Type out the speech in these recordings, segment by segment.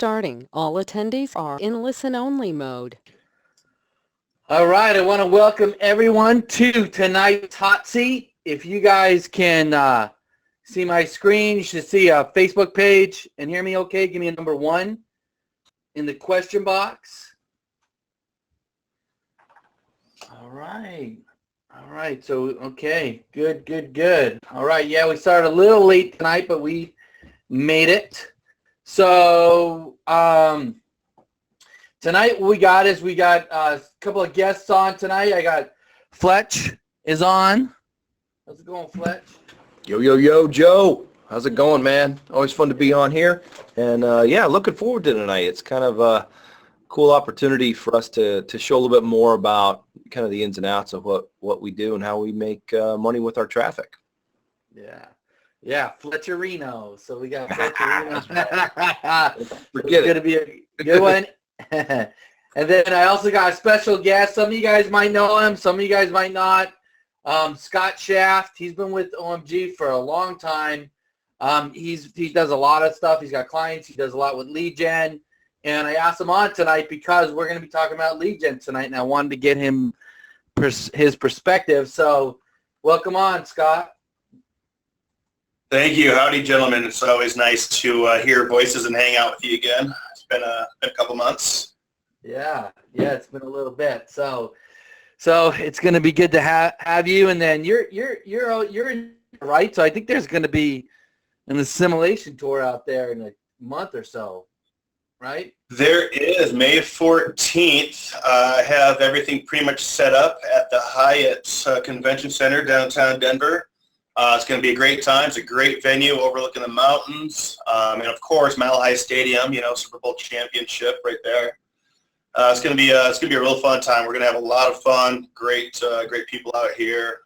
starting. All attendees are in listen-only mode. All right, I want to welcome everyone to tonight's hot seat. If you guys can see my screen, you should see a Facebook page and hear me okay. Give me a number 1 in the question box. All right. All right, so, okay, good. All right, yeah, we started a little late tonight, but we made it. So, tonight what we got is a couple of guests on tonight. I got Fletch is on. How's it going, Fletch? Yo, Joe. How's it going, man? Always fun to be on here. And, yeah, looking forward to tonight. It's kind of a cool opportunity for us to show a little bit more about kind of the ins and outs of what we do and how we make money with our traffic. Yeah, Fletcherino. So we got Fletcherino. Forget it's going to be a good one. And then I also got a special guest. Some of you guys might know him. Some of you guys might not. Scott Shaft. He's been with OMG for a long time. He does a lot of stuff. He's got clients. He does a lot with lead gen. And I asked him on tonight because we're going to be talking about lead gen tonight, and I wanted to get him his perspective. So welcome on, Scott. Thank you. Howdy, gentlemen. It's always nice to hear voices and hang out with you again. It's been a couple months. Yeah, it's been a little bit. So it's going to be good to have you. And then you're in, right? So I think there's going to be an assimilation tour out there in a month or so, right? There is. May 14th. I have everything pretty much set up at the Hyatt Convention Center downtown Denver. It's going to be a great time. It's a great venue overlooking the mountains. And, of course, Mile High Stadium, Super Bowl championship right there. It's going to be a real fun time. We're going to have a lot of fun, great people out here.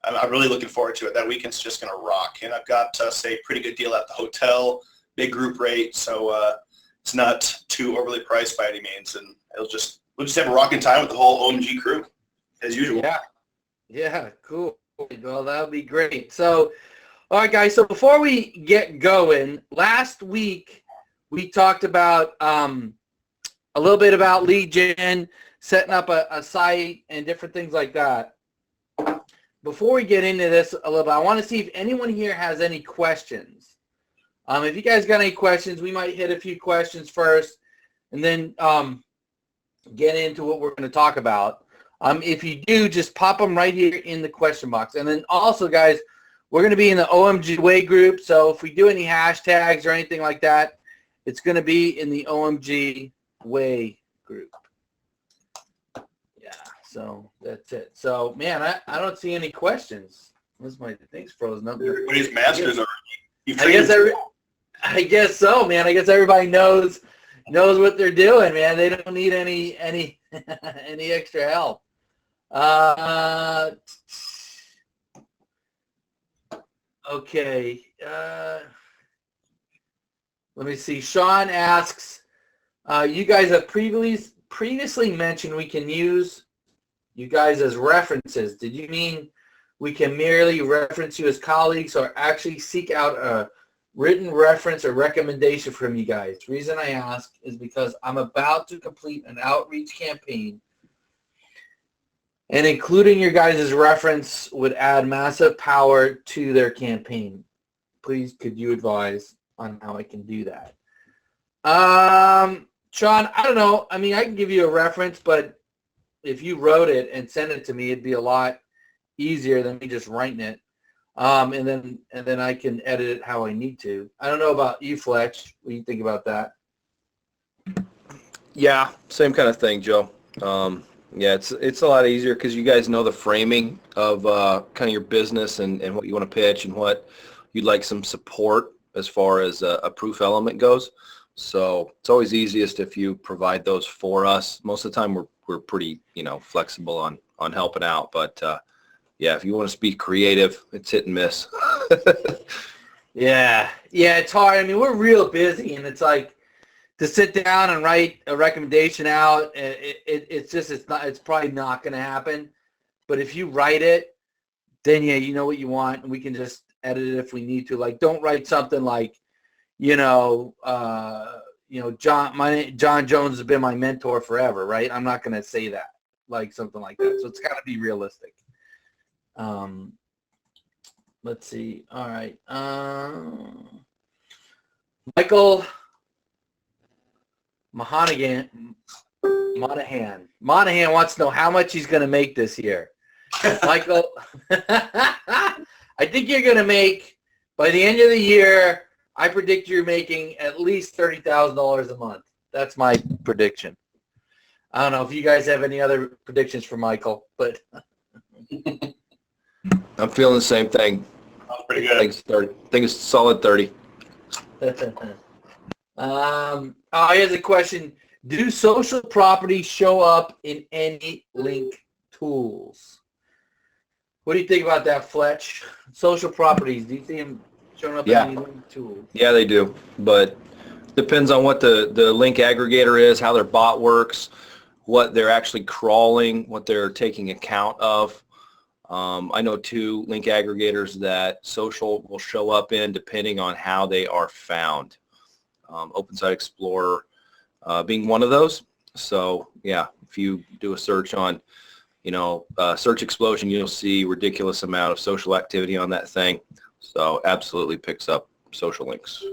I'm really looking forward to it. That weekend's just going to rock. And I've got, say, pretty good deal at the hotel, big group rate. So it's not too overly priced by any means. And we'll just have a rocking time with the whole OMG crew, as usual. Yeah, cool. Well, that'll be great. So, all right, guys. So before we get going, last week we talked about a little bit about lead gen, setting up a site, and different things like that. Before we get into this a little bit, I want to see if anyone here has any questions. If you guys got any questions, we might hit a few questions first, and then get into what we're going to talk about. If you do, just pop them right here in the question box. And then also, guys, we're going to be in the OMG Way group. So if we do any hashtags or anything like that, it's going to be in the OMG Way group. Yeah, so that's it. So, man, I don't see any questions. What's my thing's frozen up? Everybody's masters are. I guess so, man. I guess everybody knows what they're doing, man. They don't need any any extra help. Okay. Let me see. Sean asks, you guys have previously mentioned we can use you guys as references. Did you mean we can merely reference you as colleagues or actually seek out a written reference or recommendation from you guys? The reason I ask is because I'm about to complete an outreach campaign, and including your guys' reference would add massive power to their campaign. Please, could you advise on how I can do that? Sean, I don't know. I mean, I can give you a reference, but if you wrote it and sent it to me, it'd be a lot easier than me just writing it. And then I can edit it how I need to. I don't know about you, Fletch. What do you think about that? Yeah, same kind of thing, Joe. Yeah, it's a lot easier because you guys know the framing of kind of your business and what you want to pitch and what you'd like some support as far as a proof element goes. So it's always easiest if you provide those for us. Most of the time we're pretty flexible on helping out, but yeah, if you want to be creative, it's hit and miss. Yeah, it's hard. I mean, we're real busy, and it's like to sit down and write a recommendation out. It's probably not going to happen. But if you write it, then yeah, you know what you want, and we can just edit it if we need to. Like, don't write something like, John Jones has been my mentor forever, right? I'm not going to say that, like something like that. So it's got to be realistic. Let's see. All right. Michael Monahan wants to know how much he's going to make this year. Michael, I think you're going to make, by the end of the year, I predict you're making at least $30,000 a month. That's my prediction. I don't know if you guys have any other predictions for Michael, but I'm feeling the same thing. Sounds pretty good. I think it's solid 30. Here's a question. Do social properties show up in any link tools? What do you think about that, Fletch? Social properties, do you see them showing up in any link tools? Yeah, they do, but depends on what the link aggregator is, how their bot works, what they're actually crawling, what they're taking account of. I know 2 link aggregators that social will show up in depending on how they are found. Open Site Explorer being one of those. So yeah, if you do a search on, Search Explosion, you'll see ridiculous amount of social activity on that thing. So absolutely picks up social links.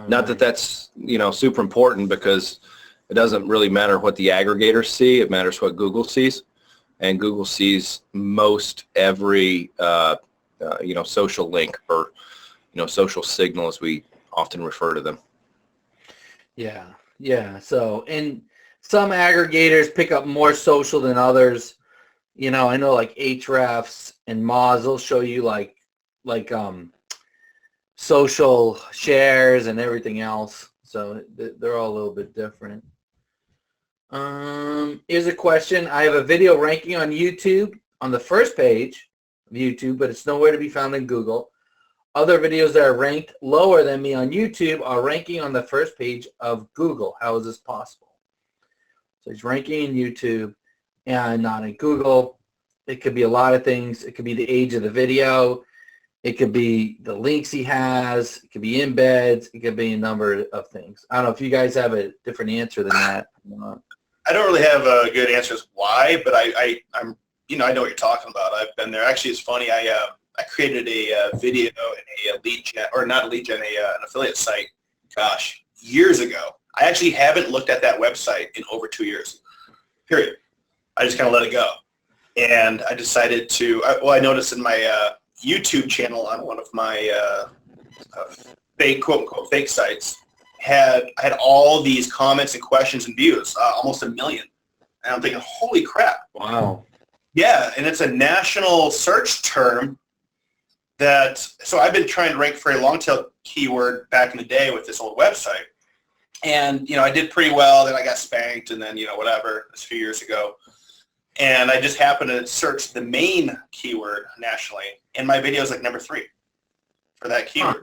Not that that's, super important, because it doesn't really matter what the aggregators see. It matters what Google sees. And Google sees most every, social link, or, social signal, as we often refer to them. Yeah. So, and some aggregators pick up more social than others. I know like Ahrefs and Moz will show you like social shares and everything else. So they're all a little bit different. Here's a question. I have a video ranking on YouTube on the first page of YouTube, but it's nowhere to be found in Google. Other videos that are ranked lower than me on YouTube are ranking on the first page of Google. How is this possible? So he's ranking in YouTube and not in Google. It could be a lot of things. It could be the age of the video. It could be the links he has. It could be embeds. It could be a number of things. I don't know if you guys have a different answer than that. I don't really have a good answer as why, but I know what you're talking about. I've been there. Actually, it's funny. I created a video in a lead gen, or not a lead gen, an affiliate site, gosh, years ago. I actually haven't looked at that website in over 2 years, period. I just kind of let it go. And I decided to, I noticed in my YouTube channel on one of my fake, quote unquote, fake sites, I had all these comments and questions and views, almost 1 million. And I'm thinking, holy crap. Wow. Yeah, and it's a national search term so I've been trying to rank for a long tail keyword back in the day with this old website. And, I did pretty well, then I got spanked, and then, whatever, a few years ago. And I just happened to search the main keyword nationally, and my video is like number 3 for that keyword. Huh.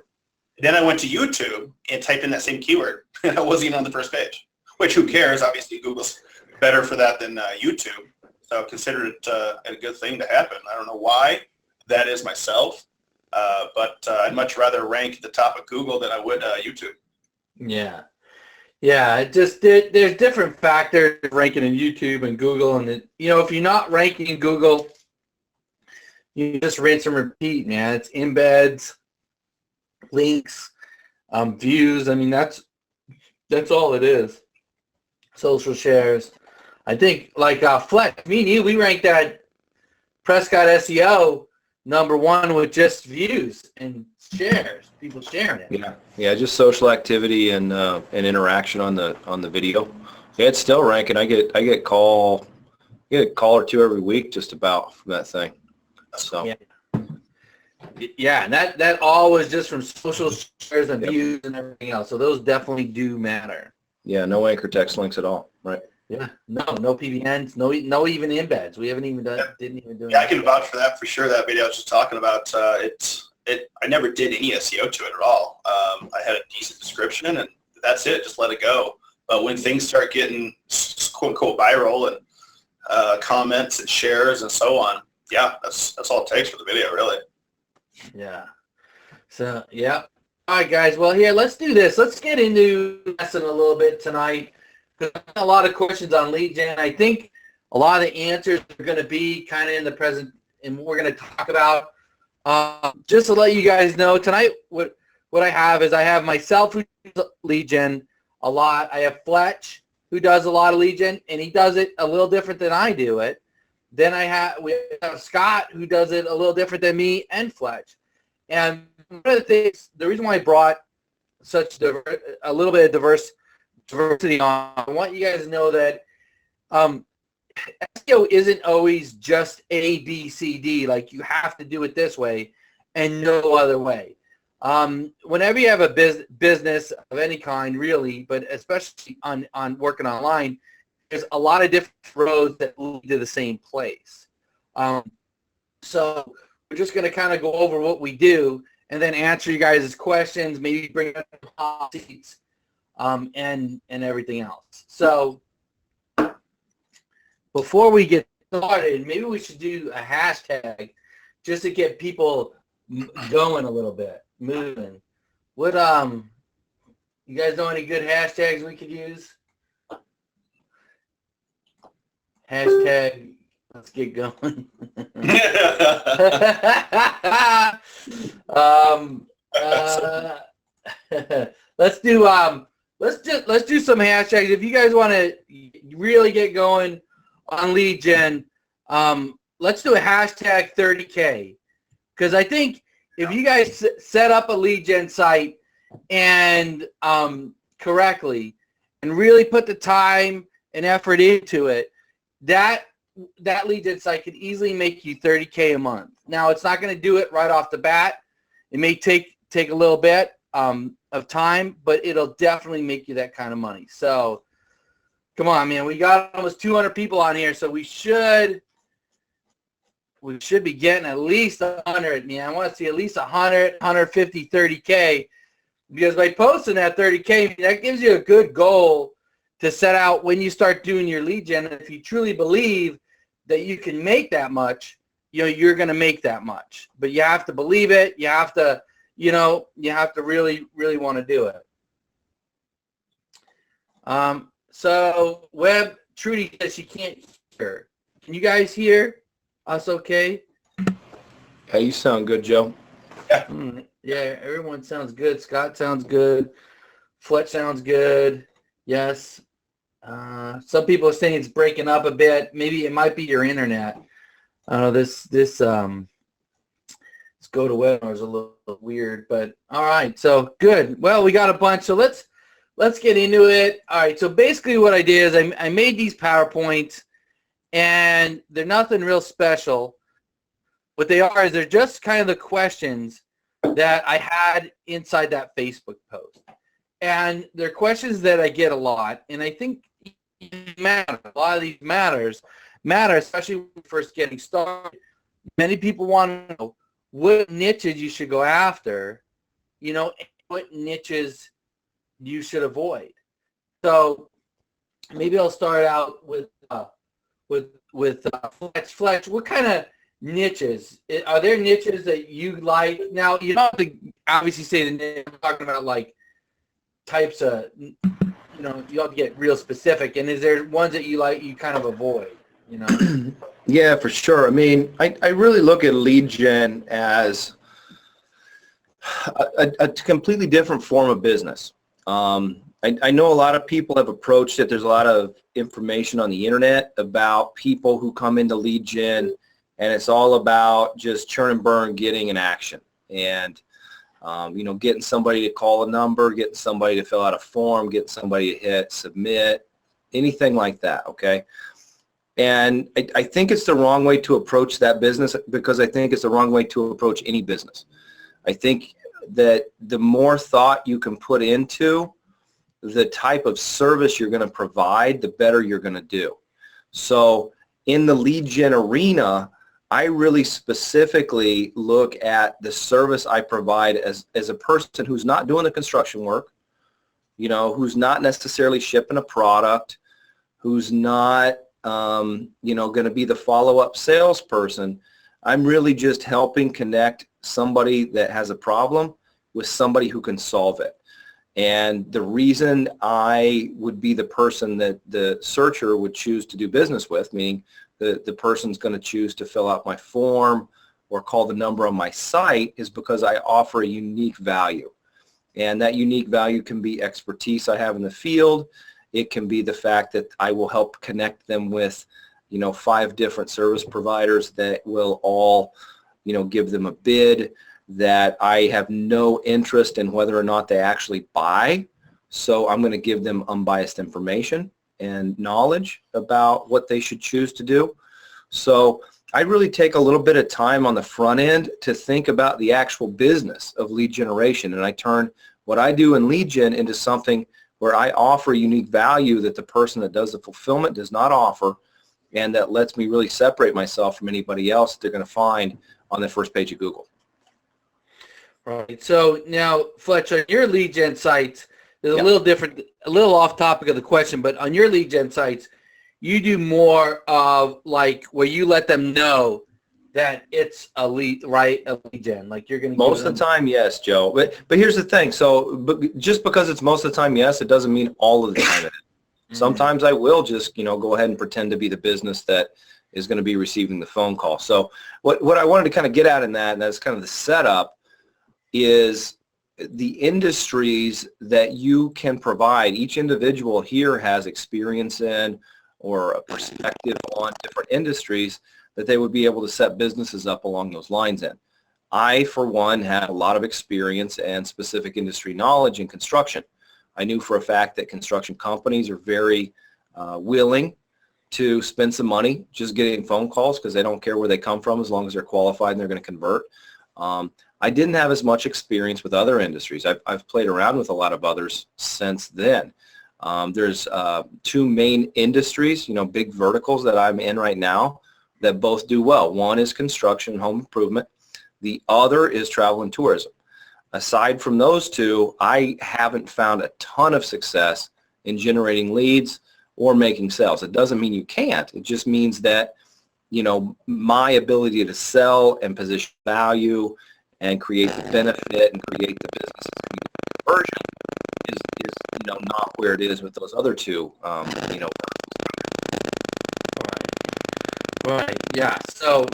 Then I went to YouTube and typed in that same keyword, and I wasn't even on the first page, which who cares? Obviously, Google's better for that than YouTube. So consider it a good thing to happen. I don't know why that is myself, but I'd much rather rank at the top of Google than I would YouTube. Yeah. Yeah, there's different factors ranking in YouTube and Google, and if you're not ranking in Google, you just rinse and repeat, man. It's embeds, links, views. I mean, that's all it is. Social shares. I think like Flex, me and you, we ranked that Prescott SEO #1 with just views and shares, people sharing it. Yeah, just social activity and interaction on the video. Yeah, it's still ranking. I get a call or 2 every week just about from that thing. So yeah, and that all was just from social shares and views and everything else. So those definitely do matter. Yeah, no anchor text links at all, right? Yeah, no PBNs, no even embeds. We haven't even didn't even do it. Yeah, I can vouch for that for sure. That video I was just talking about, I never did any SEO to it at all. I had a decent description, and that's it. Just let it go. But when things start getting quote unquote viral and comments and shares and so on, yeah, that's all it takes for the video, really. Yeah. So yeah. All right, guys. Well, here, let's do this. Let's get into the lesson a little bit tonight, because I have a lot of questions on lead gen. I think a lot of the answers are going to be kind of in the present, and we're going to talk about. Just to let you guys know, tonight what I have is I have myself who does lead gen a lot. I have Fletch who does a lot of lead gen, and he does it a little different than I do it. Then we have Scott who does it a little different than me and Fletch. And one of the things, the reason why I brought such a little bit of diversity on, I want you guys to know that SEO isn't always just A, B, C, D. Like, you have to do it this way and no other way. Whenever you have a business of any kind, really, but especially on working online, there's a lot of different roads that lead to the same place. So we're just going to kind of go over what we do and then answer you guys' questions, maybe bring up hot seats, and everything else. So before we get started, maybe we should do a hashtag just to get people going a little bit, moving. What you guys know any good hashtags we could use? Hashtag, let's get going. Let's do some hashtags. If you guys want to really get going on lead gen, let's do a hashtag 30K, because I think if you guys set up a lead gen site and correctly and really put the time and effort into it, that lead gen site could easily make you 30K a month. Now, it's not going to do it right off the bat. It may take a little bit of time, but it'll definitely make you that kind of money. So come on, man. We got almost 200 people on here, so we should be getting at least 100, man. I want to see at least 100, 150, 30K, because by posting that 30K, that gives you a good goal to set out when you start doing your lead gen. And if you truly believe that you can make that much, you're going to make that much. But you have to believe it. You have to, you have to really, really want to do it. So Web Trudy says she can't hear. Can you guys hear us okay? Hey, you sound good, Joe. Yeah, everyone sounds good. Scott sounds good. Fletch sounds good. Yes. Some people are saying it's breaking up a bit. Maybe it might be your internet. I don't know, this go to webinar is a little weird, but all right. So good. Well, we got a bunch. So let's get into it. All right. So basically what I did is I made these PowerPoints, and they're nothing real special. What they are is they're just kind of the questions that I had inside that Facebook post. And they're questions that I get a lot, and I think matter. A lot of these matter, especially when you're first getting started. Many people want to know what niches you should go after, and what niches you should avoid. So maybe I'll start out with Fletch. What kind of niches are there? Niches that you like? Now, you don't have to obviously say the name. I'm talking about like types of, you have to get real specific. And is there ones that you like, you kind of avoid, Yeah, for sure. I mean, I really look at lead gen as a completely different form of business. I know a lot of people have approached it. There's a lot of information on the internet about people who come into lead gen, and it's all about just churn and burn, getting an action. And getting somebody to call a number, getting somebody to fill out a form, getting somebody to hit submit, anything like that, okay? And I think it's the wrong way to approach that business, because I think it's the wrong way to approach any business. I think that the more thought you can put into the type of service you're going to provide, the better you're going to do. So in the lead gen arena, I really specifically look at the service I provide as a person who's not doing the construction work, who's not necessarily shipping a product, who's not, going to be the follow-up salesperson. I'm really just helping connect somebody that has a problem with somebody who can solve it. And the reason I would be the person that the searcher would choose to do business with, meaning the person's going to choose to fill out my form or call the number on my site, is because I offer a unique value. And that unique value can be expertise I have in the field. It can be the fact that I will help connect them with, 5 different service providers that will all, give them a bid, that I have no interest in whether or not they actually buy. So I'm going to give them unbiased information and knowledge about what they should choose to do. So I really take a little bit of time on the front end to think about the actual business of lead generation, and I turn what I do in lead gen into something where I offer unique value that the person that does the fulfillment does not offer, and that lets me really separate myself from anybody else that they're going to find on the first page of Google. Right. So now, Fletch, on your lead gen sites, there's Yep. a little different, a little off topic of the question, but on your lead gen sites, you do more of like where you let them know that it's a lead, right? A lead gen, like you're going to Most of the time, yes, Joe. But here's the thing. So just because it's most of the time yes, it doesn't mean all of the time it is. Sometimes I will just, go ahead and pretend to be the business that is going to be receiving the phone call. So what I wanted to kind of get at in that, and that's kind of the setup, is the industries that you can provide. Each individual here has experience in or a perspective on different industries that they would be able to set businesses up along those lines in. I, for one, had a lot of experience and specific industry knowledge in construction. I knew for a fact that construction companies are very willing to spend some money just getting phone calls because they don't care where they come from as long as they're qualified and they're going to convert. I didn't have as much experience with other industries. I've played around with a lot of others since then. There's 2 main industries, big verticals that I'm in right now that both do well. One is construction and home improvement. The other is travel and tourism. Aside from those 2, I haven't found a ton of success in generating leads or making sales. It doesn't mean you can't. It just means that, my ability to sell and position value and create the benefit and create the business conversion is not where it is with those other 2, Right. Yeah. So,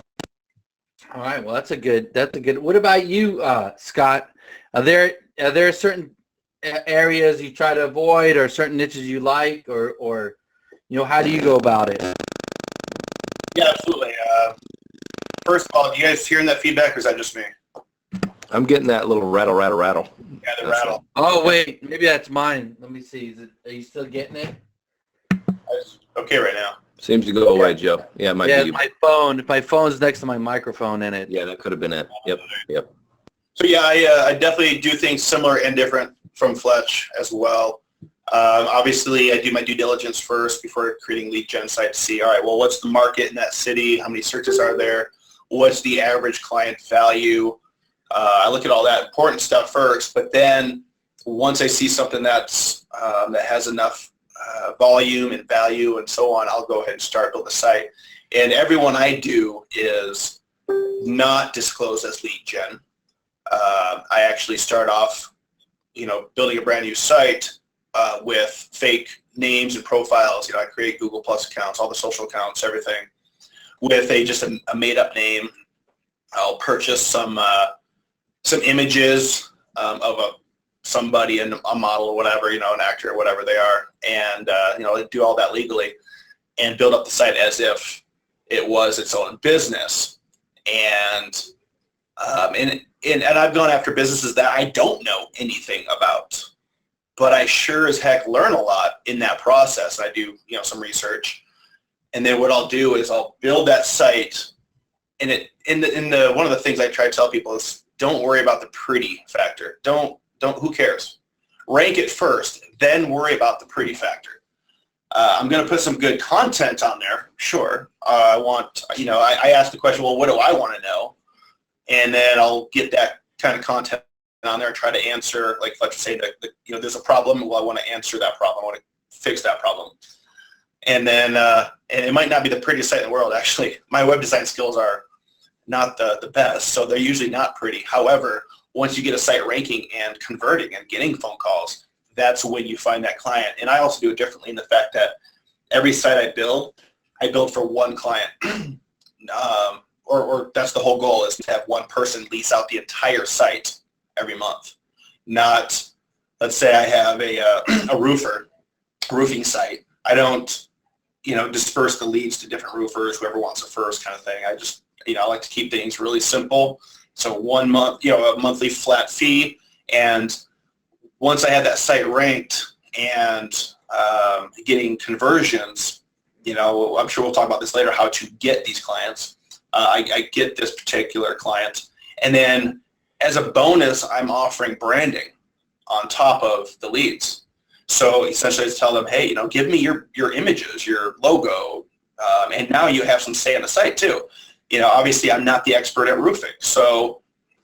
all right. Well, that's a good. What about you, Scott? Are there certain areas you try to avoid, or certain niches you like, or how do you go about it? Yeah, absolutely. First of all, do you guys hearing that feedback, or is that just me? I'm getting that little rattle. Yeah, the rattle. Oh wait, maybe that's mine. Let me see. Are you still getting it? It's okay right now. Seems to go away, Joe. Yeah, it might Yeah, be. my phone. My phone's next to my microphone in it. Yeah, that could have been it. Yep. So yeah, I definitely do things similar and different from Fletch as well. Obviously, I do my due diligence first before creating lead gen site to see, all right, well, what's the market in that city? How many searches are there? What's the average client value? I look at all that important stuff first, but then once I see something that's that has enough volume and value and so on, I'll go ahead and start build the site. And everyone I do is not disclosed as lead gen. I actually start off, building a brand new site with fake names and profiles. I create Google Plus accounts, all the social accounts, everything, with just a made-up name. I'll purchase some images of somebody, a model or whatever, an actor or whatever they are, and do all that legally and build up the site as if it was its own business. And I've gone after businesses that I don't know anything about, but I sure as heck learn a lot in that process. I do, some research, and then what I'll do is I'll build that site. And one of the things I try to tell people is don't worry about the pretty factor. Who cares? Rank it first, then worry about the pretty factor. I'm going to put some good content on there, sure. I ask the question, well, what do I want to know? And then I'll get that kind of content on there and try to answer, like let's say that there's a problem. Well, I want to answer that problem. I want to fix that problem. And then and it might not be the prettiest site in the world. Actually, my web design skills are not the best, so they're usually not pretty. However, once you get a site ranking and converting and getting phone calls, that's when you find that client. And I also do it differently in the fact that every site I build for one client. Or that's the whole goal, is to have one person lease out the entire site every month. Not, let's say I have a roofing site. I don't, disperse the leads to different roofers, whoever wants it first kind of thing. I just, I like to keep things really simple. So 1 month, a monthly flat fee. And once I have that site ranked and getting conversions, I'm sure we'll talk about this later, how to get these clients. I get this particular client. And then as a bonus, I'm offering branding on top of the leads. So essentially I tell them, hey, give me your images, your logo, and now you have some say on the site too. Obviously I'm not the expert at roofing. So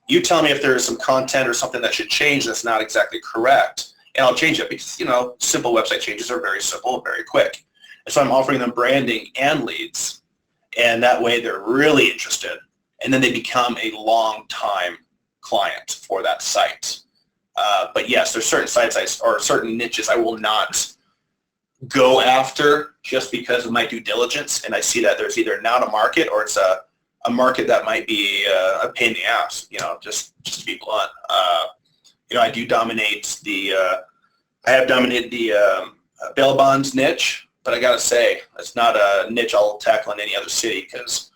you tell me if there's some content or something that should change that's not exactly correct, and I'll change it because, simple website changes are very simple, very quick. And so I'm offering them branding and leads, and that way they're really interested, and then they become a long-time client for that site. But yes, there's certain sites or certain niches I will not go after just because of my due diligence, and I see that there's either not a market or it's a market that might be a pain in the ass, just to be blunt. I do dominate I have dominated the bail bonds niche, but I gotta say, it's not a niche I'll tackle in any other city, because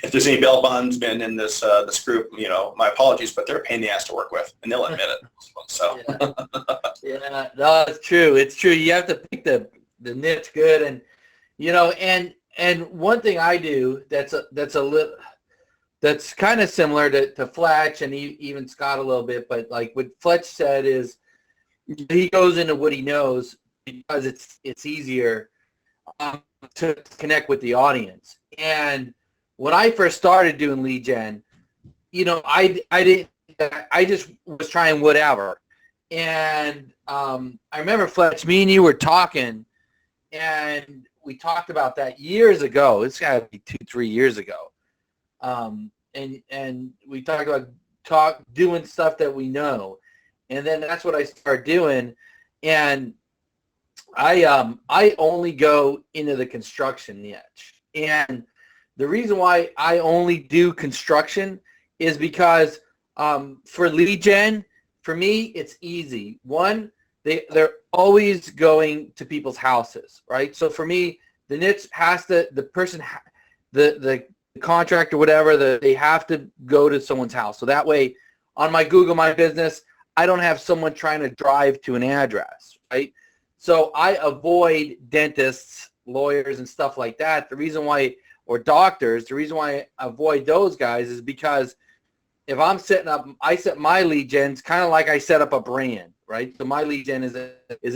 if there's any bail bondsmen in this group, my apologies, but they're a pain in the ass to work with, and they'll admit it. So. Yeah, no, it's true. It's true. You have to pick the niche good, and and one thing I do that's kind of similar to Fletch and even Scott a little bit, but like what Fletch said is he goes into what he knows because it's easier to connect with the audience. And when I first started doing lead gen, I just was trying whatever. And I remember, Fletch, me and you were talking, and we talked about that years ago. It's got to be 2-3 years ago. And we talked about doing stuff that we know. And then that's what I started doing. And I only go into the construction niche. And the reason why I only do construction is because for lead gen, for me, it's easy. One, they're always going to people's houses, right? So for me, the niche has to, the person, the contractor, whatever, they have to go to someone's house. So that way, on my Google My Business, I don't have someone trying to drive to an address, right? So I avoid dentists, lawyers, and stuff like that. The reason why, or doctors, the reason why I avoid those guys is because if I'm setting up, I set my lead gens kind of like I set up a brand, right? So my lead gen is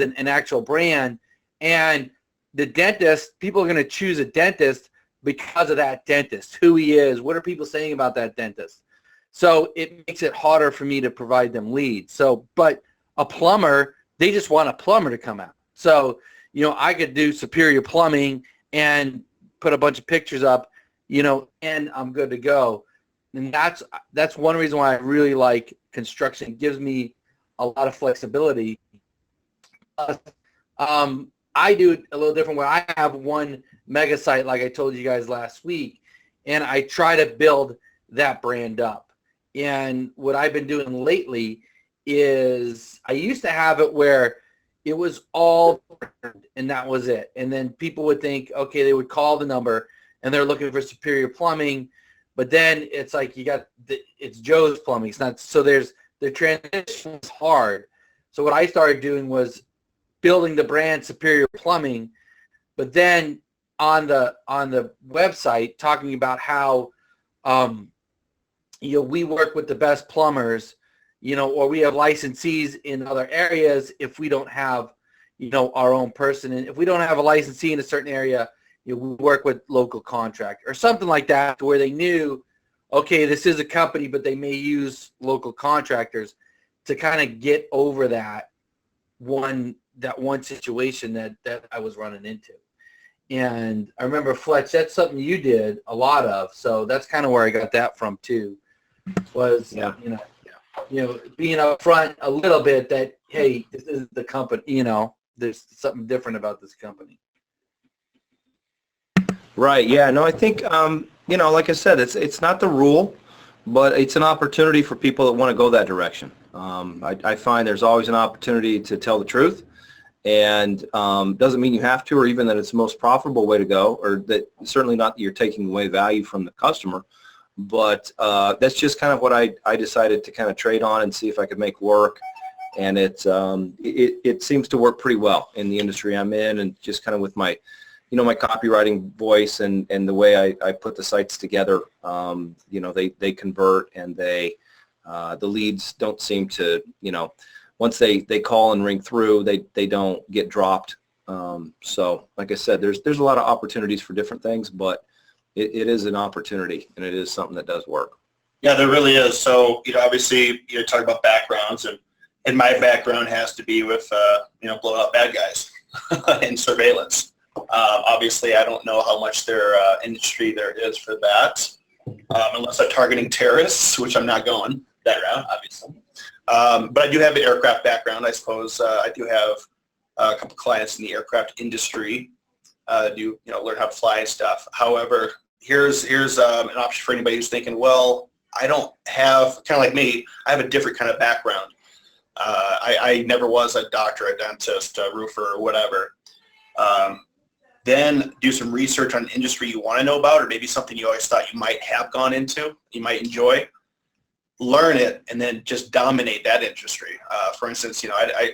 an actual brand, and the dentist, people are going to choose a dentist because of that dentist, who he is, what are people saying about that dentist. So it makes it harder for me to provide them leads. So, but a plumber, they just want a plumber to come out. So, I could do Superior Plumbing and put a bunch of pictures up, and I'm good to go. And that's one reason why I really like construction. It gives me a lot of flexibility. I do it a little different where I have one mega site, like I told you guys last week, and I try to build that brand up. And what I've been doing lately is I used to have it where it was all brand, and that was it. And then people would think, okay, they would call the number and they're looking for Superior Plumbing, but then it's like it's Joe's Plumbing. It's not. So the transition is hard. So what I started doing was building the brand Superior Plumbing, but then on the website talking about how we work with the best plumbers, or we have licensees in other areas if we don't have our own person, and if we don't have a licensee in a certain area, we work with local contractor or something like that, to where they knew, okay, this is a company, but they may use local contractors to kind of get over that one situation that I was running into. And I remember, Fletch, that's something you did a lot of, so that's kind of where I got that from too. Was being upfront a little bit that, hey, this is the company, there's something different about this company. Right. Yeah. No, I think, like I said, it's not the rule, but it's an opportunity for people that want to go that direction. I find there's always an opportunity to tell the truth, and doesn't mean you have to, or even that it's the most profitable way to go, or that certainly not that you're taking away value from the customer. But that's just kind of what I decided to kind of trade on and see if I could make work. And it seems to work pretty well in the industry I'm in, and just kind of with my my copywriting voice and the way I put the sites together. They convert, and the leads don't seem to, once they call and ring through, they don't get dropped. So like I said, there's a lot of opportunities for different things, but it is an opportunity, and it is something that does work. Yeah, there really is. So, obviously, you're talking about backgrounds, and my background has to be with, blowing up bad guys and surveillance. Obviously, I don't know how much industry there is for that, unless I'm targeting terrorists, which I'm not going that route, obviously. But I do have an aircraft background, I suppose. I do have a couple clients in the aircraft industry. Learn how to fly and stuff. However, here's an option for anybody who's thinking, well, I don't have, kind of like me, I have a different kind of background. I never was a doctor, a dentist, a roofer, or whatever. Then do some research on an industry you want to know about, or maybe something you always thought you might have gone into, you might enjoy. Learn it, and then just dominate that industry. For instance,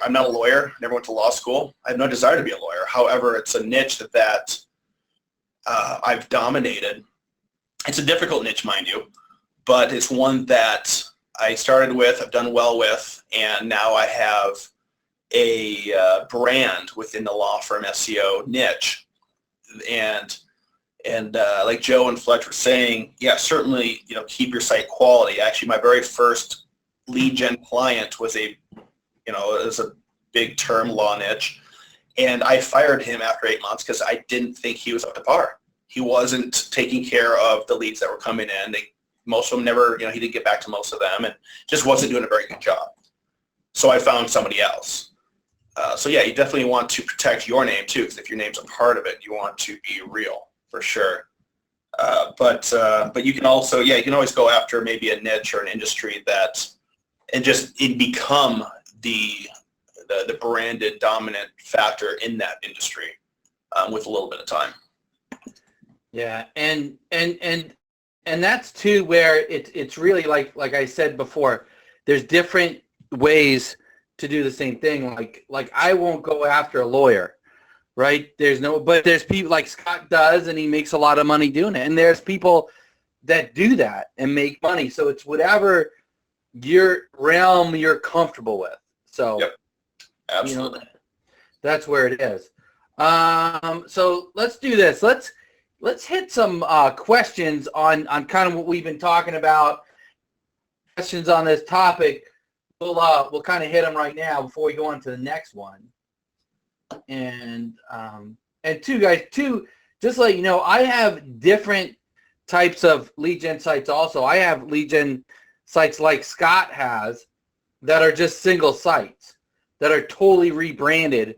I'm not a lawyer, never went to law school. I have no desire to be a lawyer. However, it's a niche that I've dominated. It's a difficult niche, mind you, but it's one that I started with, I've done well with, and now I have a brand within the law firm SEO niche. And like Joe and Fletch were saying, yeah, certainly, keep your site quality. Actually, my very first lead gen client was it was a big term law niche, and I fired him after 8 months because I didn't think he was up to par. He wasn't taking care of the leads that were coming in. Most of them never, he didn't get back to most of them, and just wasn't doing a very good job. So I found somebody else. So yeah, you definitely want to protect your name too, because if your name's a part of it, you want to be real for sure. But you can also, you can always go after maybe a niche or an industry and become the branded dominant factor in that industry with a little bit of time. Yeah, and that's too where it's really like I said before, there's different ways to do the same thing. Like I won't go after a lawyer, right? But there's people like Scott does, and he makes a lot of money doing it. And there's people that do that and make money. So it's whatever your realm you're comfortable with. So, yep. Absolutely. That's where it is. So let's do this. Let's hit some questions on kind of what we've been talking about. Questions on this topic. We'll kind of hit them right now before we go on to the next one. And guys, just to let you know, I have different types of lead gen sites also. I have lead gen sites like Scott has that are just single sites that are totally rebranded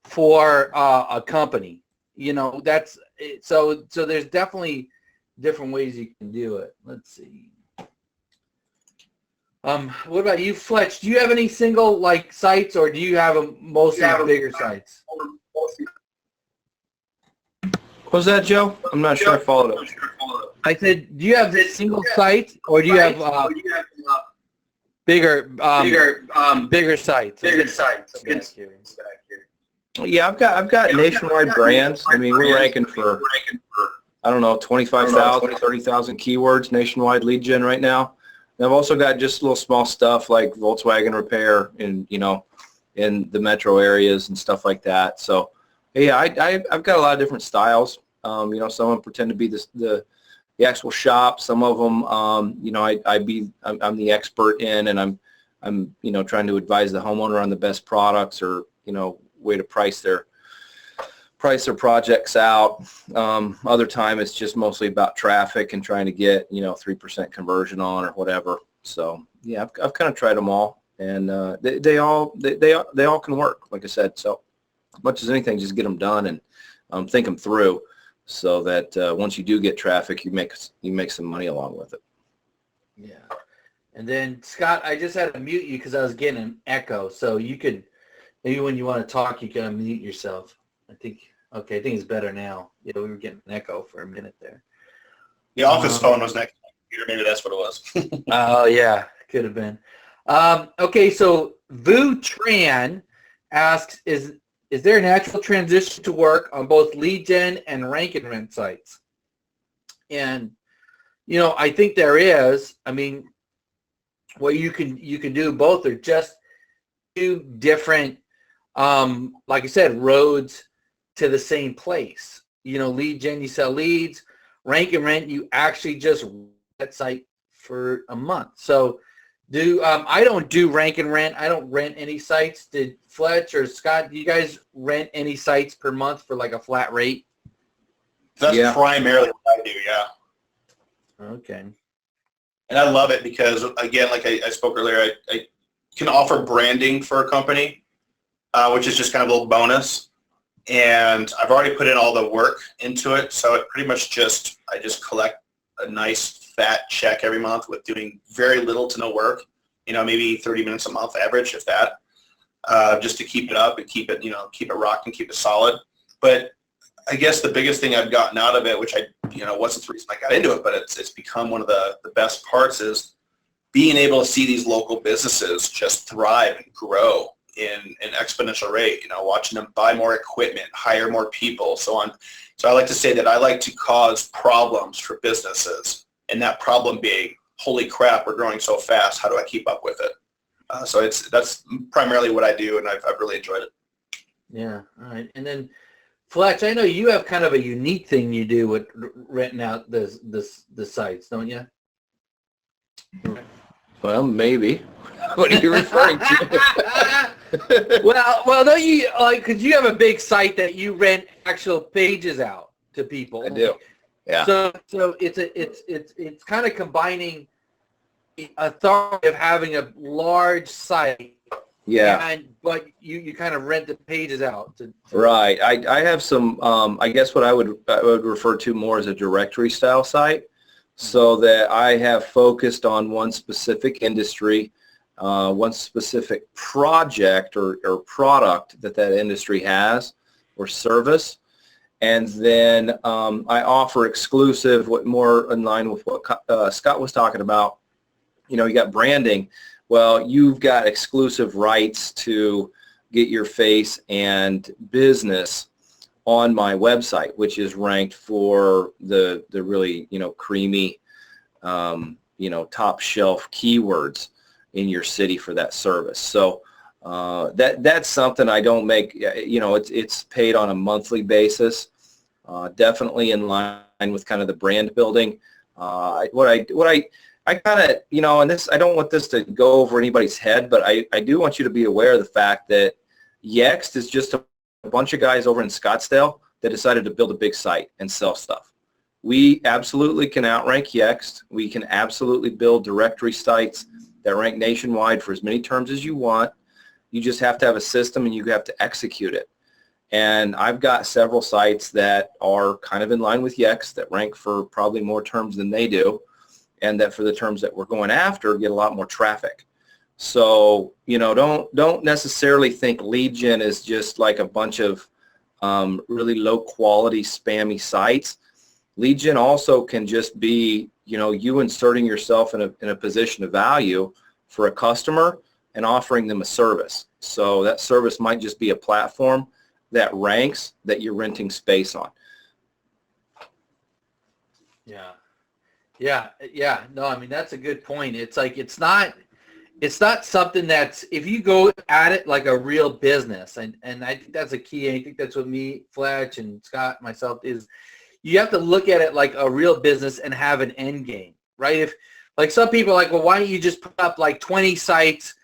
for a company. That's so there's definitely different ways you can do it. Let's see. What about you, Fletch? Do you have any single sites, or do you have mostly bigger sites? What was that, Joe? I'm not sure I followed it. I said, do you have single sites, or do you have bigger sites? Bigger sites. Yeah, I've got nationwide brands. I mean, we're ranking for, I don't know, 25,000, 30,000 keywords nationwide lead gen right now. And I've also got just little small stuff like Volkswagen repair in the metro areas and stuff like that. So yeah, I've got a lot of different styles. Some of them pretend to be the actual shop. Some of them, I'm the expert in, and I'm trying to advise the homeowner on the best products or way to price their projects out. Other time it's just mostly about traffic and trying to get 3% conversion on or whatever. So yeah, I've kind of tried them all, and they all can work, like I said. So much as anything, just get them done and think them through, so that once you do get traffic, you make some money along with it. Yeah. And then Scott, I just had to mute you because I was getting an echo. So you could maybe when you want to talk, you can unmute yourself. I think it's better now. Yeah, we were getting an echo for a minute there. The office phone was next to my computer. Maybe that's what it was. Oh yeah, could have been. Okay, so Vu Tran asks, is there a natural transition to work on both lead gen and rank and rent sites? And I think there is. I mean, what you can do, both are just two different, like I said, roads to the same place. Lead gen, you sell leads. Rank and rent, you actually just rent that site for a month. So I don't do rank and rent. I don't rent any sites. Did Fletch or Scott, do you guys rent any sites per month for like a flat rate? That's primarily what I do, yeah. Okay. And I love it because, again, like I spoke earlier, I can offer branding for a company, which is just kind of a little bonus. And I've already put in all the work into it, so it pretty much I just collect a nice fat check every month with doing very little to no work, maybe 30 minutes a month average, if that, just to keep it up and keep it rocking, keep it solid. But I guess the biggest thing I've gotten out of it, which wasn't the reason I got into it, but it's become one of the best parts, is being able to see these local businesses just thrive and grow in an exponential rate, watching them buy more equipment, hire more people, so on. So I like to say that I like to cause problems for businesses, and that problem being, holy crap, we're growing so fast, how do I keep up with it? So that's primarily what I do, and I've really enjoyed it. Yeah, all right. And then Fletch, I know you have kind of a unique thing you do with renting out the sites, don't you? Well, maybe. What are you referring to? well, don't you because you have a big site that you rent actual pages out to people. I do. Yeah. So it's kind of combining the authority of having a large site. Yeah. But you kind of rent the pages out. Right. I have some, I guess what I would refer to more as a directory style site, so that I have focused on one specific industry, one specific project or product that industry has or service. And then I offer exclusive, what more in line with what Scott was talking about. You got branding. Well, you've got exclusive rights to get your face and business on my website, which is ranked for the really, creamy, top shelf keywords in your city for that service. So that's something I don't make, it's paid on a monthly basis, definitely in line with kind of the brand building. I kind of, and this, I don't want this to go over anybody's head, but I do want you to be aware of the fact that Yext is just a bunch of guys over in Scottsdale that decided to build a big site and sell stuff. We absolutely can outrank Yext. We can absolutely build directory sites that rank nationwide for as many terms as you want. You just have to have a system and you have to execute it. And I've got several sites that are kind of in line with Yext that rank for probably more terms than they do, and that for the terms that we're going after get a lot more traffic. So, don't necessarily think lead gen is just like a bunch of really low quality spammy sites. Lead gen also can just be, you inserting yourself in a position of value for a customer and offering them a service. So that service might just be a platform that ranks that you're renting space on. Yeah. Yeah. No, I mean, that's a good point. It's like, it's not something that's, if you go at it like a real business, and I think that's a key. I think that's what me, Fletch, and Scott, myself, is you have to look at it like a real business and have an end game, right? If like some people are like, well, why don't you just put up like 20 sites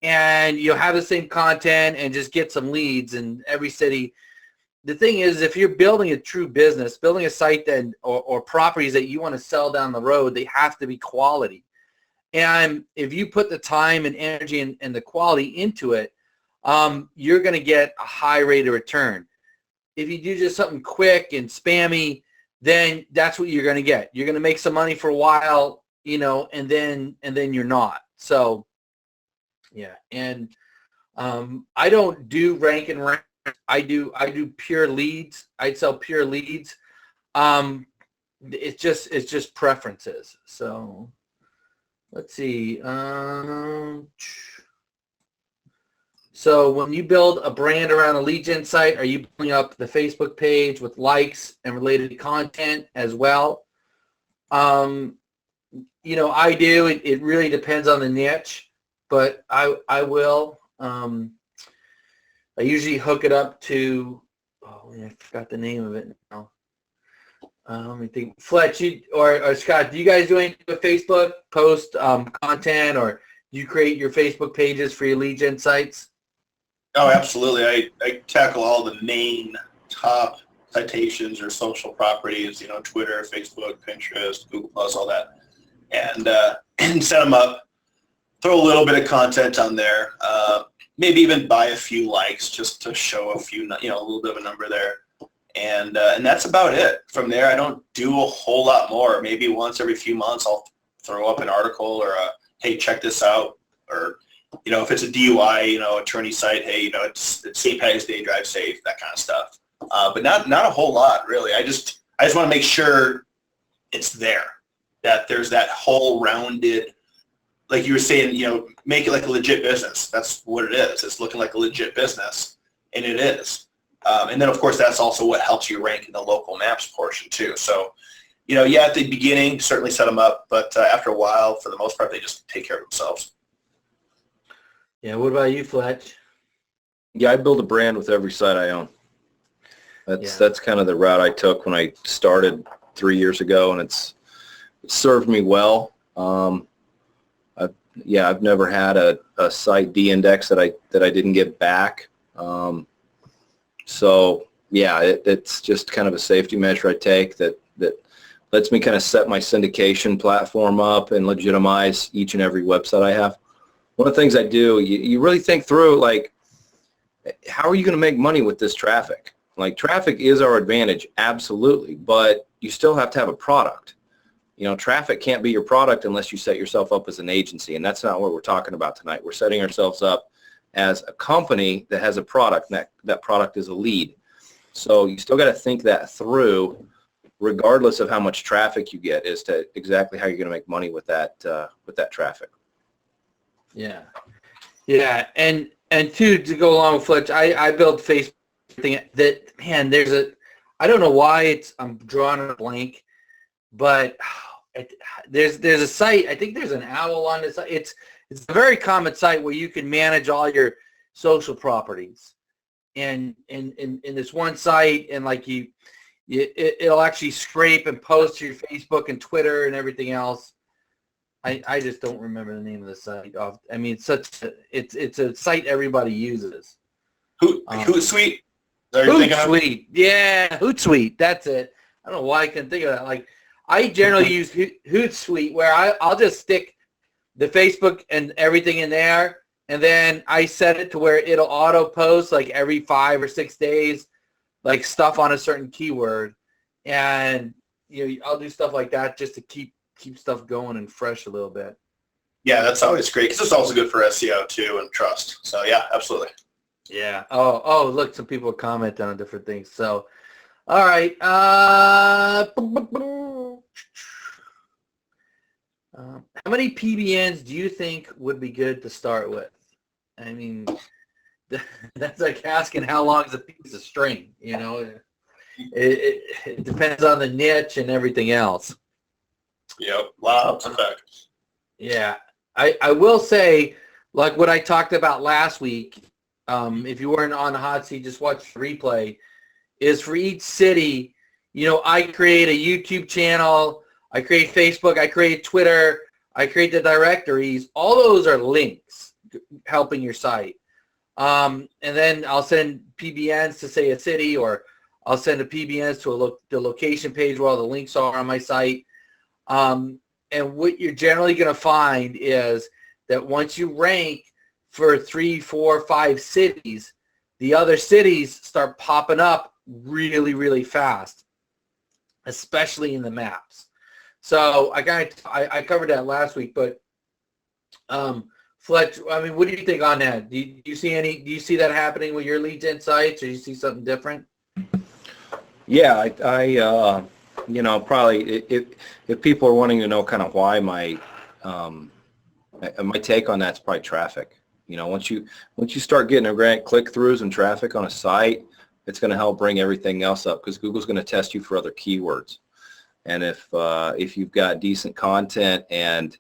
and you'll have the same content and just get some leads in every city. The thing is, if you're building a true business, building a site that or properties that you want to sell down the road, they have to be quality. And if you put the time and energy and the quality into it, you're going to get a high rate of return. If you do just something quick and spammy, then that's what you're going to get. You're going to make some money for a while, you know, and then you're not. So, yeah. And I don't do rank and rank. I do pure leads. I'd sell pure leads. It's just preferences. So let's see. So when you build a brand around a lead gen site, are you building up the Facebook page with likes and related content as well? You know, I do. It really depends on the niche, but I will. I usually hook it up to, oh, I forgot the name of it now. Let me think. Fletch, or Scott, do you guys do anything with Facebook, post content, or do you create your Facebook pages for your lead gen sites? Oh, absolutely. I tackle all the main top citations or social properties, you know, Twitter, Facebook, Pinterest, Google+, all that, and set them up, throw a little bit of content on there, maybe even buy a few likes just to show a few, you know, a little bit of a number there. And that's about it. From there, I don't do a whole lot more. Maybe once every few months, I'll throw up an article or hey, check this out. Or, you know, if it's a DUI, you know, attorney site, hey, you know, it's St. Patty's Day, drive safe, that kind of stuff. But not a whole lot, really. I just want to make sure it's there, that there's that whole rounded, like you were saying, you know, make it like a legit business. That's what it is. It's looking like a legit business, and it is. And then, of course, that's also what helps you rank in the local maps portion, too. So, you know, yeah, at the beginning, certainly set them up, but after a while, for the most part, they just take care of themselves. Yeah, what about you, Fletch? Yeah, I build a brand with every site I own. That's kind of the route I took when I started 3 years ago, and it served me well. I've never had a site de-index that I didn't get back. So yeah, it's just kind of a safety measure I take that lets me kind of set my syndication platform up and legitimize each and every website I have. One of the things I do, you really think through, like, how are you going to make money with this traffic? Like, traffic is our advantage, absolutely, but you still have to have a product. You know, traffic can't be your product unless you set yourself up as an agency, and that's not what we're talking about tonight. We're setting ourselves up as a company that has a product, and that product is a lead. So you still got to think that through, regardless of how much traffic you get, as to exactly how you're going to make money with that traffic. Yeah, yeah, and too, to go along with Fletch, I built Facebook thing that, man, I don't know why I'm drawing a blank, but there's a site, I think there's an owl on this. It's a very common site where you can manage all your social properties, and in this one site, and like it'll actually scrape and post to your Facebook and Twitter and everything else. I just don't remember the name of the site. I mean, it's a site everybody uses. Hootsuite? Hootsuite, yeah, Hootsuite. That's it. I don't know why I couldn't think of that. Like, I generally use Hootsuite, where I'll just stick the Facebook and everything in there, and then I set it to where it'll auto post like every 5 or 6 days, like stuff on a certain keyword, and you know, I'll do stuff like that just to keep stuff going and fresh a little bit. Yeah, that's always great, because it's also good for SEO too and trust. So yeah, absolutely. Yeah. Oh, look, some people comment on different things. So, all right. How many PBNs do you think would be good to start with? I mean, that's like asking how long is a piece of string, you know? It depends on the niche and everything else. Yep, lots of factors. Yeah. I will say, like what I talked about last week, if you weren't on the hot seat, just watch the replay, is for each city, you know, I create a YouTube channel, I create Facebook, I create Twitter, I create the directories. All those are links helping your site. And then I'll send PBNs to, say, a city, or I'll send a PBNs to the location page where all the links are on my site. And what you're generally going to find is that once you rank for 3, 4, 5 cities, the other cities start popping up really, really fast, especially in the maps. So I covered that last week, but Fletch, I mean, what do you think on that? Do you see that happening with your lead gen sites, or do you see something different? Yeah, you know, probably if people are wanting to know kind of why my take on that's probably traffic. You know, once you start getting a grant click-throughs and traffic on a site, it's going to help bring everything else up, because Google's going to test you for other keywords. And if you've got decent content and,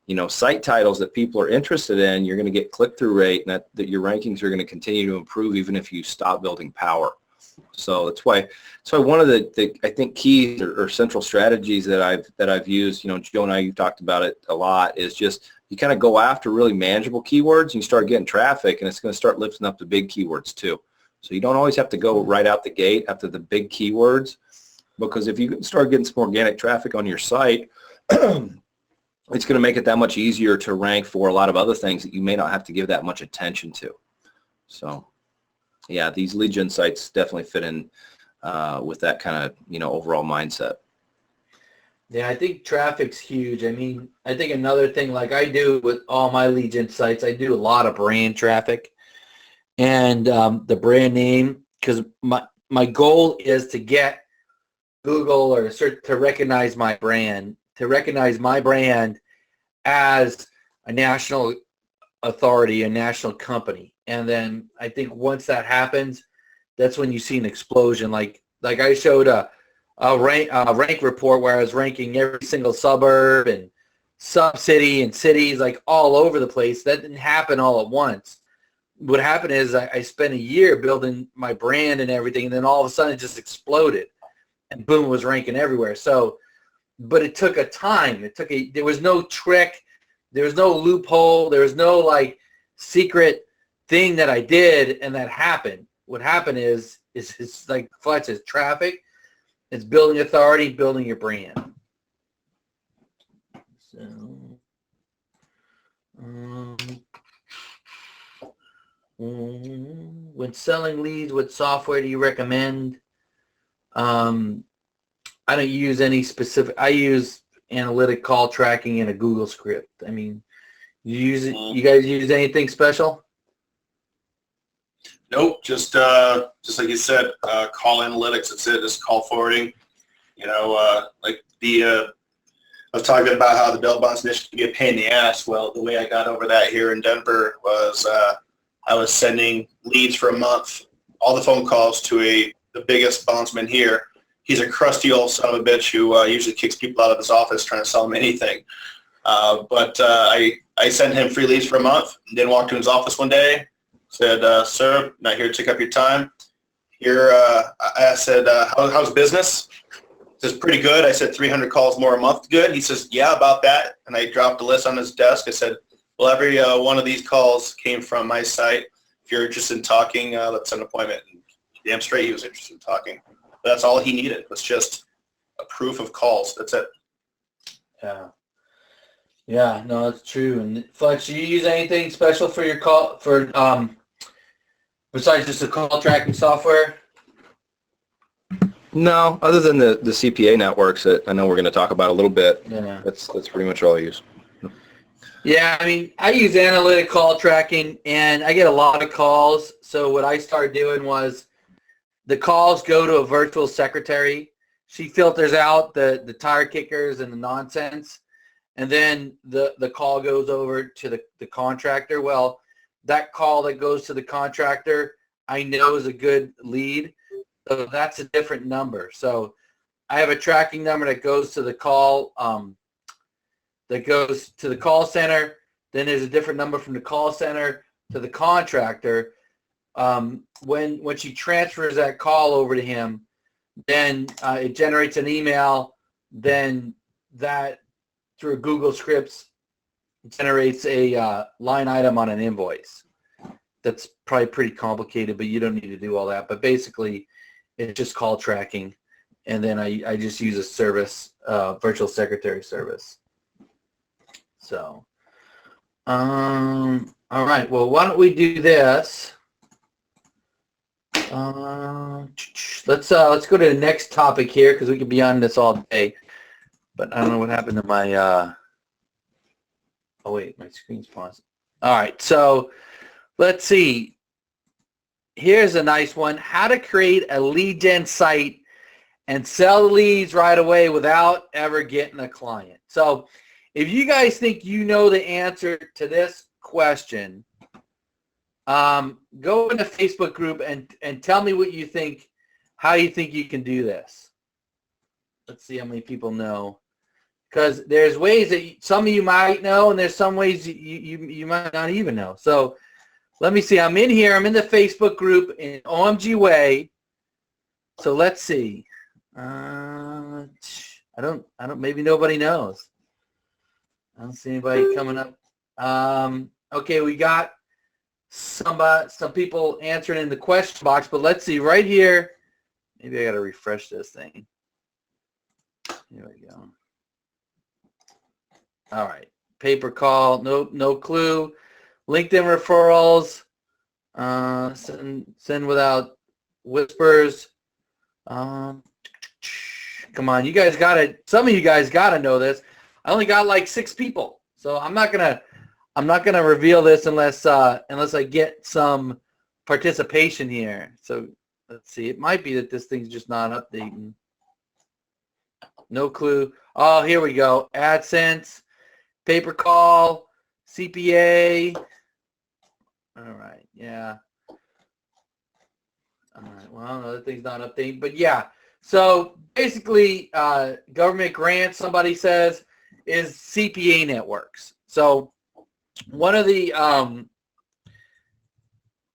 you know, site titles that people are interested in, you're going to get click-through rate, and that your rankings are going to continue to improve even if you stop building power. So that's why one of the I think keys or central strategies that I've used, you know, Joe and I, you've talked about it a lot, is just you kind of go after really manageable keywords and you start getting traffic, and it's going to start lifting up the big keywords too. So you don't always have to go right out the gate after the big keywords, because if you start getting some organic traffic on your site, it's going to make it that much easier to rank for a lot of other things that you may not have to give that much attention to. So yeah, these lead gen sites definitely fit in with that kind of, you know, overall mindset. Yeah, I think traffic's huge. I mean, I think another thing, like I do with all my lead gen sites, I do a lot of brand traffic and the brand name, because my goal is to get Google or to recognize my brand, as a national authority, a national company. And then I think once that happens, that's when you see an explosion. Like I showed a rank report where I was ranking every single suburb and sub-city and cities, like all over the place. That didn't happen all at once. What happened is I spent a year building my brand and everything, and then all of a sudden it just exploded, and boom, it was ranking everywhere. So, but it took a time. There was no trick. There was no loophole. There was no like secret thing that I did and that happened. What happened is it's like Fletch says, traffic. It's building authority, building your brand. So, when selling leads, what software do you recommend? I don't use any specific. I use analytic call tracking and a Google script. I mean, you guys use anything special? Nope, just like you said, call analytics. That's it. Just call forwarding. You know, like I was talking about how the bail bonds initially can be a pain in the ass. Well, the way I got over that here in Denver was I was sending leads for a month, all the phone calls to the biggest bondsman here. He's a crusty old son of a bitch who usually kicks people out of his office trying to sell him anything. But I sent him free leads for a month, and then walked to his office one day, said, sir, not here to take up your time. Here, I said, how's business? He says, pretty good. I said, 300 calls more a month good? He says, yeah, about that. And I dropped a list on his desk. I said, well, every one of these calls came from my site. If you're interested in talking, let's set an appointment. And damn straight he was interested in talking. But that's all he needed, was just a proof of calls. That's it. Yeah. Yeah, no, that's true. And Fletch, do you use anything special for your call besides just the call tracking software? No, other than the CPA networks that I know we're going to talk about a little bit. Yeah. That's pretty much all I use. Yeah, I mean, I use analytic call tracking, and I get a lot of calls. So what I started doing was the calls go to a virtual secretary. She filters out the tire kickers and the nonsense, and then the call goes over to the contractor. Well, that call that goes to the contractor, I know is a good lead. So that's a different number. So I have a tracking number that goes to the call center. Then there's a different number from the call center to the contractor. When she transfers that call over to him, then it generates an email. Then that through Google Scripts generates a line item on an invoice. That's probably pretty complicated, but you don't need to do all that. But basically, it's just call tracking, and then I just use a service, virtual secretary service. So, all right. Well, why don't we do this? Let's go to the next topic here because we could be on this all day. But I don't know what happened to my. Oh wait, my screen's paused. All right. So let's see. Here's a nice one. How to create a lead gen site and sell leads right away without ever getting a client. So if you guys think you know the answer to this question, go in the Facebook group and tell me what you think, how you think you can do this. Let's see how many people know. Because there's ways that some of you might know, and there's some ways you might not even know. So let me see. I'm in here. I'm in the Facebook group in OMG Way. So let's see. I don't. Maybe nobody knows. I don't see anybody coming up. Okay, we got some people answering in the question box, but let's see right here. Maybe I got to refresh this thing. Here we go. All right. Paper call. Nope. No clue. LinkedIn referrals. Send without whispers. Come on, you guys got it. Some of you guys got to know this. I only got like 6 people, so I'm not gonna reveal this unless I get some participation here. So let's see. It might be that this thing's just not updating. No clue. Oh, here we go. AdSense, paper call, CPA. All right. Yeah. All right. Well, no, that thing's not updating, but yeah. So basically, government grants, somebody says, is CPA networks. So one of the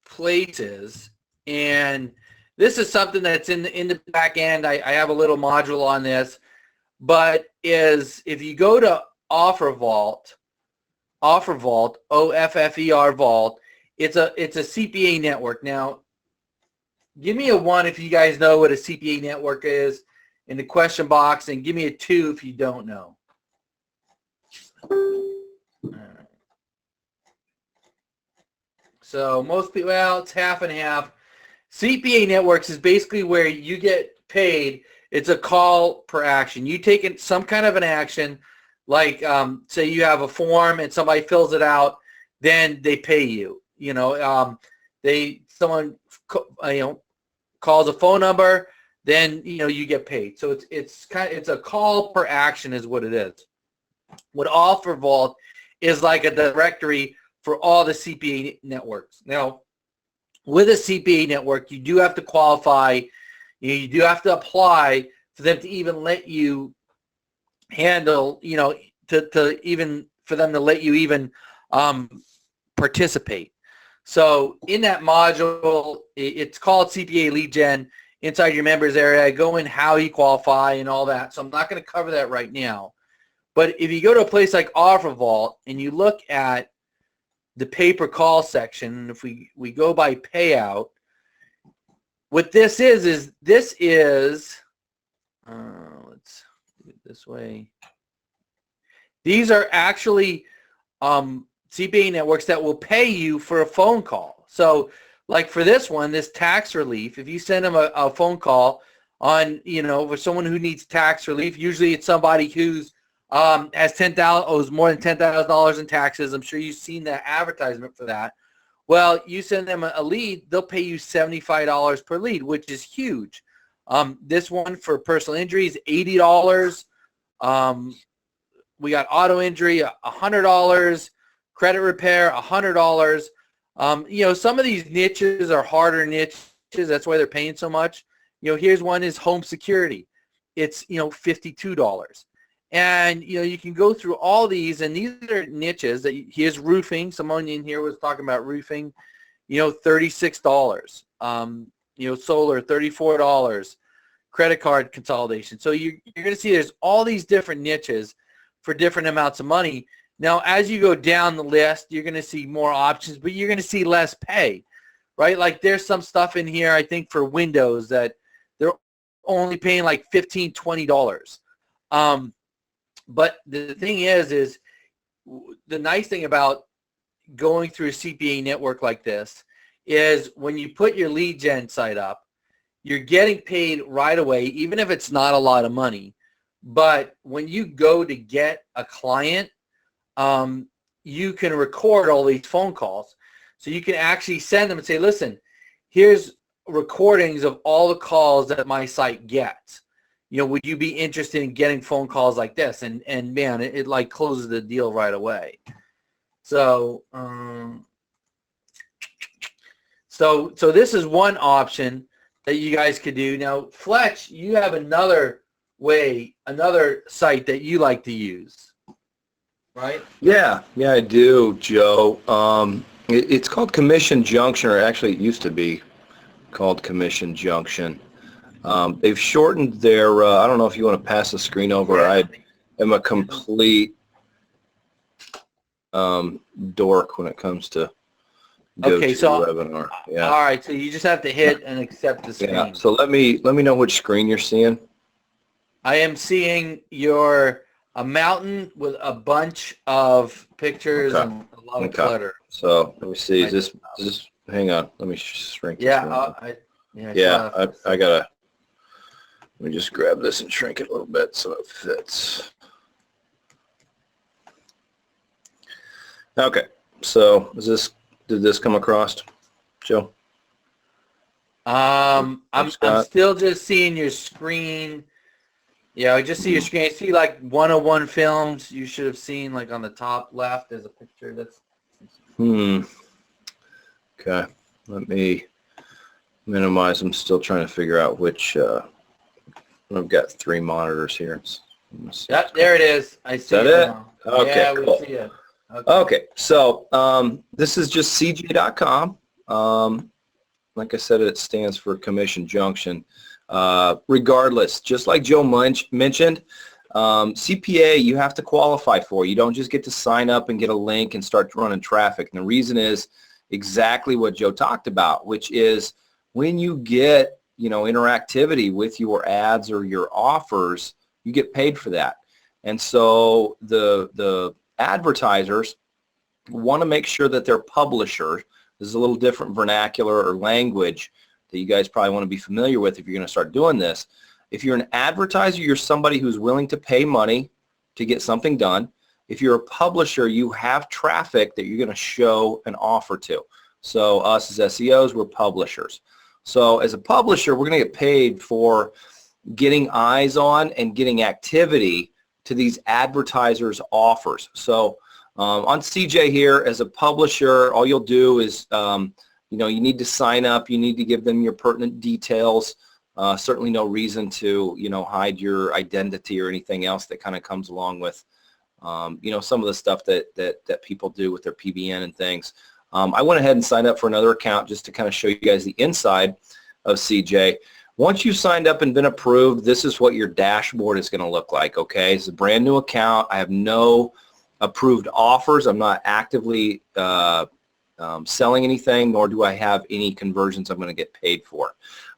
places, and this is something that's in the back end. I have a little module on this, but is if you go to OfferVault, OFFER Vault, it's a CPA network. Now, give me a 1 if you guys know what a CPA network is in the question box, and give me a 2 if you don't know. All right. So most people, well, it's half and half. CPA networks is basically where you get paid. It's a call per action. You take some kind of an action, like say you have a form and somebody fills it out, then they pay you. You know, someone calls a phone number, then you get paid. So it's a call per action is what it is. What OfferVault is like a directory for all the CPA networks. Now, with a CPA network, you do have to qualify. You do have to apply for them to even let you handle, for them to let you even participate. So in that module, it's called CPA Lead Gen. Inside your members area, I go in how you qualify and all that. So I'm not going to cover that right now. But if you go to a place like OfferVault and you look at the pay-per-call section, if we go by payout, what this is let's do it this way. These are actually CPA networks that will pay you for a phone call. So like for this one, this tax relief, if you send them a phone call on, for someone who needs tax relief, usually it's somebody who's has owes more than $10,000 in taxes. I'm sure you've seen that advertisement for that. Well, you send them a lead, they'll pay you $75 per lead, which is huge. This one for personal injuries, $80. We got auto injury, $100. Credit repair, $100. Some of these niches are harder niches. That's why they're paying so much. Here's one is home security. It's, $52. And, you can go through all these, and these are niches. Here's roofing. Someone in here was talking about roofing, $36. Solar, $34. Credit card consolidation. So you're going to see there's all these different niches for different amounts of money. Now, as you go down the list, you're going to see more options, but you're going to see less pay, right? Like there's some stuff in here, I think, for Windows that they're only paying like $15, $20. But the thing is the nice thing about going through a CPA network like this is when you put your lead gen site up, you're getting paid right away, even if it's not a lot of money. But when you go to get a client, you can record all these phone calls. So you can actually send them and say, listen, here's recordings of all the calls that my site gets. You know, would you be interested in getting phone calls like this? And man, it like closes the deal right away. So, so this is one option that you guys could do. Now, Fletch, you have another way, another site that you like to use, right? Yeah, I do, Joe. It's called Commission Junction, or actually it used to be called Commission Junction. They've shortened their, I don't know if you want to pass the screen over. I am a complete dork when it comes to webinar. Yeah. All right, so you just have to hit and accept the screen. Yeah. So let me know which screen you're seeing. I am seeing a mountain with a bunch of pictures and a lot of clutter. So let me see. Is this? Hang on. Let me shrink. Yeah. I gotta. Let me just grab this and shrink it a little bit so it fits. Okay. So did this come across, Joe? I'm still just seeing your screen. Yeah, I just see your screen. I see like 101 films. You should have seen like on the top left. There's a picture that's. Okay. Let me minimize. I'm still trying to figure out which. I've got 3 monitors here. Yep, there it is. I see it. Is that it? Okay, yeah, cool. We see it. Okay, so this is just cj.com. Like I said, it stands for Commission Junction. Regardless, just like Joe mentioned, CPA you have to qualify for. You don't just get to sign up and get a link and start running traffic. And the reason is exactly what Joe talked about, which is when you get interactivity with your ads or your offers, you get paid for that. And so the advertisers want to make sure that their publisher, this is a little different vernacular or language that you guys probably want to be familiar with if you're going to start doing this. If you're an advertiser, you're somebody who's willing to pay money to get something done. If you're a publisher, you have traffic that you're going to show an offer to. So us as SEOs, we're publishers. So as a publisher, we're going to get paid for getting eyes on and getting activity to these advertisers' offers. So on CJ here, as a publisher, all you'll do is, you need to sign up. You need to give them your pertinent details. Certainly no reason to, hide your identity or anything else that kind of comes along with, some of the stuff that people do with their PBN and things. I went ahead and signed up for another account just to kind of show you guys the inside of CJ. Once you've signed up and been approved, this is what your dashboard is going to look like, okay? It's a brand new account. I have no approved offers. I'm not actively selling anything, nor do I have any conversions I'm going to get paid for.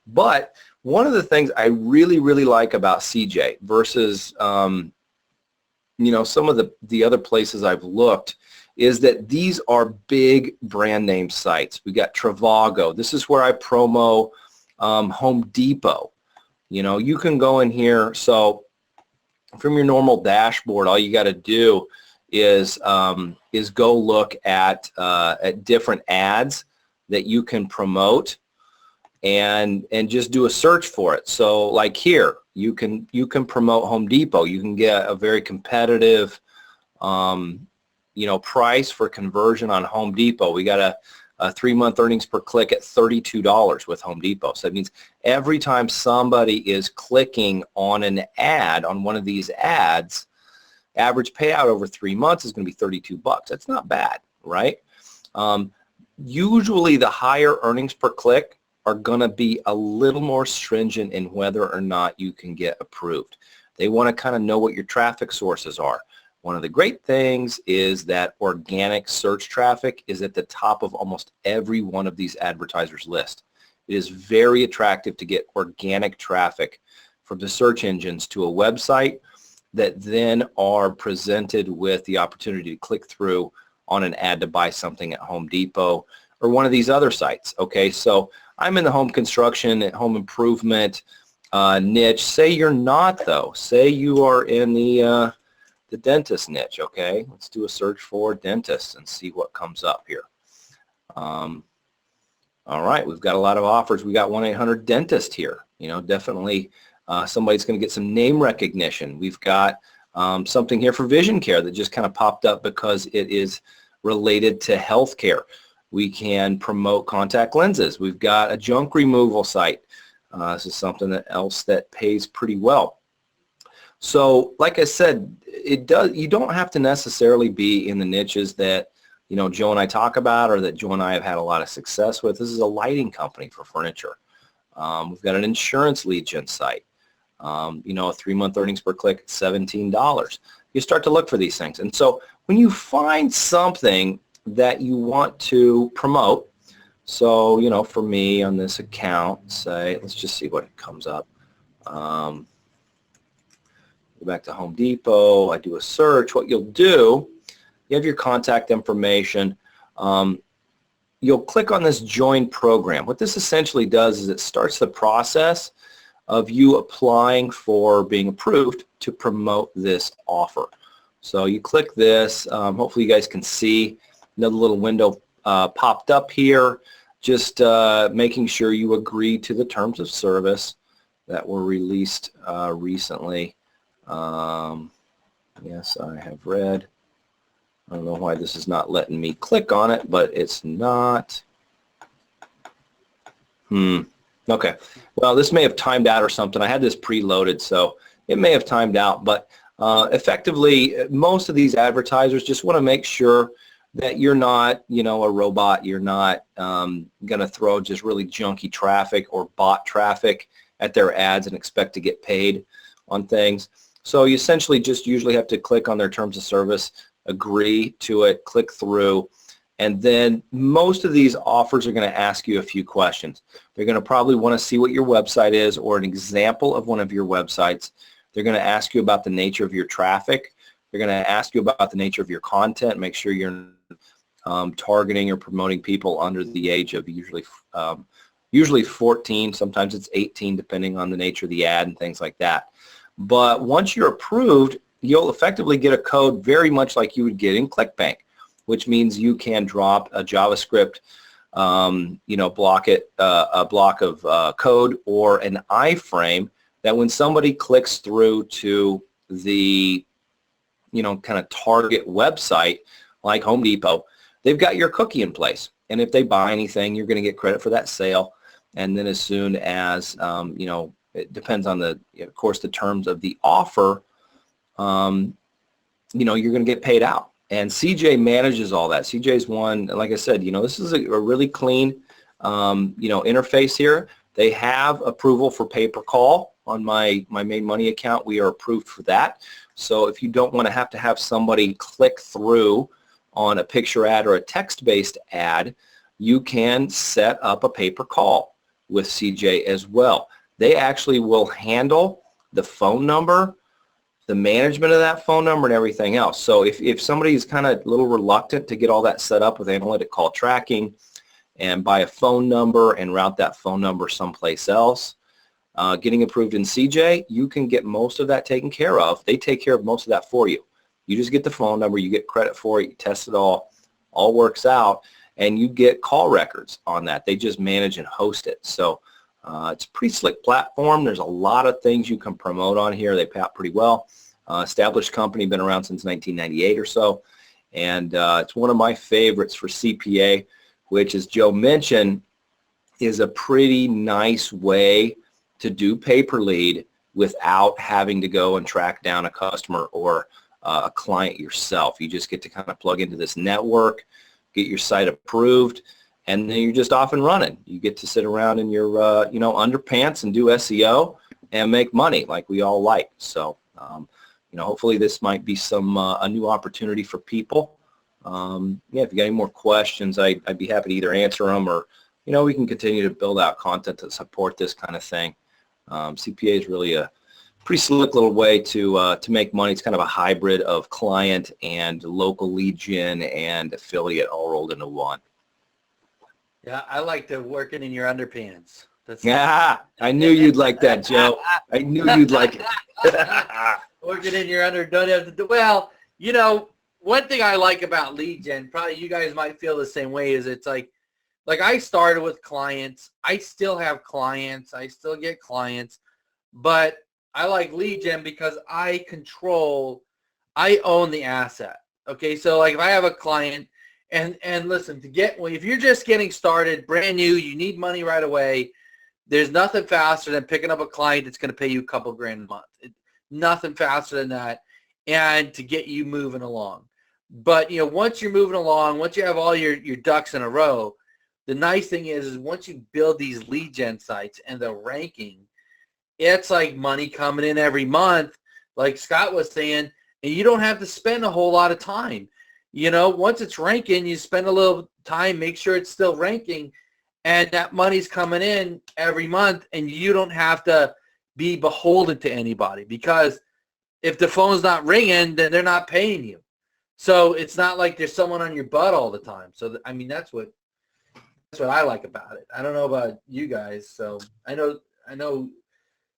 But one of the things I really, really like about CJ versus, some of the other places I've looked is that these are big brand name sites. We got Trivago. This is where I promo Home Depot. You can go in here. So from your normal dashboard, all you got to do is go look at different ads that you can promote and just do a search for it. So like here, you can promote Home Depot. You can get a very competitive price for conversion on Home Depot. We got a 3-month earnings per click at $32 with Home Depot. So that means every time somebody is clicking on an ad, on one of these ads, average payout over 3 months is going to be $32. That's not bad, right? Usually the higher earnings per click are going to be a little more stringent in whether or not you can get approved. They want to kind of know what your traffic sources are. One of the great things is that organic search traffic is at the top of almost every one of these advertisers' list. It is very attractive to get organic traffic from the search engines to a website that then are presented with the opportunity to click through on an ad to buy something at Home Depot or one of these other sites. Okay, so I'm in the home construction and home improvement niche. Say you're not, though. Say you are in the dentist niche. Okay, let's do a search for dentist and see what comes up here. All right, we've got a lot of offers. We got 1-800-DENTIST here. You know, definitely somebody's going to get some name recognition. We've got something here for vision care that just kind of popped up because it is related to healthcare. We can promote contact lenses. We've got a junk removal site. This is something else that pays pretty well. So, like I said, you don't have to necessarily be in the niches that, you know, Joe and I talk about or that Joe and I have had a lot of success with. This is a lighting company for furniture. We've got an insurance lead gen site. You know, a 3-month earnings per click at $17. You start to look for these things. And so when you find something that you want to promote, so, you know, for me on this account, say, let's just see what comes up. Go back to Home Depot. I do a search. What you'll do, you have your contact information. You'll click on this join program. What this essentially does is it starts the process of you applying for being approved to promote this offer. So you click this. Hopefully you guys can see another little window popped up here, just making sure you agree to the terms of service that were released recently. Yes, I have read. I don't know why this is not letting me click on it, but it's not. Okay. Well, this may have timed out or something. I had this preloaded, so it may have timed out. But effectively, most of these advertisers just want to make sure that you're not, you know, a robot. You're not going to throw just really junky traffic or bot traffic at their ads and expect to get paid on things. So you essentially just usually have to click on their terms of service, agree to it, click through, and then most of these offers are going to ask you a few questions. They're going to probably want to see what your website is or an example of one of your websites. They're going to ask you about the nature of your traffic. They're going to ask you about the nature of your content, make sure you're targeting or promoting people under the age of usually 14, sometimes it's 18 depending on the nature of the ad and things like that. But once you're approved, you'll effectively get a code very much like you would get in ClickBank, which means you can drop a JavaScript, you know, a block of code or an iframe that when somebody clicks through to the, you know, kind of target website like Home Depot, they've got your cookie in place. And if they buy anything, you're going to get credit for that sale. And then as soon as, you know, it depends on the, of course, the terms of the offer, you know, you're going to get paid out. And CJ manages all that. CJ's one, like I said, you know, this is a really clean, you know, interface here. They have approval for pay-per-call on my main money account. We are approved for that. So if you don't want to have somebody click through on a picture ad or a text-based ad, you can set up a pay-per-call with CJ as well. They actually will handle the phone number, the management of that phone number, and everything else. So if somebody is kind of a little reluctant to get all that set up with analytic call tracking and buy a phone number and route that phone number someplace else, getting approved in CJ, you can get most of that taken care of. They take care of most of that for you. You just get the phone number, you get credit for it, you test it all works out, and you get call records on that. They just manage and host it. So it's a pretty slick platform. There's a lot of things you can promote on here. They pay out pretty well. Established company, been around since 1998 or so. And it's one of my favorites for CPA, which, as Joe mentioned, is a pretty nice way to do pay-per-lead without having to go and track down a customer or a client yourself. You just get to kind of plug into this network, get your site approved, and then you're just off and running. You get to sit around in your, you know, underpants and do SEO and make money like we all like. So, you know, hopefully this might be some a new opportunity for people. Yeah, if you got any more questions, I'd be happy to either answer them or, you know, we can continue to build out content to support this kind of thing. CPA is really a pretty slick little way to make money. It's kind of a hybrid of client and local lead gen and affiliate all rolled into one. Yeah, I like to working in your underpants. That's Yeah, I knew you'd like that, Joe. I knew you'd like it. working in your under. Don't have to do well. You know, one thing I like about lead gen, probably you guys might feel the same way, is it's like I started with clients. I still have clients. I still get clients, but I like lead gen because I own the asset. Okay, so like if I have a client, and listen, if you're just getting started, brand new, you need money right away, there's nothing faster than picking up a client that's going to pay you a couple grand a month. Nothing faster than that, and to get you moving along. But you know, once you're moving along, once you have all your ducks in a row, the nice thing is once you build these lead gen sites and the ranking, it's like money coming in every month, like Scott was saying, and you don't have to spend a whole lot of time. You know, once it's ranking, you spend a little time, make sure it's still ranking, and that money's coming in every month, and you don't have to be beholden to anybody, because if the phone's not ringing, then they're not paying you. So it's not like there's someone on your butt all the time. So, I mean, that's what I like about it. I don't know about you guys. So I know,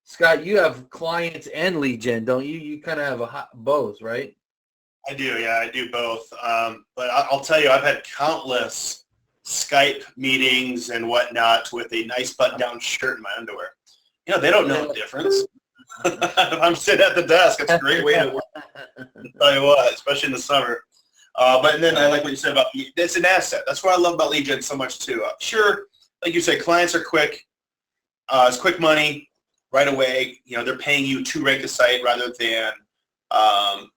Scott, you have clients and lead gen, don't you? You kind of have both, right? I do, yeah, I do both. But I'll tell you, I've had countless Skype meetings and whatnot with a nice button-down shirt and my underwear. You know, they don't know the difference. I'm sitting at the desk. It's a great way to work. I'll tell you what, especially in the summer. But then I like what you said about it's an asset. That's what I love about lead gen so much too. Sure, like you said, clients are quick. It's quick money right away. You know, they're paying you to rank the site rather than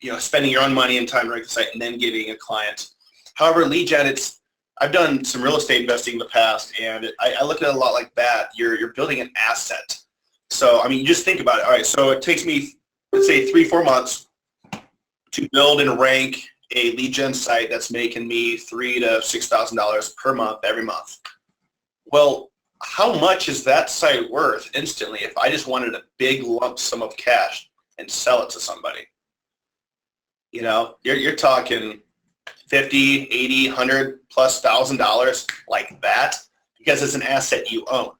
you know, spending your own money and time to rank the site and then getting a client. However, lead gen, I've done some real estate investing in the past, and I look at it a lot like that. You're building an asset. So, I mean, you just think about it. All right, so it takes me, let's say, 3-4 months to build and rank a lead gen site that's making me $3,000 to $6,000 per month every month. Well, how much is that site worth instantly if I just wanted a big lump sum of cash and sell it to somebody? You know, you're talking $50, $80, $100,000+ like that, because it's an asset you own.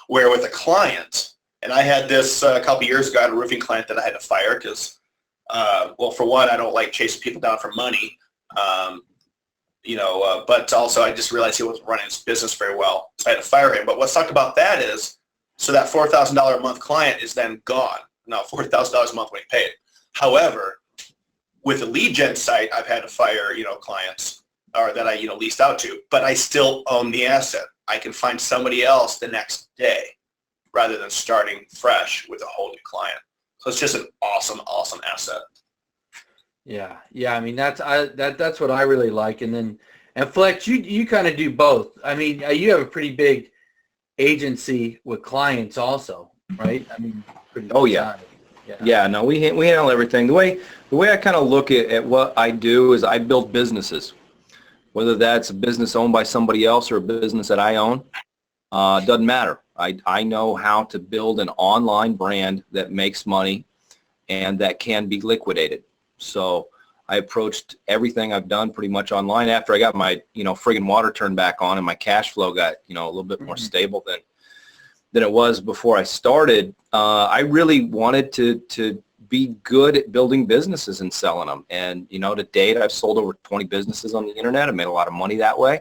Where with a client, and I had this a couple years ago, I had a roofing client that I had to fire because, well, for one, I don't like chasing people down for money, you know, but also I just realized he wasn't running his business very well, so I had to fire him. But what sucked about that is, so that $4,000 a month client is then gone. Now, $4,000 a month when he paid. However, with a lead gen site, I've had to fire, you know, clients or that I, you know, leased out to, but I still own the asset. I can find somebody else the next day rather than starting fresh with a whole new client. So it's just an awesome, awesome asset. Yeah. I mean, that's what I really like. And Flex, you kind of do both. I mean, you have a pretty big agency with clients also, right? I mean, pretty. Oh yeah. Yeah. No, we handle everything. The way I kind of look at what I do is I build businesses, whether that's a business owned by somebody else or a business that I own. Doesn't matter. I know how to build an online brand that makes money and that can be liquidated. So I approached everything I've done pretty much online after I got my, you know, friggin' water turned back on and my cash flow got, you know, a little bit more stable than it was before I started. I really wanted to be good at building businesses and selling them. And, you know, to date, I've sold over 20 businesses on the internet. I made a lot of money that way.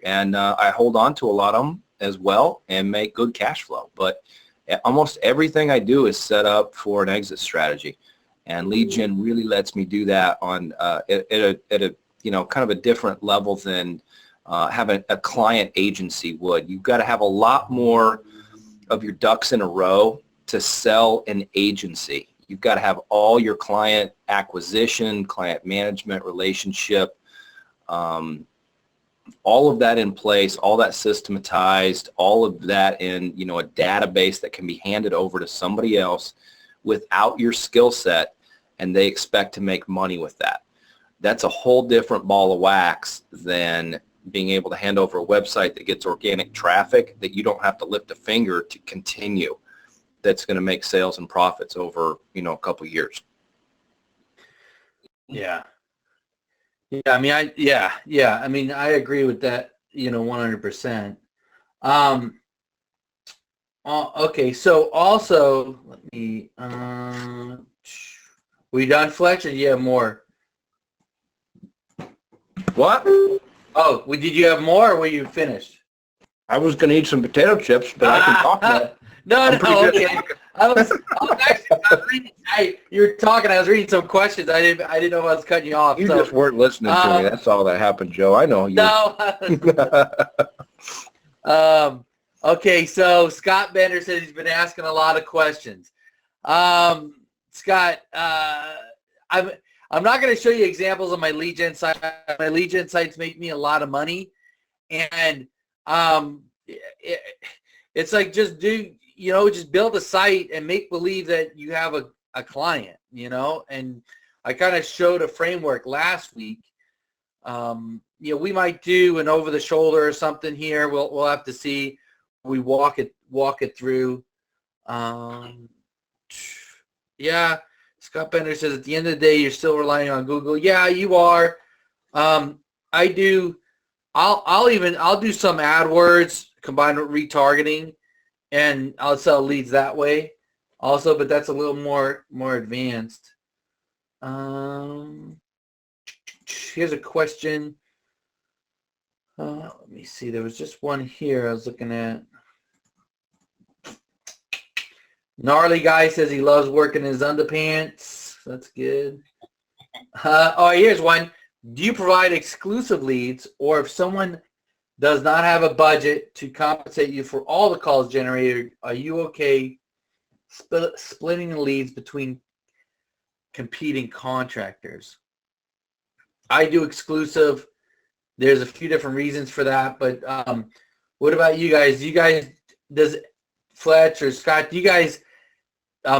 And I hold on to a lot of them as well and make good cash flow. But almost everything I do is set up for an exit strategy. And lead gen really lets me do that on at a you know, kind of a different level than having a client agency would. You've got to have a lot more of your ducks in a row to sell an agency. You've got to have all your client acquisition, client management, relationship, all of that in place, all that systematized, all of that in, you know, a database that can be handed over to somebody else without your skill set, and they expect to make money with that. That's a whole different ball of wax than being able to hand over a website that gets organic traffic that you don't have to lift a finger to continue. that's going to make sales and profits over, a couple of years. Yeah. Yeah. I mean, I mean, I agree with that, 100%. Okay. So also, let me, we done, Fletch, or do you have more? What? Oh, did you have more, or were you finished? I was going to eat some potato chips, but I can talk now. No, okay. I was reading. You were talking. I was reading some questions. I didn't know if I was cutting you off. You just weren't listening to me. That's all that happened, Joe. I know you. No. Okay, so Scott Bender says he's been asking a lot of questions. Scott, I'm not going to show you examples of my lead gen site. My lead gen sites make me a lot of money, and it's like just build a site and make believe that you have a client, and I kind of showed a framework last week. We might do an over the shoulder or something here. We'll have to see. We walk it through. Yeah. Scott Bender says at the end of the day, you're still relying on Google. Yeah, you are. I do. I'll do some AdWords combined with retargeting, and I'll sell leads that way also, but that's a little more advanced. Here's a question. Let me see. There was just one here I was looking at. Gnarly Guy says he loves working his underpants. That's good. Here's one. Do you provide exclusive leads, or if someone does not have a budget to compensate you for all the calls generated, are you okay splitting the leads between competing contractors? I do exclusive. There's a few different reasons for that, but what about you guys? Does Fletch or Scott, do you guys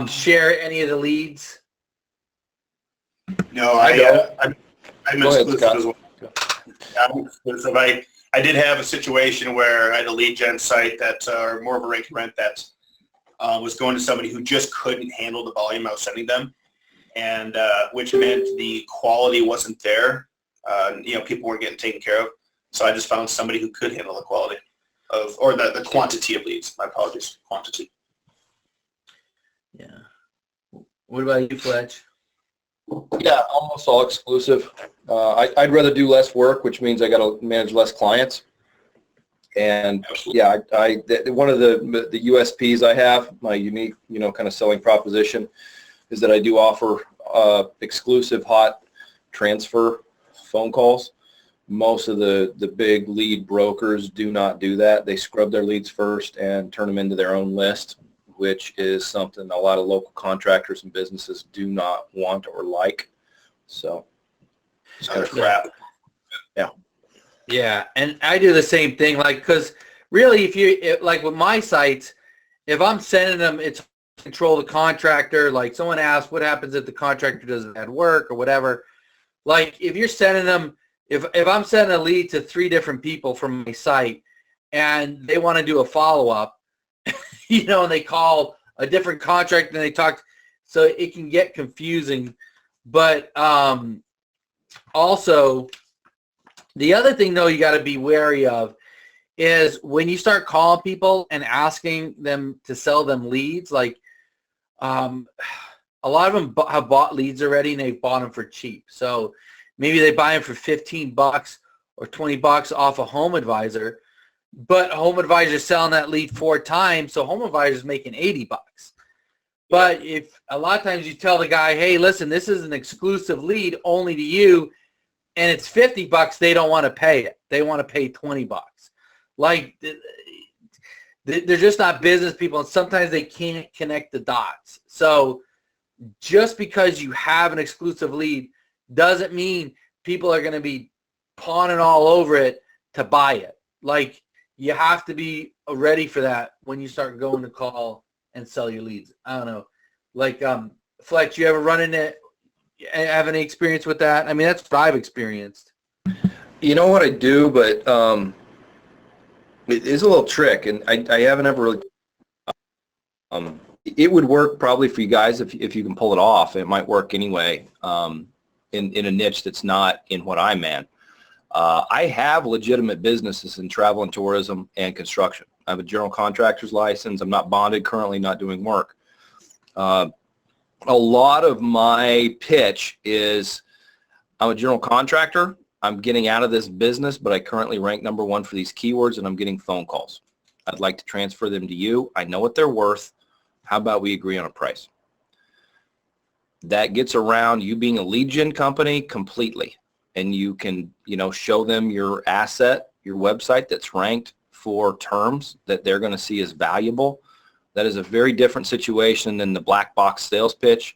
share any of the leads? No, I'm exclusive as well. I'm exclusive. I did have a situation where I had a lead gen site that, or more of a rent that was going to somebody who just couldn't handle the volume I was sending them, and which meant the quality wasn't there. People weren't getting taken care of. So I just found somebody who could handle the quality or the quantity of leads. My apologies, quantity. Yeah. What about you, Fletch? Yeah, almost all exclusive. I'd rather do less work, which means I got to manage less clients. And absolutely. Yeah, one of the USPs I have, my unique, kind of selling proposition, is that I do offer exclusive hot transfer phone calls. Most of the big lead brokers do not do that. They scrub their leads first and turn them into their own list, which is something a lot of local contractors and businesses do not want or like. So it's kind of crap. Yeah. Yeah, and I do the same thing, because really, like with my sites, if I'm sending them, it's control the contractor. Like someone asked, what happens if the contractor doesn't have work or whatever? Like if you're sending them, if I'm sending a lead to 3 different people from my site and they want to do a follow-up, and they call a different contractor and they talk, so it can get confusing. But also, the other thing, though, you got to be wary of is when you start calling people and asking them to sell them leads, like a lot of them have bought leads already and they've bought them for cheap. So maybe they buy them for $15 or $20 off a Home Advisor, but Home Advisor is selling that lead 4 times, so Home Advisor is making $80. But if a lot of times you tell the guy, hey, listen, this is an exclusive lead only to you, and it's $50, they don't want to pay it. They want to pay $20. Like, they're just not business people, and sometimes they can't connect the dots. So just because you have an exclusive lead doesn't mean people are going to be pawning all over it to buy it. Like, you have to be ready for that when you start going to call and sell your leads. I don't know. Like, Fletch, you ever run into, have any experience with that? I mean, that's what I've experienced. You know what I do, but it is a little trick, and I haven't ever really it would work probably for you guys if you can pull it off. It might work anyway in a niche that's not in what I'm in. I have legitimate businesses in travel and tourism and construction. I have a general contractor's license. I'm not bonded currently, not doing work. A lot of my pitch is I'm a general contractor. I'm getting out of this business, but I currently rank #1 for these keywords, and I'm getting phone calls. I'd like to transfer them to you. I know what they're worth. How about we agree on a price? That gets around you being a lead gen company completely, and you can, show them your asset, your website that's ranked for terms that they're going to see as valuable. That is a very different situation than the black box sales pitch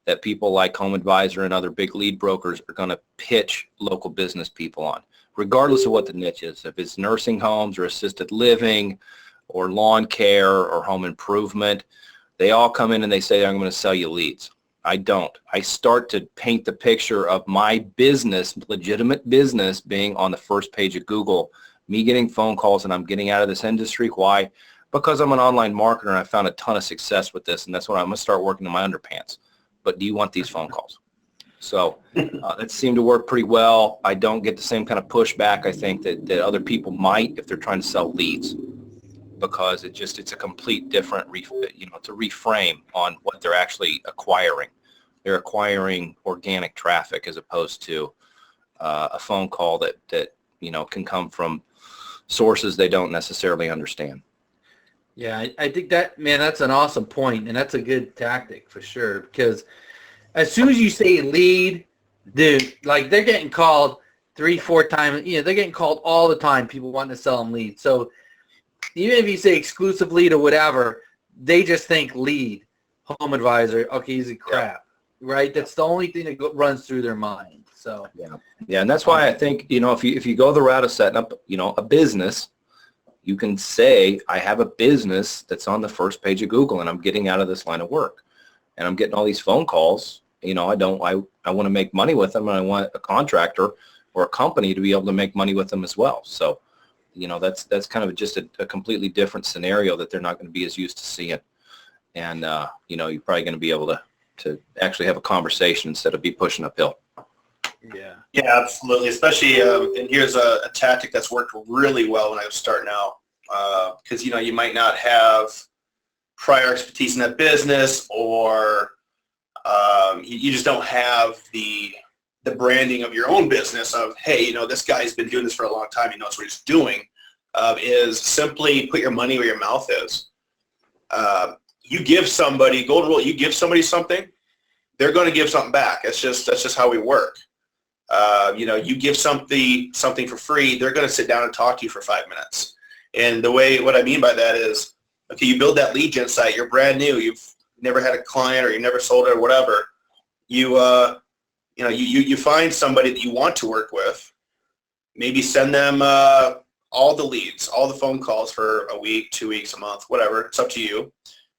that people like Home Advisor and other big lead brokers are going to pitch local business people on, regardless of what the niche is. If it's nursing homes or assisted living or lawn care or home improvement, they all come in and they say, I'm going to sell you leads. I don't. I start to paint the picture of my business, legitimate business, being on the first page of Google, me getting phone calls, and I'm getting out of this industry. Why? Because I'm an online marketer and I found a ton of success with this, and that's when I'm going to start working in my underpants. But do you want these phone calls? So that seemed to work pretty well. I don't get the same kind of pushback, I think, that other people might if they're trying to sell leads, because it's a complete different, it's a reframe on what they're actually acquiring. They're acquiring organic traffic as opposed to a phone call that can come from sources they don't necessarily understand. Yeah, I think that, man, that's an awesome point, and that's a good tactic for sure, because as soon as you say lead, dude, like they're getting called 3-4 times, they're getting called all the time, people wanting to sell them leads. So even if you say exclusive lead or whatever, they just think lead, Home Advisor, okay, he's a crap, right? That's the only thing that runs through their mind. So yeah, and that's why I think, if you go the route of setting up, a business, you can say, I have a business that's on the first page of Google and I'm getting out of this line of work and I'm getting all these phone calls. I want to make money with them, and I want a contractor or a company to be able to make money with them as well. So, that's kind of just a completely different scenario that they're not going to be as used to seeing. And, you're probably going to be able to actually have a conversation instead of be pushing uphill. Yeah, absolutely. Especially, and here's a tactic that's worked really well when I was starting out, because you might not have prior expertise in that business, or you just don't have the branding of your own business of, hey, this guy's been doing this for a long time, he knows what he's doing. Is simply put your money where your mouth is. You give somebody, golden rule, you give somebody something, they're going to give something back. That's just how we work. You give something for free, they're going to sit down and talk to you for 5 minutes. And what I mean by that is, okay, you build that lead gen site, you're brand new, you've never had a client or you never sold it or whatever. You find somebody that you want to work with, maybe send them all the leads, all the phone calls for a week, 2 weeks, a month, whatever, it's up to you.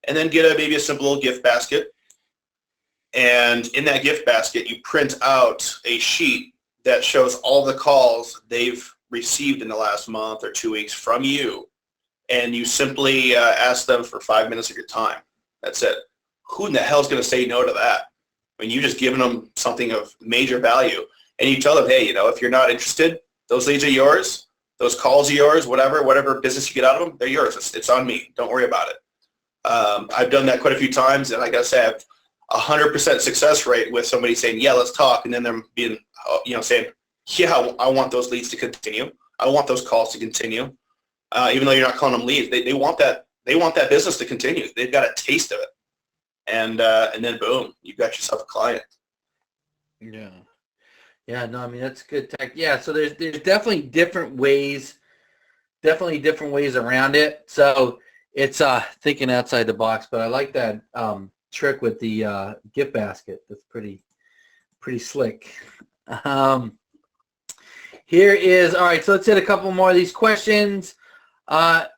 And then get maybe a simple little gift basket. And in that gift basket, you print out a sheet that shows all the calls they've received in the last month or 2 weeks from you. And you simply ask them for 5 minutes of your time. That's it. Who in the hell is going to say no to that? I mean, you've just given them something of major value. And you tell them, hey, if you're not interested, those leads are yours. Those calls are yours. Whatever business you get out of them, they're yours. It's on me. Don't worry about it. I've done that quite a few times, and I got to say, I've 100% success rate with somebody saying, yeah, let's talk, and then them being, saying, yeah, I want those leads to continue. I want those calls to continue. Even though you're not calling them leads, they want that business to continue. They've got a taste of it. And then boom, you got yourself a client. Yeah. Yeah, no, I mean, that's good tech. Yeah, so there's definitely different ways around it. So it's thinking outside the box, but I like that trick with the gift basket. That's pretty slick. Here is, all right, so let's hit a couple more of these questions. What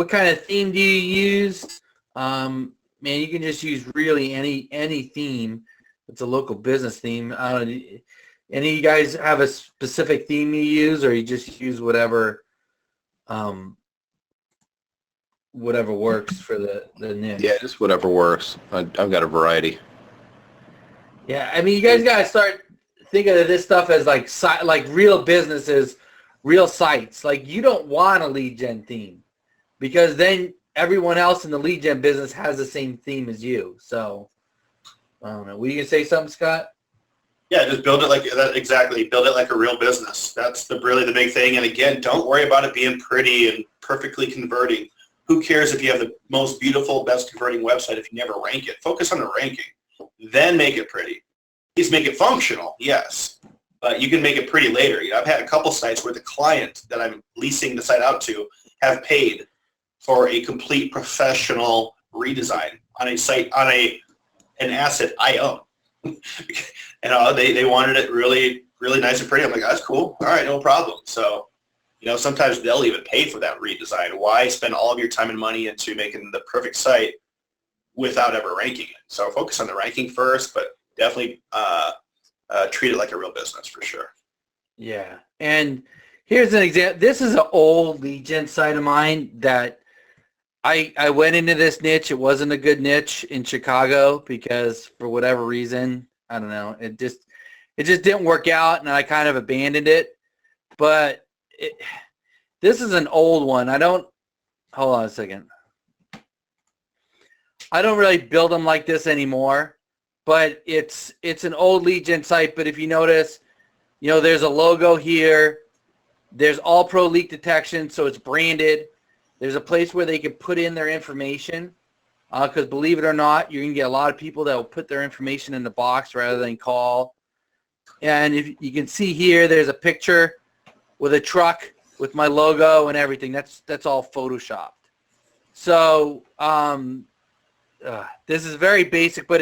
kind of theme do you use? Man, you can just use really any theme. It's a local business theme. Any of you guys have a specific theme you use, or you just use whatever whatever works for the niche. Yeah, just whatever works. I've got a variety. Yeah, I mean, you guys got to start thinking of this stuff as like real businesses, real sites. Like, you don't want a lead gen theme because then everyone else in the lead gen business has the same theme as you. So, I don't know. Were you going to say something, Scott? Yeah, just build it like that. Exactly. Build it like a real business. That's really the big thing. And again, don't worry about it being pretty and perfectly converting. Who cares if you have the most beautiful, best converting website if you never rank it? Focus on the ranking. Then make it pretty. Please make it functional, yes. But you can make it pretty later. You know, I've had a couple sites where the client that I'm leasing the site out to have paid for a complete professional redesign on a site, on an asset I own. They wanted it really, really nice and pretty. I'm like, that's cool. All right, no problem. So, sometimes they'll even pay for that redesign. Why spend all of your time and money into making the perfect site without ever ranking it? So focus on the ranking first, but definitely treat it like a real business for sure. Yeah. And here's an example. This is an old lead gen site of mine that I went into this niche. It wasn't a good niche in Chicago because for whatever reason, I don't know, it just didn't work out, and I kind of abandoned it. But this is an old one. Hold on a second. I don't really build them like this anymore, but it's an old lead gen site. But if you notice, there's a logo here. There's all pro leak detection, so it's branded. There's a place where they can put in their information because believe it or not, you're going to get a lot of people that will put their information in the box rather than call. And if you can see here, there's a picture with a truck with my logo and everything. That's all photoshopped. So this is very basic, but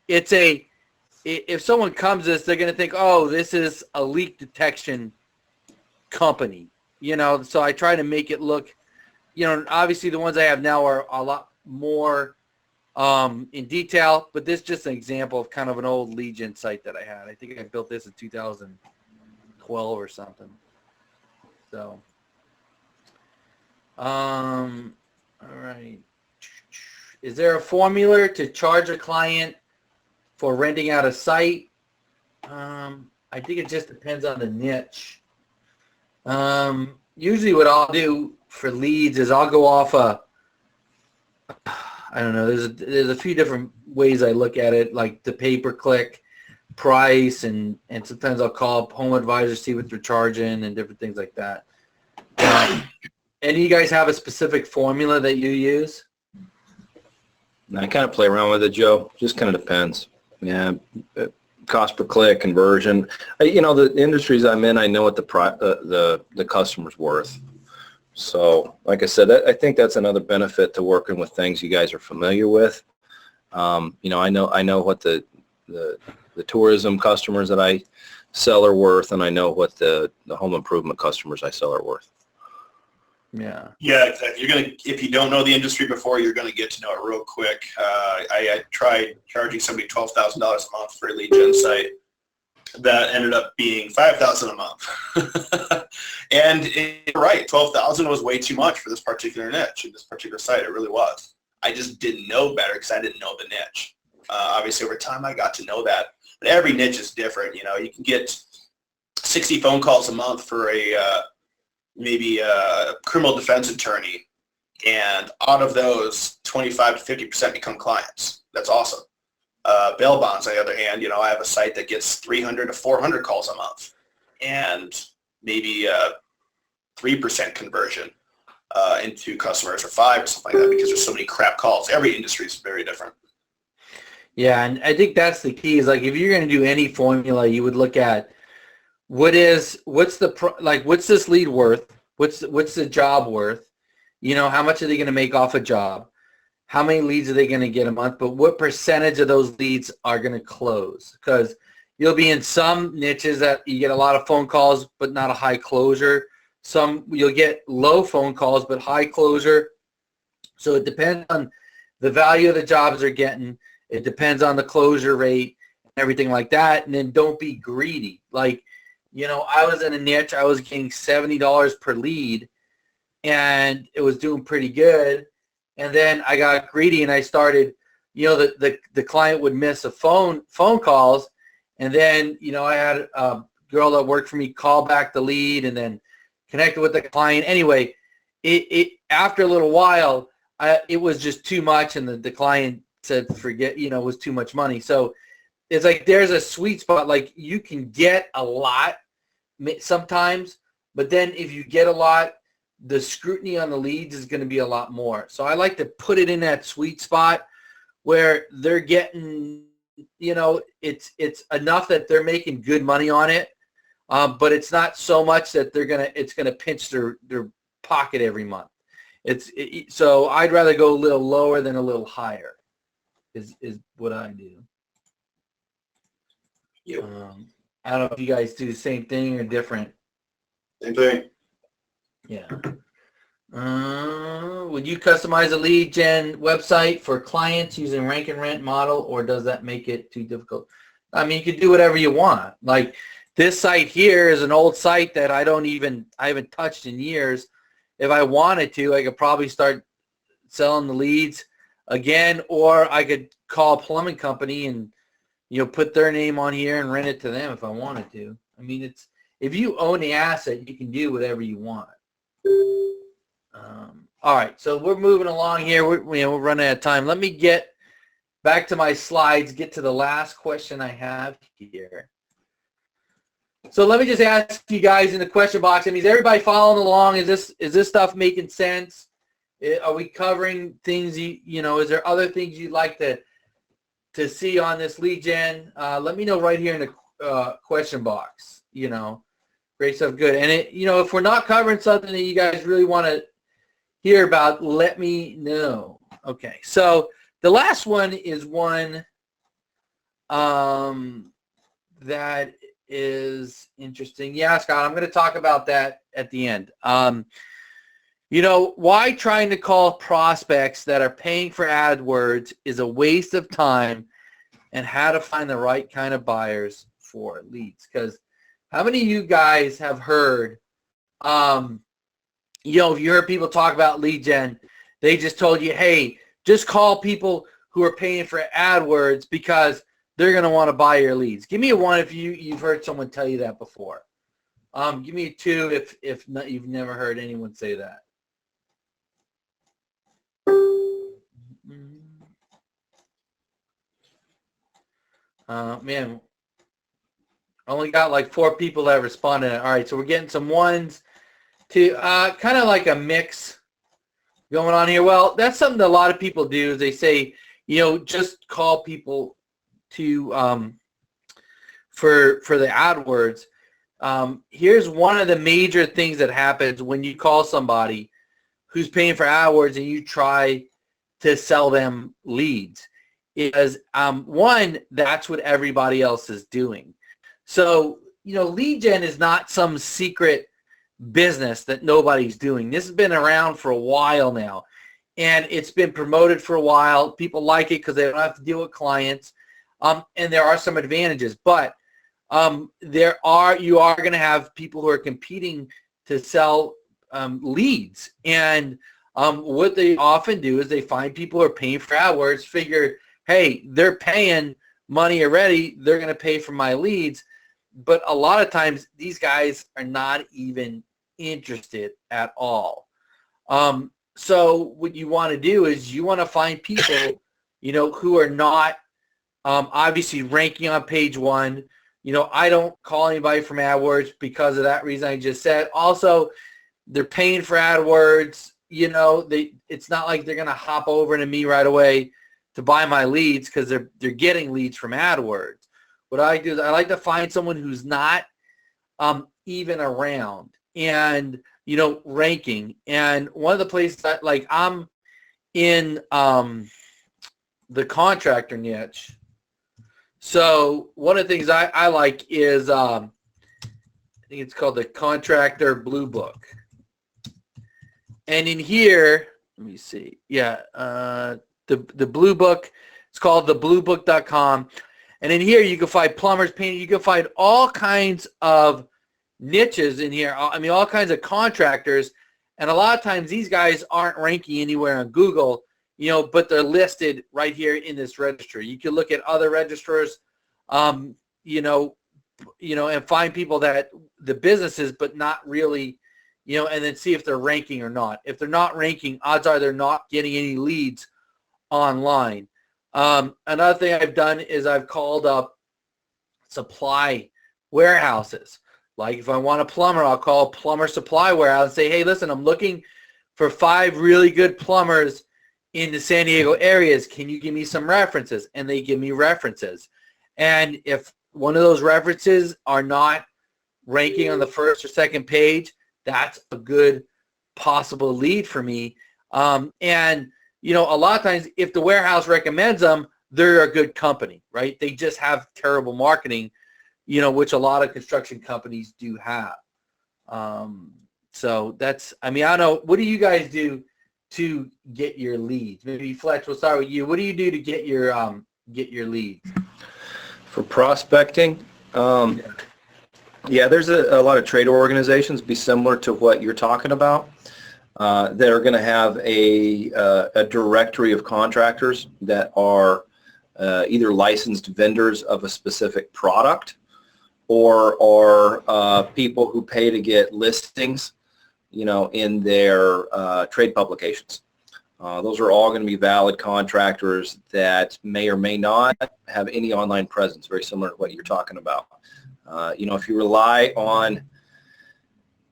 if someone comes to this, they're going to think, oh, this is a leak detection company. So I try to make it look, obviously the ones I have now are a lot more in detail, but this is just an example of kind of an old lead gen site that I had. I think I built this in 2012 or something. So, all right. Is there a formula to charge a client for renting out a site? I think it just depends on the niche. Usually what I'll do for leads is I'll go off I don't know, there's a few different ways I look at it, like the pay-per-click price, and sometimes I'll call up Home Advisor, see what they're charging, and different things like that. Any of you guys have a specific formula that you use? I kind of play around with it, Joe. Just kind of depends. Yeah, cost per click, conversion. The industries I'm in, I know what the customer's worth. So, like I said, I think that's another benefit to working with things you guys are familiar with. I know what the tourism customers that I sell are worth, and I know what the home improvement customers I sell are worth. Yeah. Yeah, exactly. If you don't know the industry before, you're going to get to know it real quick. I tried charging somebody $12,000 a month for a lead gen site. That ended up being $5,000 a month. And you're right, $12,000 was way too much for this particular niche and this particular site. It really was. I just didn't know better because I didn't know the niche. Obviously, over time, I got to know that. But every niche is different. You can get 60 phone calls a month for maybe a criminal defense attorney, and out of those, 25 to 50% become clients. That's awesome. Bail bonds, on the other hand, I have a site that gets 300 to 400 calls a month, and maybe 3% conversion into customers, or 5 or something like that, because there's so many crap calls. Every industry is very different. Yeah, and I think that's the key. Is like if you're going to do any formula, you would look at what's this lead worth? What's the job worth? How much are they going to make off a job? How many leads are they going to get a month? But what percentage of those leads are going to close? Because you'll be in some niches that you get a lot of phone calls, but not a high closure. Some you'll get low phone calls, but high closure. So it depends on the value of the jobs they're getting. It depends on the closure rate and everything like that. And then don't be greedy. Like, I was in a niche. I was getting $70 per lead, and it was doing pretty good. And then I got greedy and I started, the client would miss a phone calls. And then, I had a girl that worked for me call back the lead and then connected with the client. Anyway, it after a little while, it was just too much. And the client said, forget, it was too much money. So it's like there's a sweet spot. Like you can get a lot sometimes, but then if you get a lot, the scrutiny on the leads is going to be a lot more. So I like to put it in that sweet spot where they're getting, it's enough that they're making good money on it, but it's not so much that it's gonna pinch their pocket every month. So I'd rather go a little lower than a little higher. Is what I do. Yep. I don't know if you guys do the same thing or different. Same thing. Yeah. Would you customize a lead gen website for clients using rank and rent model, or does that make it too difficult? I mean, you can do whatever you want. Like this site here is an old site that I haven't touched in years. If I wanted to, I could probably start selling the leads again, or I could call a plumbing company and, put their name on here and rent it to them if I wanted to. I mean, if you own the asset, you can do whatever you want. All right, so we're moving along here. We're running out of time. Let me get back to my slides, get to the last question I have here. So let me just ask you guys in the question box, I mean, is everybody following along? Is this stuff making sense? Are we covering things, is there other things you'd like to see on this lead gen? Let me know right here in the question box, Great stuff, good. And if we're not covering something that you guys really want to hear about, let me know. Okay, so the last one is one that is interesting. Yeah, Scott, I'm going to talk about that at the end. Why trying to call prospects that are paying for AdWords is a waste of time, and how to find the right kind of buyers for leads. Because how many of you guys have heard, if you heard people talk about lead gen, they just told you, hey, just call people who are paying for AdWords because they're going to want to buy your leads. Give me a 1 if you've heard someone tell you that before. Give me a 2 if not, you've never heard anyone say that. Man, only got like 4 people that responded. All right, so we're getting some 1s, to kind of like a mix going on here. Well, that's something that a lot of people do. Is they say, just call people to for the AdWords. Here's one of the major things that happens when you call somebody who's paying for AdWords and you try to sell them leads. Is one, that's what everybody else is doing. So, lead gen is not some secret business that nobody's doing. This has been around for a while now, and it's been promoted for a while. People like it because they don't have to deal with clients, and there are some advantages. But you are going to have people who are competing to sell leads, and what they often do is they find people who are paying for AdWords, figure, hey, they're paying money already, they're going to pay for my leads. But a lot of times these guys are not even interested at all. So what you want to do is you want to find people, who are not obviously ranking on page 1. I don't call anybody from AdWords because of that reason I just said. Also, they're paying for AdWords. It's not like they're going to hop over to me right away to buy my leads because they're getting leads from AdWords. What I do is I like to find someone who's not even around and, ranking. And one of the places that, like, I'm in the contractor niche. So one of the things I like is, I think it's called the Contractor Blue Book. And in here, let me see. Yeah, the Blue Book, it's called thebluebook.com. And in here, you can find plumbers, painters, you can find all kinds of niches in here. All kinds of contractors. And a lot of times, these guys aren't ranking anywhere on Google. but they're listed right here in this registry. You can look at other registrars, and find people that the businesses, but not really, and then see if they're ranking or not. If they're not ranking, odds are they're not getting any leads online. Another thing I've done is I've called up supply warehouses. Like if I want a plumber, I'll call a plumber supply warehouse and say, hey, listen, I'm looking for 5 really good plumbers in the San Diego areas. Can you give me some references? And they give me references. And if one of those references are not ranking on the first or second page, that's a good possible lead for me. And a lot of times if the warehouse recommends them, they're a good company, right? They just have terrible marketing, which a lot of construction companies do have. So that's, I don't know, what do you guys do to get your leads? Maybe Fletch, we'll start with you. What do you do to get your leads? For prospecting, there's a lot of trade organizations be similar to what you're talking about. They're going to have a directory of contractors that are either licensed vendors of a specific product or people who pay to get listings, in their trade publications. Those are all going to be valid contractors that may or may not have any online presence, very similar to what you're talking about.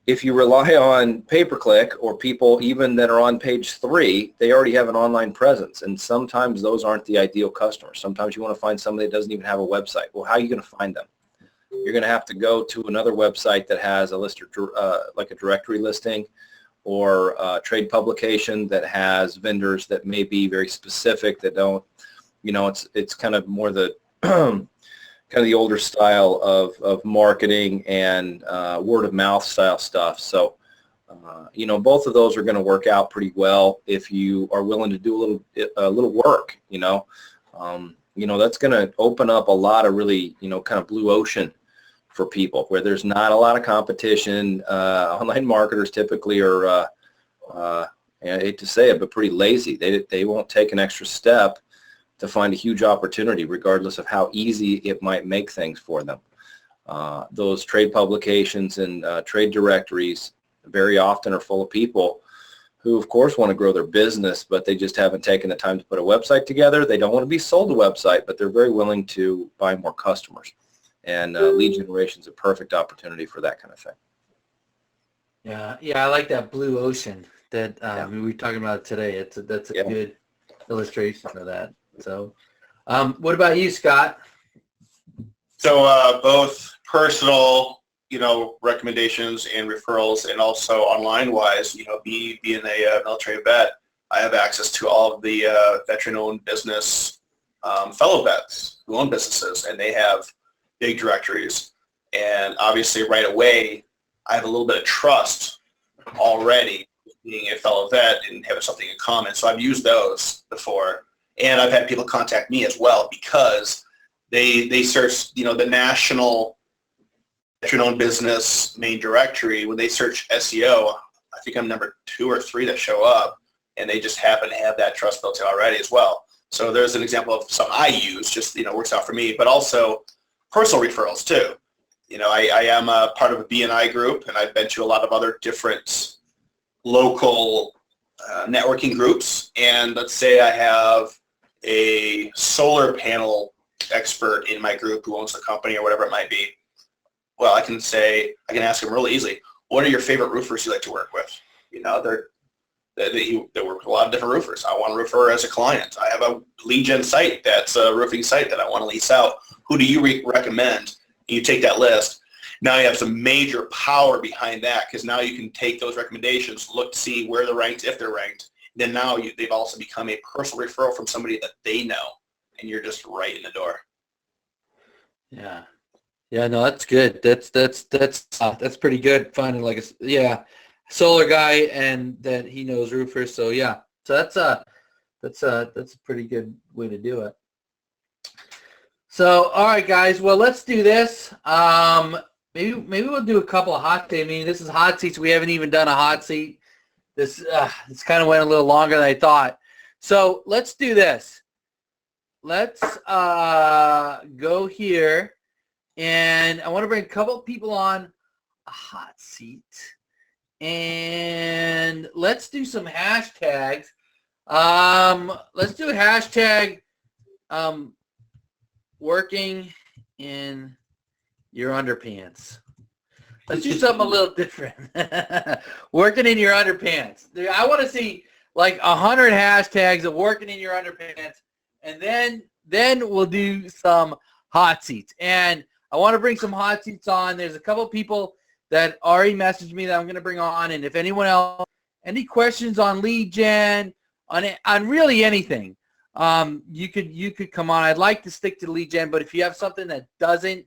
If you rely on pay-per-click or people even that are on page 3, they already have an online presence, and sometimes those aren't the ideal customers. Sometimes you want to find somebody that doesn't even have a website. Well, how are you going to find them? You're going to have to go to another website that has a list, like a directory listing, or a trade publication that has vendors that may be very specific that don't, it's kind of more the kind of the older style of marketing and word of mouth style stuff. So, both of those are going to work out pretty well if you are willing to do a little work. That's going to open up a lot of really, kind of blue ocean for people where there's not a lot of competition. Online marketers typically are, I hate to say it, but pretty lazy. They won't take an extra step to find a huge opportunity, regardless of how easy it might make things for them. Those trade publications and trade directories very often are full of people who, of course, want to grow their business, but they just haven't taken the time to put a website together. They don't want to be sold a website, but they're very willing to buy more customers. And lead generation is a perfect opportunity for that kind of thing. Yeah, I like that blue ocean that we were talking about today. That's a good illustration of that. So, what about you, Scott? So both personal, recommendations and referrals, and also online-wise, being a military vet, I have access to all of the veteran-owned business fellow vets who own businesses, and they have big directories. And obviously, right away, I have a little bit of trust already, being a fellow vet and having something in common. So I've used those before. And I've had people contact me as well because they search, the national veteran-owned business main directory. When they search SEO, I think I'm number 2 or 3 that show up, and they just happen to have that trust built in already as well. So there's an example of something I use, just, works out for me, but also personal referrals too. I am a part of a BNI group, and I've been to a lot of other different local networking groups. And let's say I have a solar panel expert in my group who owns the company or whatever it might be. Well, I can ask him really easily, what are your favorite roofers you like to work with? They work with a lot of different roofers. I want to refer as a client. I have a lead gen site that's a roofing site that I want to lease out. Who do you recommend? And you take that list. Now you have some major power behind that, because now you can take those recommendations, look to see where they're ranked, if they're ranked. Then now they've also become a personal referral from somebody that they know, and you're just right in the door. Yeah. Yeah, no, that's good. That's pretty good. Finding like a solar guy and that he knows roofers. So yeah, so that's a pretty good way to do it. So all right, guys. Well, let's do this. Maybe we'll do a couple of hot seats. I mean, this is hot seats. We haven't even done a hot seat. This kind of went a little longer than I thought. So let's do this. Let's go here, and I want to bring a couple of people on a hot seat, and let's do some hashtags. Let's do a hashtag working in your underpants. Let's do something a little different. Working in your underpants. I want to see like 100 hashtags of working in your underpants, and then we'll do some hot seats. And I want to bring some hot seats on. There's a couple of people that already messaged me that I'm going to bring on, and if anyone else, any questions on lead gen, on really anything, you could come on. I'd like to stick to lead gen, but if you have something that doesn't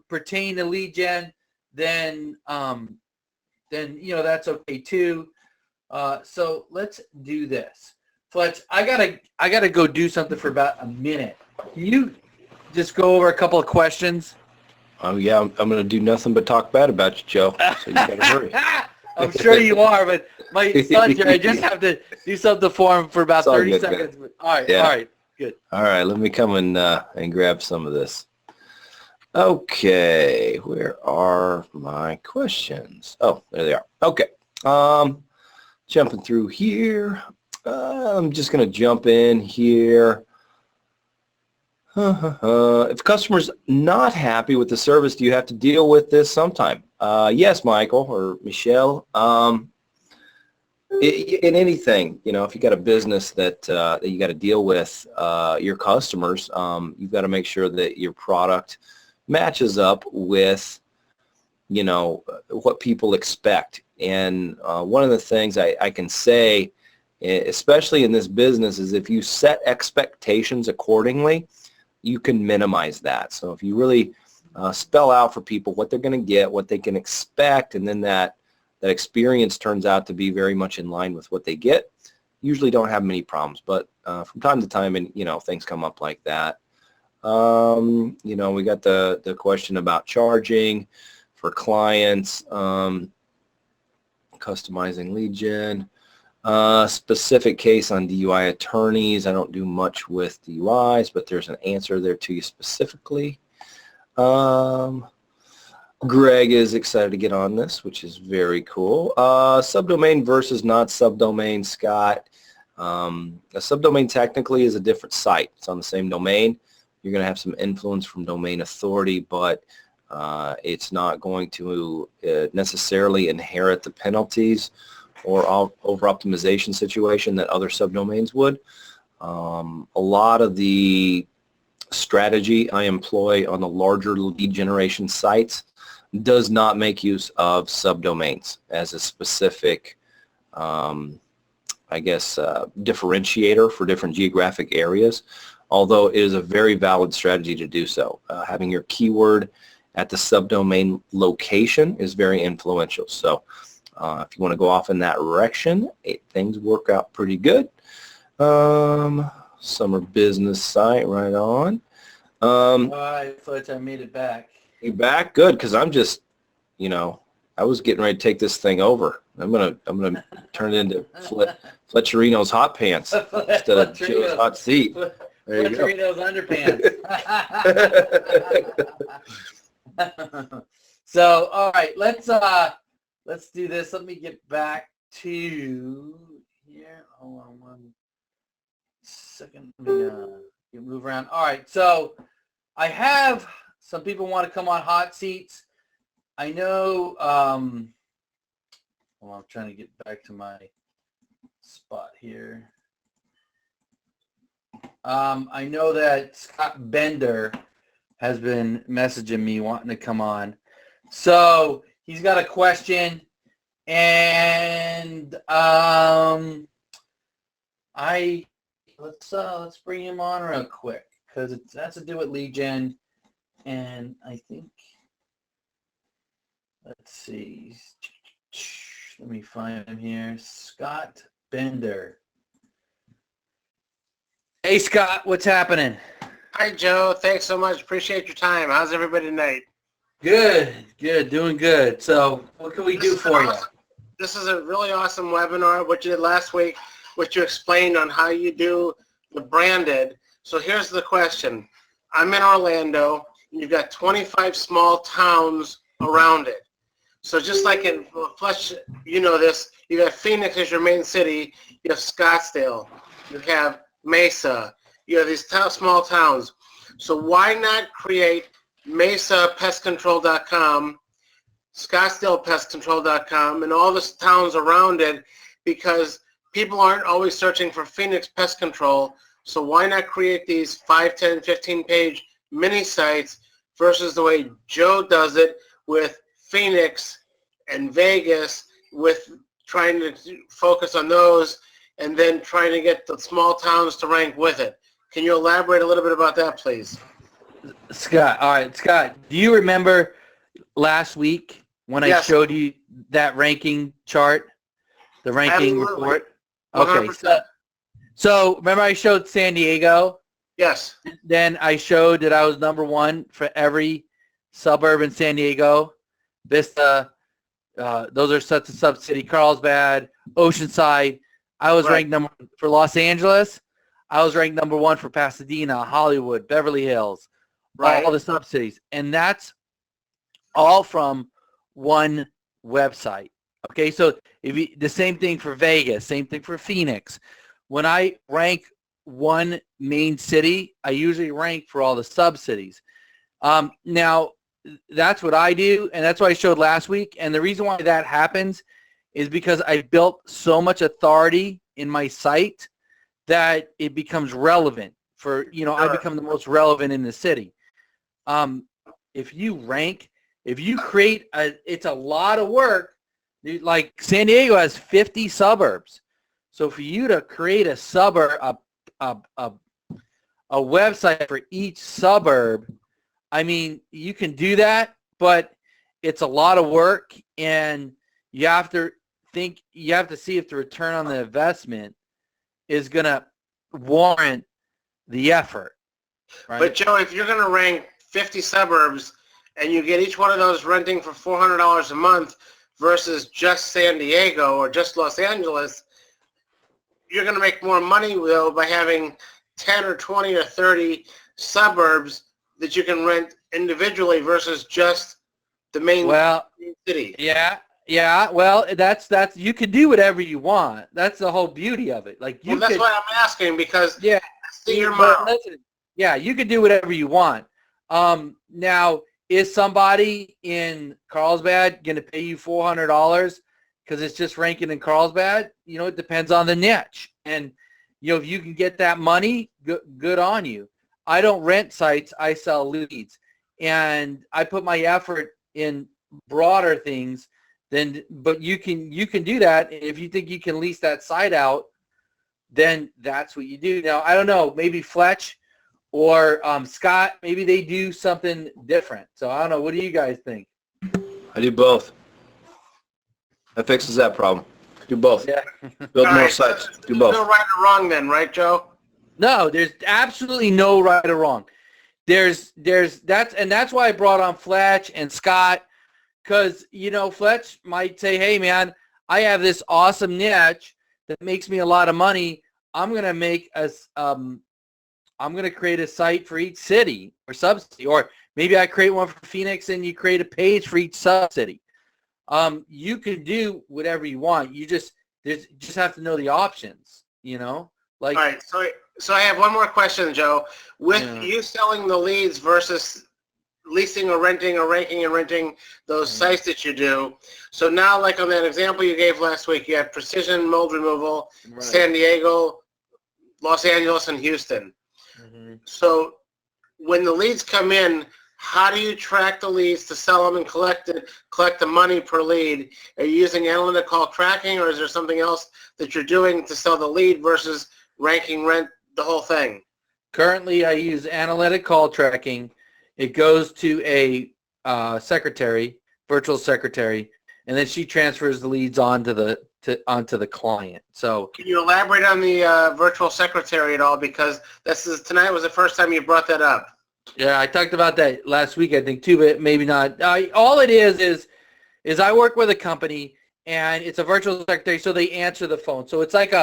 pertain to lead gen, then that's okay too. So let's do this. Fletch, I gotta go do something for about a minute. Can you just go over a couple of questions? Oh yeah, I'm going to do nothing but talk bad about you, Joe. So you got to hurry. I'm sure you are, but my son's here. I just have to do something for him for about 30 good, seconds. man. All right, Yeah. all right, good. All right, let me come and grab some of this. Okay, where are my questions? Oh, there they are. Okay, jumping through here. I'm just going to jump in here. If customer's not happy with the service, do you have to deal with this sometime? Yes, Michael or Michelle. In anything, if you got a business that you got to deal with your customers, you've got to make sure that your product matches up with, what people expect. And one of the things I can say, especially in this business, is if you set expectations accordingly, you can minimize that. So if you really spell out for people what they're going to get, what they can expect, and then that experience turns out to be very much in line with what they get, usually don't have many problems. But from time to time, and things come up like that. We got the question about charging for clients, customizing lead gen. Specific case on DUI attorneys. I don't do much with DUIs, but there's an answer there to you specifically. Greg is excited to get on this, which is very cool. Subdomain versus not subdomain, Scott. A subdomain technically is a different site. It's on the same domain. You're going to have some influence from domain authority, but it's not going to necessarily inherit the penalties or over-optimization situation that other subdomains would. A lot of the strategy I employ on the larger lead generation sites does not make use of subdomains as a specific, differentiator for different geographic areas, although it is a very valid strategy to do so. Having your keyword at the subdomain location is very influential. So if you want to go off in that direction, things work out pretty good. Summer business site, right on. All right, Fletch, I made it back. You back? Good, because I'm just, I was getting ready to take this thing over. I'm gonna turn it into Fletcherino's hot pants instead of Joe's hot seat. There you go. Fletcherino's underpants. So, all right, let's do this. Let me get back to here. Hold on one second. Let me move around. All right, so I have some people want to come on hot seats. I know, I'm trying to get back to my spot here. I know that Scott Bender has been messaging me wanting to come on. So he's got a question, and let's bring him on real quick because it has to do with lead gen, and I think, let's see, let me find him here. Scott Bender. Hey Scott, what's happening? Hi Joe, thanks so much. Appreciate your time. How's everybody tonight? Good, doing good. So what can we do for you? This is a really awesome webinar, what you did last week. what you explained on how you do the branded. So here's the question. I'm in Orlando. You've got 25 small towns around it. So just like in Flush, you know this, you have Phoenix as your main city, you have Scottsdale, you have Mesa, you have these small towns. So why not create MesaPestControl.com, ScottsdalePestControl.com, and all the towns around it, because people aren't always searching for Phoenix Pest Control. So why not create these 5, 10, 15-page mini sites versus the way Joe does it with Phoenix and Vegas, with trying to focus on those and then trying to get the small towns to rank with it. Can you elaborate a little bit about that, please? Scott, all right, Scott, do you remember last week when I showed you that ranking chart, the ranking report? Okay, 100%. so remember I showed San Diego? Yes. Then I showed that I was #1 for every suburb in San Diego. Vista, those are such a sub-city. Carlsbad, Oceanside. I was ranked #1 for Los Angeles. I was ranked #1 for Pasadena, Hollywood, Beverly Hills, all the sub-cities. And that's all from one website. Okay, so the same thing for Vegas, same thing for Phoenix. When I rank one main city, I usually rank for all the sub-cities. Now, that's what I do, and that's what I showed last week. And the reason why that happens is because I built so much authority in my site that it becomes relevant for, I become the most relevant in the city. If you create it's a lot of work. Like San Diego has 50 suburbs. So for you to create a suburb, a website for each suburb, I mean, you can do that, but it's a lot of work, and you have to see if the return on the investment is going to warrant the effort. Right? But Joe, if you're going to rank 50 suburbs and you get each one of those renting for $400 a month versus just San Diego or just Los Angeles, you're going to make more money, though, by having 10 or 20 or 30 suburbs that you can rent individually versus just the main city. Yeah. Well, that's you can do whatever you want. That's the whole beauty of it. Like that's why I'm asking, because I see your mouth. Listen, you can do whatever you want. Now, is somebody in Carlsbad going to pay you $400 because it's just ranking in Carlsbad? It depends on the niche, and if you can get that money, good on you. I don't rent sites, I sell leads. And I put my effort in broader things but you can do that. If you think you can lease that site out, then that's what you do. Now, I don't know, maybe Fletch or Scott, maybe they do something different. So I don't know. What do you guys think? I do both. That fixes that problem. Do both. Yeah. Build more sites. Do both. No right or wrong then, right, Joe? No, there's absolutely no right or wrong. That's why I brought on Fletch and Scott, because Fletch might say, hey man, I have this awesome niche that makes me a lot of money. I'm gonna create a site for each city or sub-city, or maybe I create one for Phoenix and you create a page for each sub-city. You can do whatever you want. You just have to know the options. Like. All right, so I have one more question, Joe. With you selling the leads versus leasing or renting or ranking and renting those sites that you do, so now like on that example you gave last week, you have precision mold removal, San Diego, Los Angeles, and Houston. So when the leads come in, how do you track the leads to sell them and collect the money per lead? Are you using analytic call tracking, or is there something else that you're doing to sell the lead versus ranking, rent, the whole thing? Currently, I use analytic call tracking. It goes to a virtual secretary, and then she transfers the leads onto the client. So, can you elaborate on the virtual secretary at all? Because tonight was the first time you brought that up. Yeah, I talked about that last week, I think, too, but maybe not. All it is I work with a company, and it's a virtual secretary, so they answer the phone. So it's like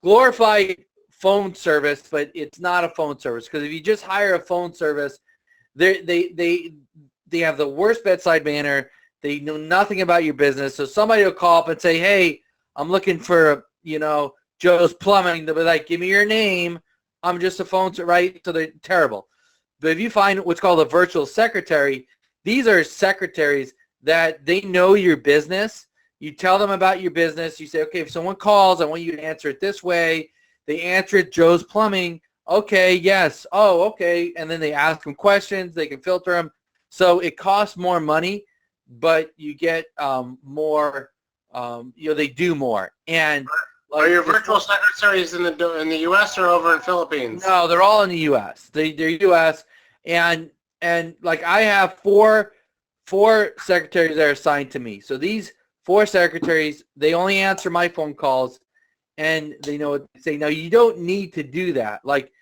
glorified phone service, but it's not a phone service, because if you just hire a phone service, they have the worst bedside manner. They know nothing about your business. So somebody will call up and say, hey, I'm looking for, Joe's Plumbing. They'll be like, give me your name. I'm just a phone, right? So they're terrible. But if you find what's called a virtual secretary, these are secretaries that they know your business. You tell them about your business. You say, okay, if someone calls, I want you to answer it this way. They answer it, Joe's Plumbing. Okay, yes. Oh, okay. And then they ask them questions. They can filter them. So it costs more money, but you get more, they do more. And are your virtual secretaries in the U.S. or over in Philippines? No, they're all in the U.S. They're U.S. And like I have four secretaries that are assigned to me. So these 4 secretaries, they only answer my phone calls, and they know what to say. Now, you don't need to do that. Like,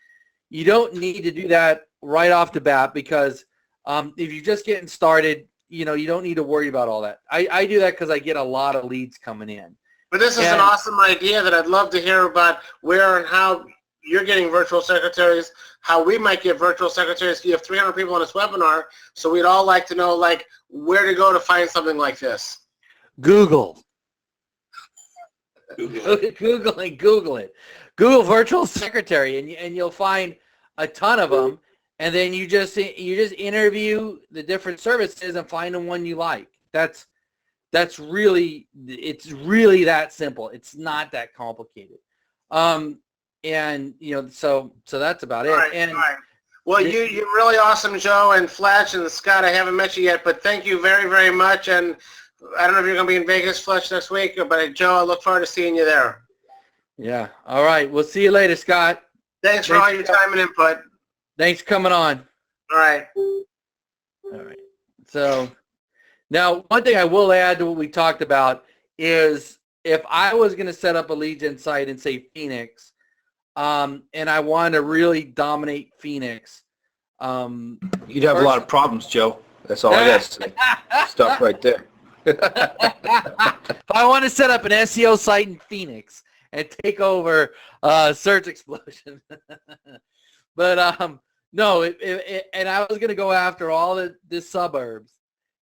you don't need to do that right off the bat, because if you're just getting started, you don't need to worry about all that. I do that because I get a lot of leads coming in. But this is an awesome idea that I'd love to hear about, where and how you're getting virtual secretaries, how we might get virtual secretaries. You have 300 people on this webinar, so we'd all like to know, like, where to go to find something like this. Google it. Google virtual secretary, and you'll find a ton of them. And then you just interview the different services and find the one you like. It's really that simple. It's not that complicated. So that's about it. All right. Well, you're really awesome, Joe, and Fletch and Scott. I haven't met you yet, but thank you very, very much. And I don't know if you're going to be in Vegas, Fletch, next week, but Joe, I look forward to seeing you there. Yeah. All right. We'll see you later, Scott. Thanks for all your time and input. Thanks for coming on. All right. So now, one thing I will add to what we talked about is, if I was going to set up a lead gen site in, say, Phoenix, and I wanted to really dominate Phoenix, you'd have a lot of problems, Joe. That's all I got to say. Stop right there. If I want to set up an SEO site in Phoenix and take over Search Explosion, but no, and I was going to go after all the suburbs,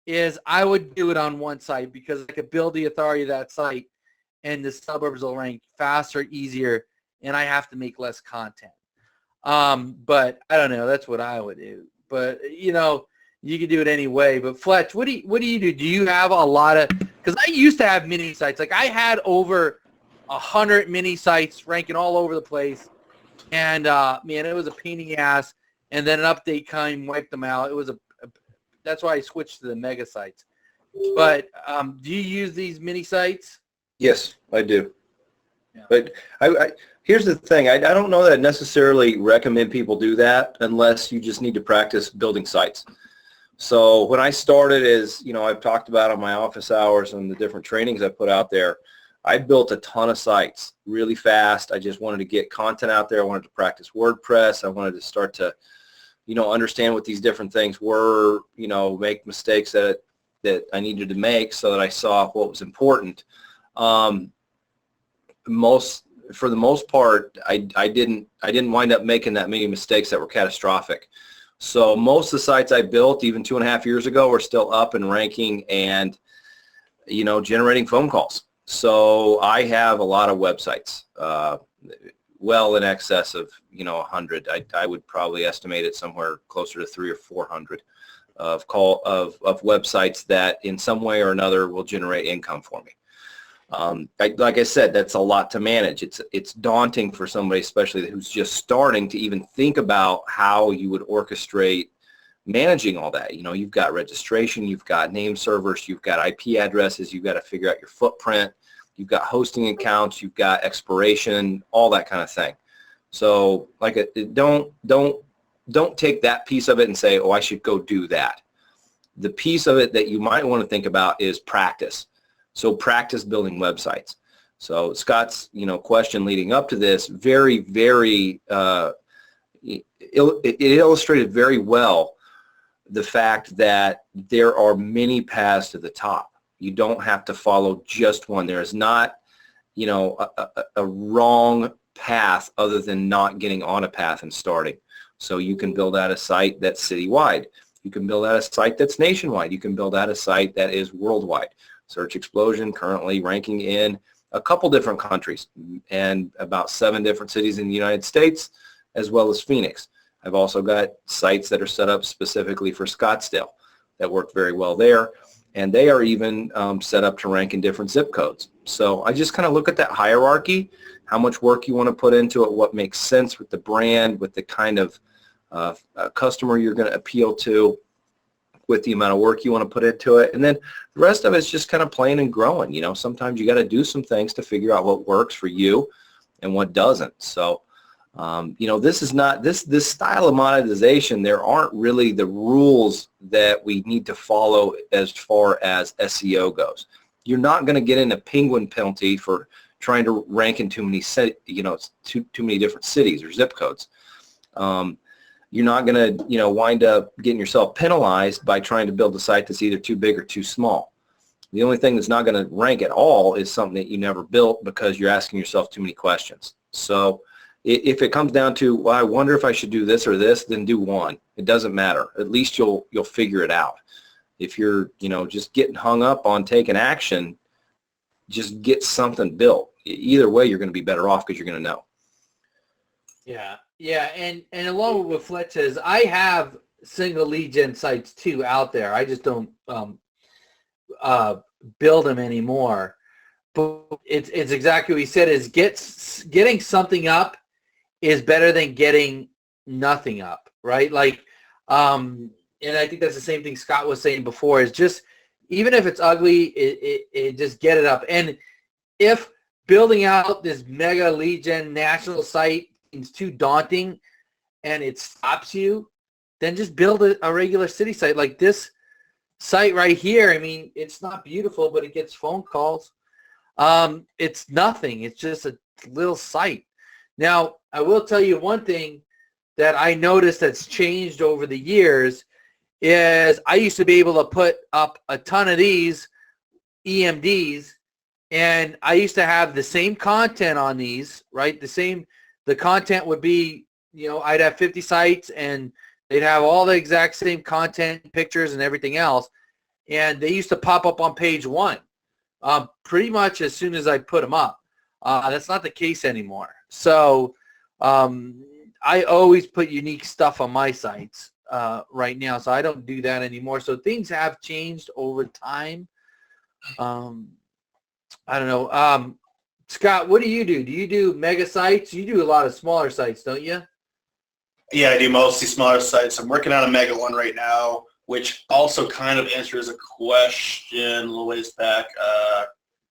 is I would do it on one site, because I could build the authority of that site, and the suburbs will rank faster, easier, and I have to make less content. But I don't know. That's what I would do. But, you can do it anyway. But Fletch, what do you do? Do you have a lot of, because I used to have mini sites. Like, I had over 100 mini sites ranking all over the place. And, man, it was a pain in the ass. And then an update came, wiped them out. It was that's why I switched to the mega sites. But do you use these mini sites? Yes, I do. Yeah. But here's the thing. I don't know that I necessarily recommend people do that unless you just need to practice building sites. So when I started, as I've talked about on my office hours and the different trainings I put out there, I built a ton of sites really fast. I just wanted to get content out there. I wanted to practice WordPress. I wanted to start to, understand what these different things were, make mistakes that I needed to make, so that I saw what was important. For the most part, I didn't wind up making that many mistakes that were catastrophic. So most of the sites I built even 2.5 years ago are still up and ranking and, generating phone calls. So I have a lot of websites, well in excess of, 100. I would probably estimate it somewhere closer to 300 or 400 of websites that in some way or another will generate income for me. Like I said, that's a lot to manage. It's daunting for somebody, especially who's just starting, to even think about how you would orchestrate managing all that. You've got registration, you've got name servers, you've got IP addresses, you've got to figure out your footprint, you've got hosting accounts, you've got expiration, all that kind of thing. So don't take that piece of it and say, oh, I should go do that. The piece of it that you might want to think about is practice. So practice building websites. So Scott's, question leading up to this, very, very, it illustrated very well the fact that there are many paths to the top. You don't have to follow just one. There is not, a wrong path other than not getting on a path and starting. So you can build out a site that's citywide. You can build out a site that's nationwide. You can build out a site that is worldwide. Search Explosion currently ranking in a couple different countries and about 7 different cities in the United States, as well as Phoenix. I've also got sites that are set up specifically for Scottsdale that work very well there, and they are even set up to rank in different zip codes. So I just kind of look at that hierarchy, how much work you want to put into it, what makes sense with the brand, with the kind of customer you're going to appeal to, with the amount of work you want to put into it. And then the rest of it's just kind of playing and growing. You know, sometimes you got to do some things to figure out what works for you and what doesn't. So, you know, this is not, this style of monetization, there aren't really the rules that we need to follow as far as SEO goes. You're not going to get in a penguin penalty for trying to rank in too many, too many different cities or zip codes. You're not going to, wind up getting yourself penalized by trying to build a site that's either too big or too small. The only thing that's not going to rank at all is something that you never built because you're asking yourself too many questions. So if it comes down to, well, I wonder if I should do this or this, then do one. It doesn't matter. At least you'll figure it out. If you're, just getting hung up on taking action, just get something built. Either way, you're going to be better off because you're going to know. Yeah, and along with what Fletch says, I have single lead gen sites too out there. I just don't build them anymore. But it's exactly what he said, is getting something up is better than getting nothing up, right? Like, and I think that's the same thing Scott was saying before, is just, even if it's ugly, it just get it up. And if building out this mega lead gen national site is too daunting and it stops you, then just build a regular city site like this site right here. I mean, it's not beautiful, but it gets phone calls. It's nothing. It's just a little site. Now, I will tell you one thing that I noticed that's changed over the years is I used to be able to put up a ton of these EMDs, and I used to have the same content on these, right? The content would be, I'd have 50 sites and they'd have all the exact same content, pictures and everything else. And they used to pop up on page 1 pretty much as soon as I put them up. That's not the case anymore. So I always put unique stuff on my sites right now. So I don't do that anymore. So things have changed over time. I don't know. Scott, what do you do? Do you do mega sites? You do a lot of smaller sites, don't you? Yeah, I do mostly smaller sites. I'm working on a mega one right now, which also kind of answers a question a little ways back.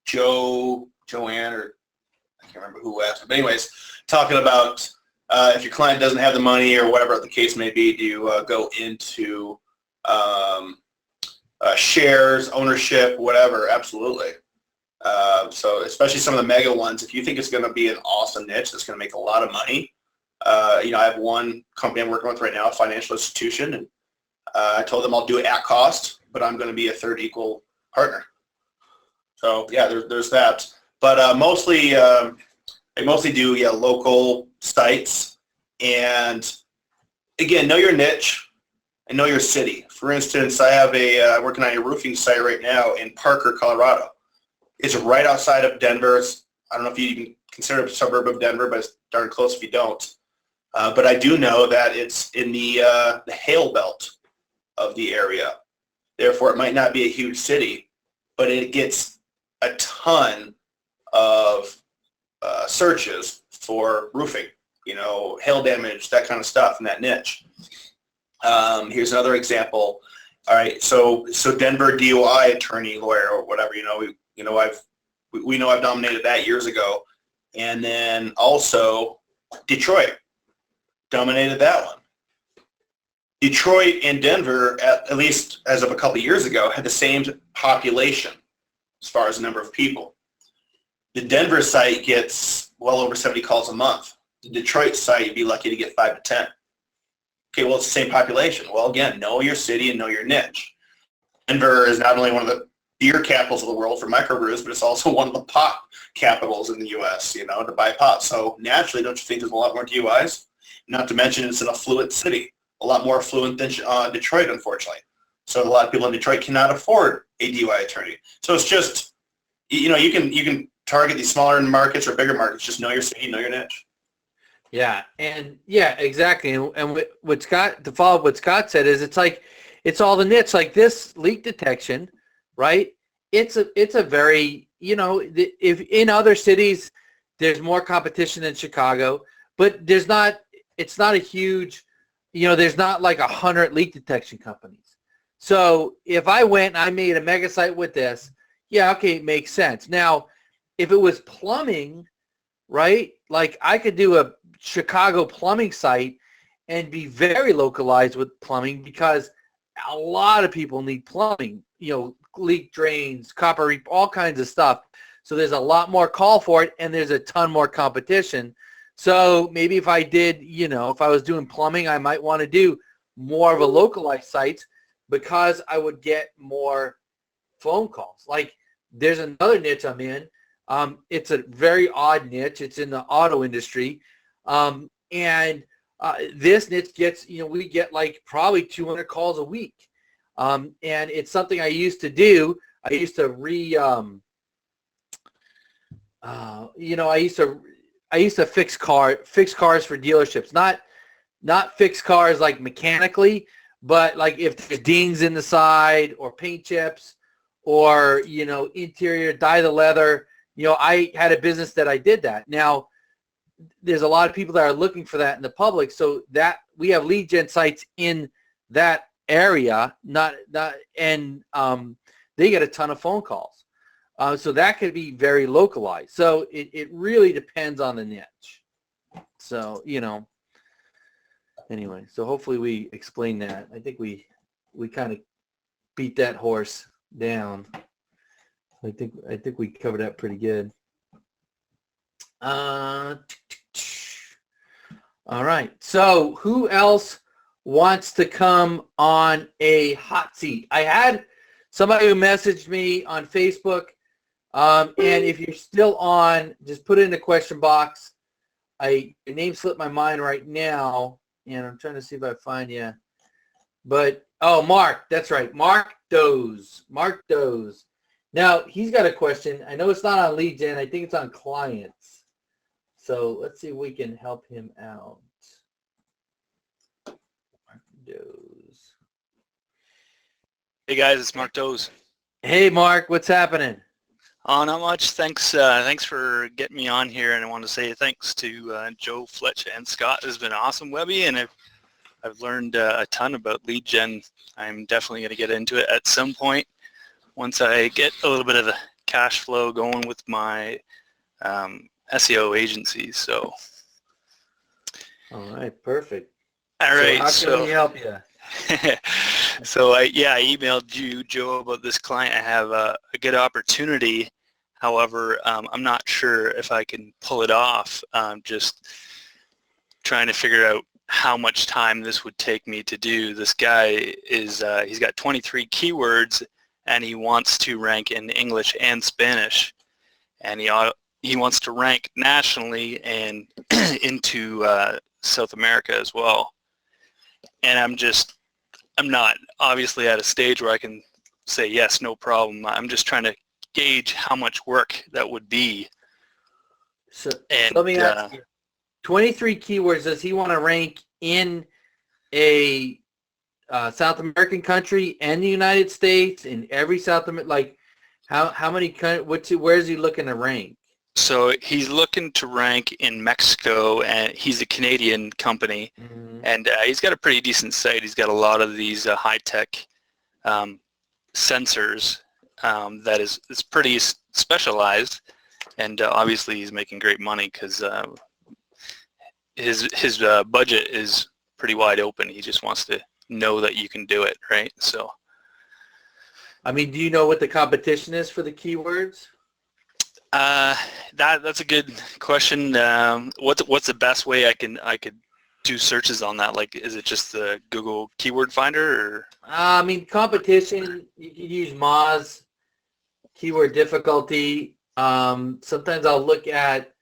Joanne, or I can't remember who asked it. But anyways, talking about if your client doesn't have the money or whatever the case may be, do you go into shares, ownership, whatever? Absolutely. So especially some of the mega ones, if you think it's going to be an awesome niche that's going to make a lot of money, I have one company I'm working with right now, a financial institution, and I told them I'll do it at cost, but I'm going to be a third equal partner. So yeah, there's that. But I mostly do local sites, and again, know your niche and know your city. For instance, I have I'm working on a roofing site right now in Parker, Colorado. It's right outside of Denver. I don't know if you even consider it a suburb of Denver, but it's darn close if you don't. But I do know that it's in the hail belt of the area. Therefore, it might not be a huge city, but it gets a ton of searches for roofing, hail damage, that kind of stuff in that niche. Here's another example. All right, so Denver DOI attorney, lawyer, or whatever, we know I've dominated that years ago. And then also Detroit, dominated that one. Detroit and Denver, at least as of a couple of years ago, had the same population as far as the number of people. The Denver site gets well over 70 calls a month. The Detroit site, you'd be lucky to get 5 to 10. Okay, well, it's the same population. Well, again, know your city and know your niche. Denver is not only one of the beer capitals of the world for microbrews, but it's also one of the pop capitals in the U.S., you know, to buy pot. So naturally, don't you think there's a lot more DUIs? Not to mention it's an affluent city, a lot more affluent than Detroit, unfortunately. So a lot of people in Detroit cannot afford a DUI attorney. So it's just, you know, you can target these smaller markets or bigger markets. Just know your city, know your niche. Yeah, and yeah, exactly. And what Scott, to follow up what Scott said, is it's like, it's all the niche. Like this leak detection, right? It's a very, you know, if in other cities there's more competition than Chicago, but it's not a huge, you know, there's not like 100 leak detection companies. So if I went and I made a mega site with this, yeah, okay, it makes sense. Now, if it was plumbing, right? Like I could do a Chicago plumbing site and be very localized with plumbing because a lot of people need plumbing, you know, leak drains, copper reap, all kinds of stuff. So there's a lot more call for it and there's a ton more competition. So maybe if I did, you know, if I was doing plumbing, I might want to do more of a localized sites because I would get more phone calls. Like there's another niche I'm in. It's a very odd niche. It's in the auto industry. This niche gets, you know, we get like probably 200 calls a week. And it's something I used to do. I used to I used to fix cars for dealerships, not fix cars like mechanically, but like if there's dings in the side or paint chips or, you know, interior, dye the leather, you know, I had a business that I did that. Now, there's a lot of people that are looking for that in the public, so that we have lead gen sites in that area, and they get a ton of phone calls. So that could be very localized. So it really depends on the niche. So, you know, anyway, so hopefully we explained that. I think we kind of beat that horse down. I think we covered that pretty good. All right. So who else wants to come on a hot seat? I had somebody who messaged me on Facebook. And if you're still on, just put it in the question box. Your name slipped my mind right now, and I'm trying to see if I find you. But, oh, Mark, that's right. Mark Doze. Mark Doze. Now, he's got a question. I know it's not on lead gen. I think it's on clients. So let's see if we can help him out. Mark Doze. Hey, guys, it's Mark Doze. Hey, Mark. What's happening? Oh, not much. Thanks for getting me on here, and I want to say thanks to Joe, Fletch, and Scott. This has been awesome, Webby, and I've learned a ton about lead gen. I'm definitely going to get into it at some point once I get a little bit of the cash flow going with my SEO agency. So, all right, perfect. All right, so how can we help you? So I emailed you, Joe, about this client. I have a good opportunity. However, I'm not sure if I can pull it off. Just trying to figure out how much time this would take me to do. This guy is he's got 23 keywords, and he wants to rank in English and Spanish, and he wants to rank nationally and into South America as well. And I'm not obviously at a stage where I can say yes, no problem. I'm just trying to gauge how much work that would be. So let me ask you, 23 keywords, does he want to rank in a South American country and the United States, in every South American, like how many, where is he looking to rank? So he's looking to rank in Mexico, and he's a Canadian company, and he's got a pretty decent site. He's got a lot of these high-tech sensors that is pretty specialized, and obviously he's making great money because his budget is pretty wide open. He just wants to know that you can do it, right? So, I mean, do you know what the competition is for the keywords? That's a good question. What's the best way I could do searches on that? Like, is it just the Google keyword finder, or? I mean, competition, you could use Moz. keyword difficulty. Sometimes I'll look at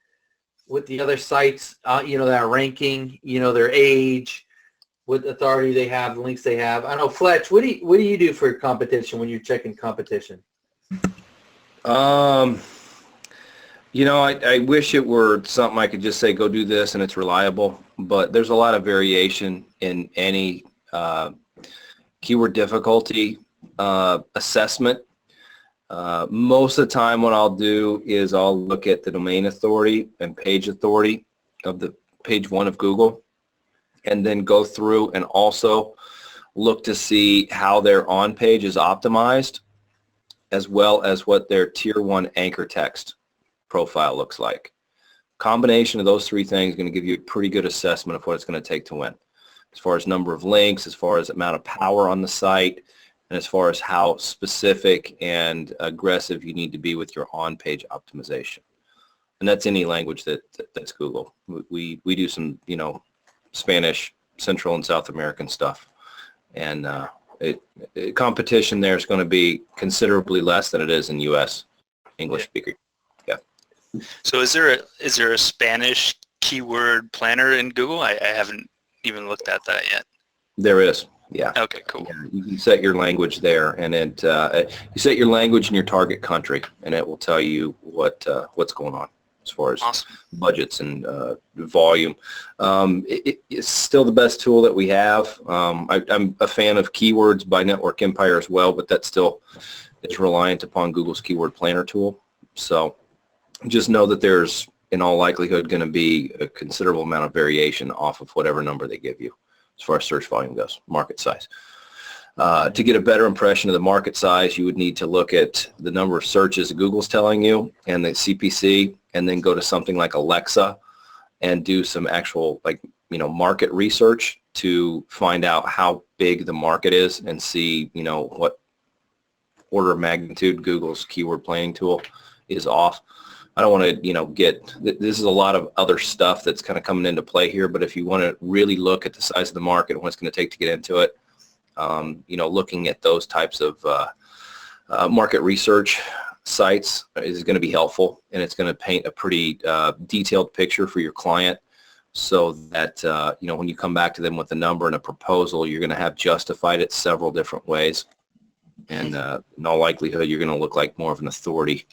what the other sites, that are ranking, their age, what authority they have, the links they have. I know, Fletch, what do you do for competition when you're checking competition? I wish it were something I could just say, go do this and it's reliable, but there's a lot of variation in any keyword difficulty assessment. Most of the time what I'll do is I'll look at the domain authority and page authority of the page 1 of Google, and then go through and also look to see how their on page is optimized, as well as what their tier 1 anchor text profile looks like. Combination of those 3 things is going to give you a pretty good assessment of what it's going to take to win, as far as number of links, as far as amount of power on the site, and as far as how specific and aggressive you need to be with your on-page optimization. And that's any language that's Google. We do some, Spanish, Central and South American stuff. And competition there is going to be considerably less than it is in U.S. English speaker. Yeah. So is there a Spanish keyword planner in Google? I haven't even looked at that yet. There is. Yeah. Okay, cool. Yeah, you can set your language there, and you set your language in your target country, and it will tell you what's going on as far as Awesome. budgets and volume. It's still the best tool that we have. I'm a fan of Keywords by Network Empire as well, but that still is reliant upon Google's Keyword Planner tool. So just know that there's, in all likelihood, going to be a considerable amount of variation off of whatever number they give you as far as search volume goes, market size. To get a better impression of the market size, you would need to look at the number of searches that Google's telling you and the CPC, and then go to something like Alexa and do some actual market research to find out how big the market is and see what order of magnitude Google's keyword planning tool is off. I don't want to this is a lot of other stuff that's kind of coming into play here, but if you want to really look at the size of the market and what it's going to take to get into it, looking at those types of market research sites is going to be helpful, and it's going to paint a pretty detailed picture for your client, so that when you come back to them with a number and a proposal, you're going to have justified it several different ways, and in all likelihood you're going to look like more of an authority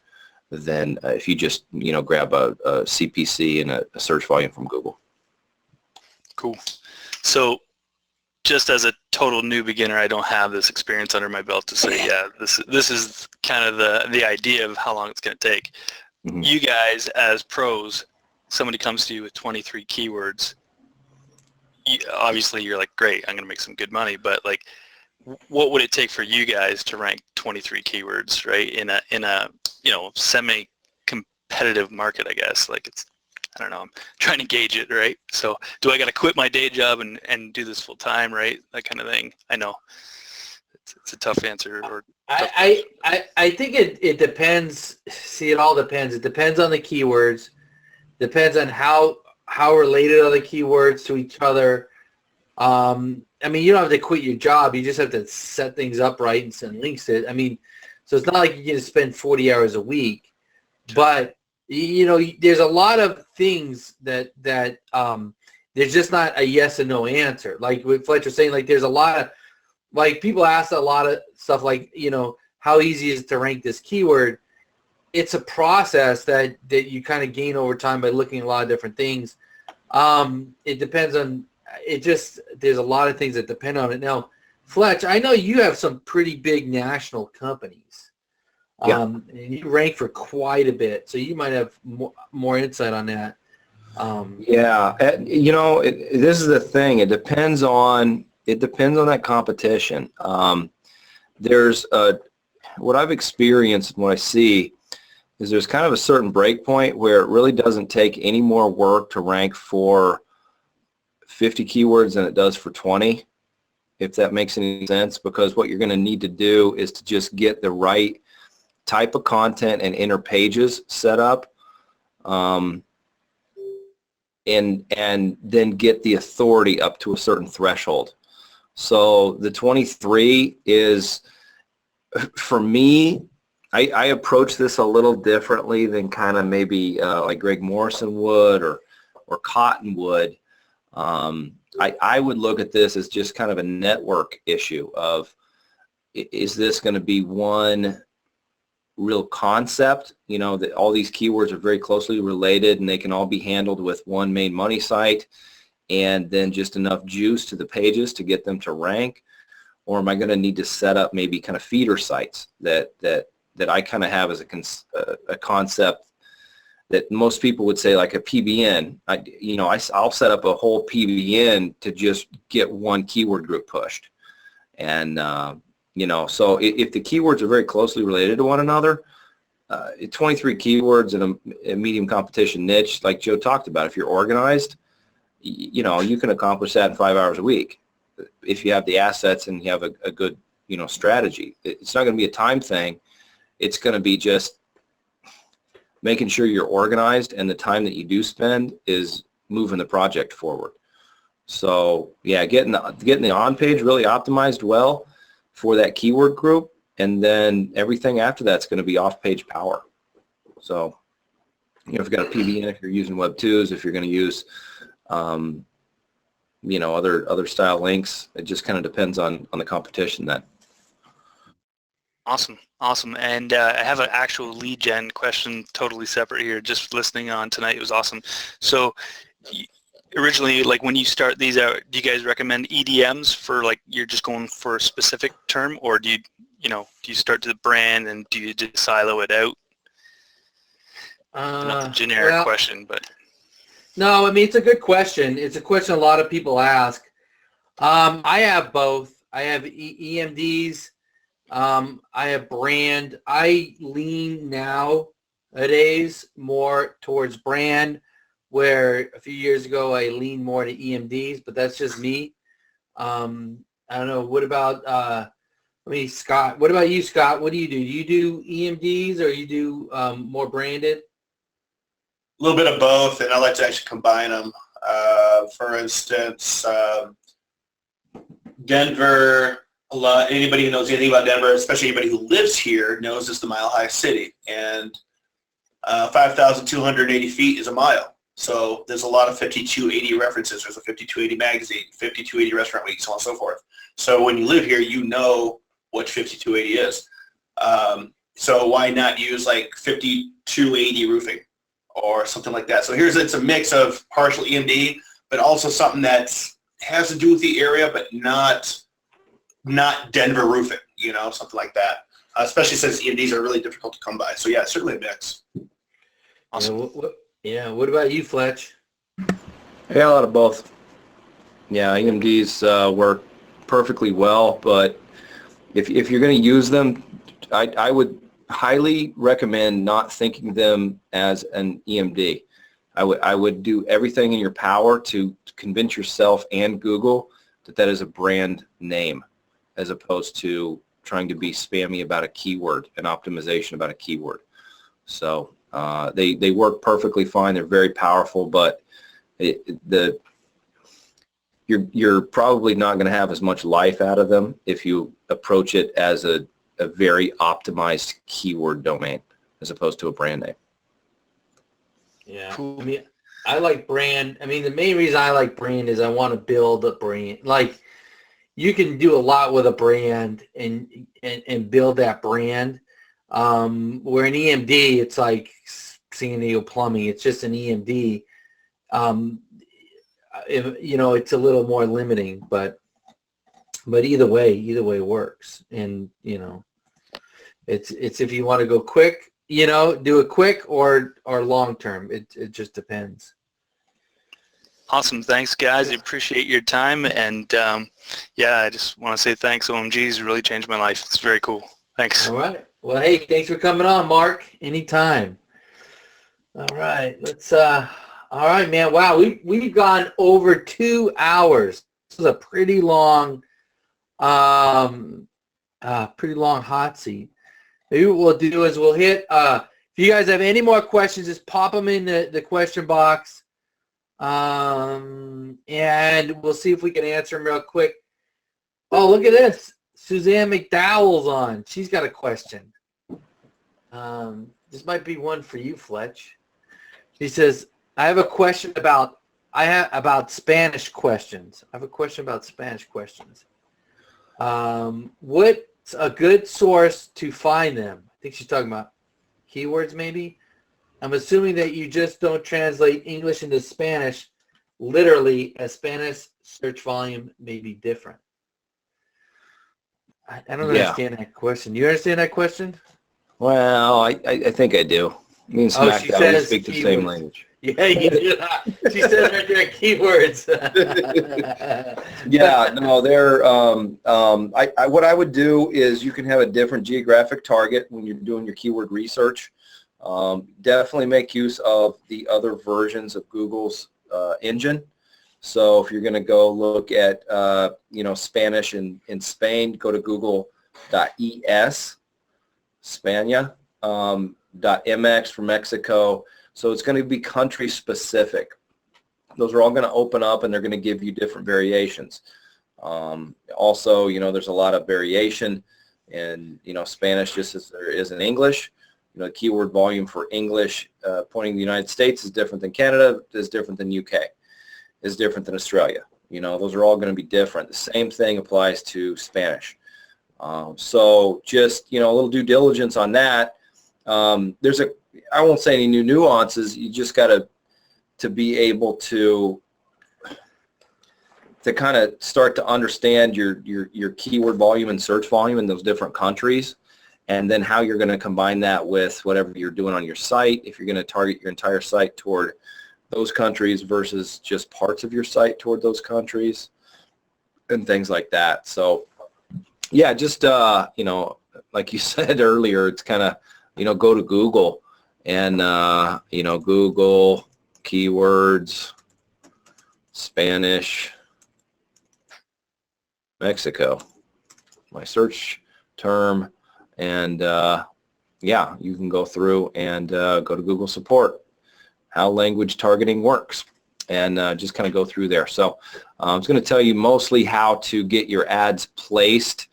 than if you just grab a CPC and a search volume from Google. Cool. So just as a total new beginner, I don't have this experience under my belt to say, yeah, this is kind of the idea of how long it's going to take. Mm-hmm. You guys as pros, somebody comes to you with 23 keywords. Obviously, you're like, great, I'm going to make some good money. But what would it take for you guys to rank 23 keywords, right? In a semi-competitive market, I guess. I don't know, I'm trying to gauge it, right? So do I got to quit my day job and do this full time, right? That kind of thing. I know it's a tough answer. I think it depends. See, it all depends. It depends on the keywords. Depends on how related are the keywords to each other. You don't have to quit your job. You just have to set things up right and send links to it. So it's not like you're going to spend 40 hours a week, but there's a lot of things that there's just not a yes and no answer. Like what Fletch was saying, there's a lot of, people ask a lot of stuff how easy is it to rank this keyword? It's a process that you kind of gain over time by looking at a lot of different things. It depends on, there's a lot of things that depend on it. Now, Fletch, I know you have some pretty big national companies. Yeah. And you rank for quite a bit, so you might have more insight on that. This is the thing. It depends on that competition. There's what I've experienced and what I see is there's kind of a certain break point where it really doesn't take any more work to rank for 50 keywords than it does for 20, if that makes any sense, because what you're going to need to do is to just get the right type of content and inner pages set up, and then get the authority up to a certain threshold. So the 23 is, for me, I approach this a little differently than kind of maybe like Greg Morrison would or Cotton would. I would look at this as just kind of a network issue of, is this going to be one real concept, that all these keywords are very closely related and they can all be handled with one main money site and then just enough juice to the pages to get them to rank? Or am I going to need to set up maybe kind of feeder sites that I kind of have as a concept that most people would say like a PBN? I'll set up a whole PBN to just get one keyword group pushed. And, so if the keywords are very closely related to one another, 23 keywords in a medium competition niche, like Joe talked about, if you're organized, you can accomplish that in 5 hours a week if you have the assets and you have a good, strategy. It's not going to be a time thing. It's going to be just making sure you're organized and the time that you do spend is moving the project forward. So yeah, getting the on page really optimized well for that keyword group, and then everything after that's going to be off page power. So if you've got a PBN, if you're using Web 2s, if you're going to use other style links, it just kind of depends on the competition then. Awesome. And I have an actual lead gen question, totally separate here. Just listening on tonight, it was awesome. So originally, like when you start these out, do you guys recommend EDMs for like you're just going for a specific term, or do you start to the brand and do you just silo it out? Not the generic question, but. No, I mean, it's a good question. It's a question a lot of people ask. I have both. I have EMDs. I have brand. I lean nowadays more towards brand, where a few years ago I leaned more to EMDs, but that's just me. I don't know. What about Scott? What about you, Scott? What do? Do you do EMDs or you do more branded? A little bit of both, and I like to actually combine them. For instance, Denver, anybody who knows anything about Denver, especially anybody who lives here, knows it's the mile-high city, and 5,280 feet is a mile. So there's a lot of 5280 references. There's a 5280 magazine, 5280 restaurant week, so on and so forth. So when you live here, you know what 5280 is. So why not use like 5280 roofing or something like that? So it's a mix of partial EMD, but also something that has to do with the area, but not Denver roofing, something like that. Especially since EMDs are really difficult to come by. So yeah, certainly a mix. Awesome. What about you, Fletch? Yeah, a lot of both. Yeah, EMDs work perfectly well, but if you're going to use them, I would highly recommend not thinking them as an EMD. I would do everything in your power to convince yourself and Google that is a brand name, as opposed to trying to be spammy about a keyword and optimization about a keyword. So they work perfectly fine. They're very powerful, but you're probably not going to have as much life out of them if you approach it as a very optimized keyword domain as opposed to a brand name. Yeah. Cool. I mean, I like brand. I mean, the main reason I like brand is I want to build a brand. Like, you can do a lot with a brand and build that brand. Where an EMD, it's like San Diego Plumbing. It's just an EMD. It's a little more limiting, but either way works. And it's if you want to go quick, do it quick or long term. It just depends. Awesome. Thanks, guys. I appreciate your time. And I just want to say thanks. OMG's really changed my life. It's very cool. Thanks. All right. Well, hey, thanks for coming on, Mark. Anytime. All right. All right, man. Wow, we've gone over 2 hours. This is a pretty long hot seat. Maybe what we'll do is we'll hit. If you guys have any more questions, just pop them in the question box, and we'll see if we can answer them real quick. Oh, look at this. Suzanne McDowell's on. She's got a question. This might be one for you, Fletch. She says, I have a question about Spanish questions. I have a question about Spanish questions. What's a good source to find them? I think she's talking about keywords maybe. I'm assuming that you just don't translate English into Spanish literally, as Spanish search volume may be different. I don't understand that question. You understand that question? Well, I think I do. Me and SmackDown, we speak the same language. Yeah, you do. She says right there, keywords. Yeah, no, they're, what I would do is you can have a different geographic target when you're doing your keyword research. Definitely make use of the other versions of Google's engine. So if you're going to go look at, Spanish in Spain, go to google.es, Spania, .mx for Mexico. So it's going to be country specific. Those are all going to open up and they're going to give you different variations. Also, there's a lot of variation in, Spanish just as there is in English. The keyword volume for English pointing to the United States is different than Canada, is different than UK, is different than Australia. Those are all going to be different. The same thing applies to Spanish. So just, a little due diligence on that. I won't say any new nuances. You just got to be able to kind of start to understand your keyword volume and search volume in those different countries, and then how you're going to combine that with whatever you're doing on your site. If you're going to target your entire site toward those countries versus just parts of your site toward those countries and things like that. So yeah, just, like you said earlier, it's kind of, go to Google and, Google keywords, Spanish, Mexico, my search term. And, yeah, you can go through and go to Google support, how language targeting works, and just kind of go through there. So I'm going to tell you mostly how to get your ads placed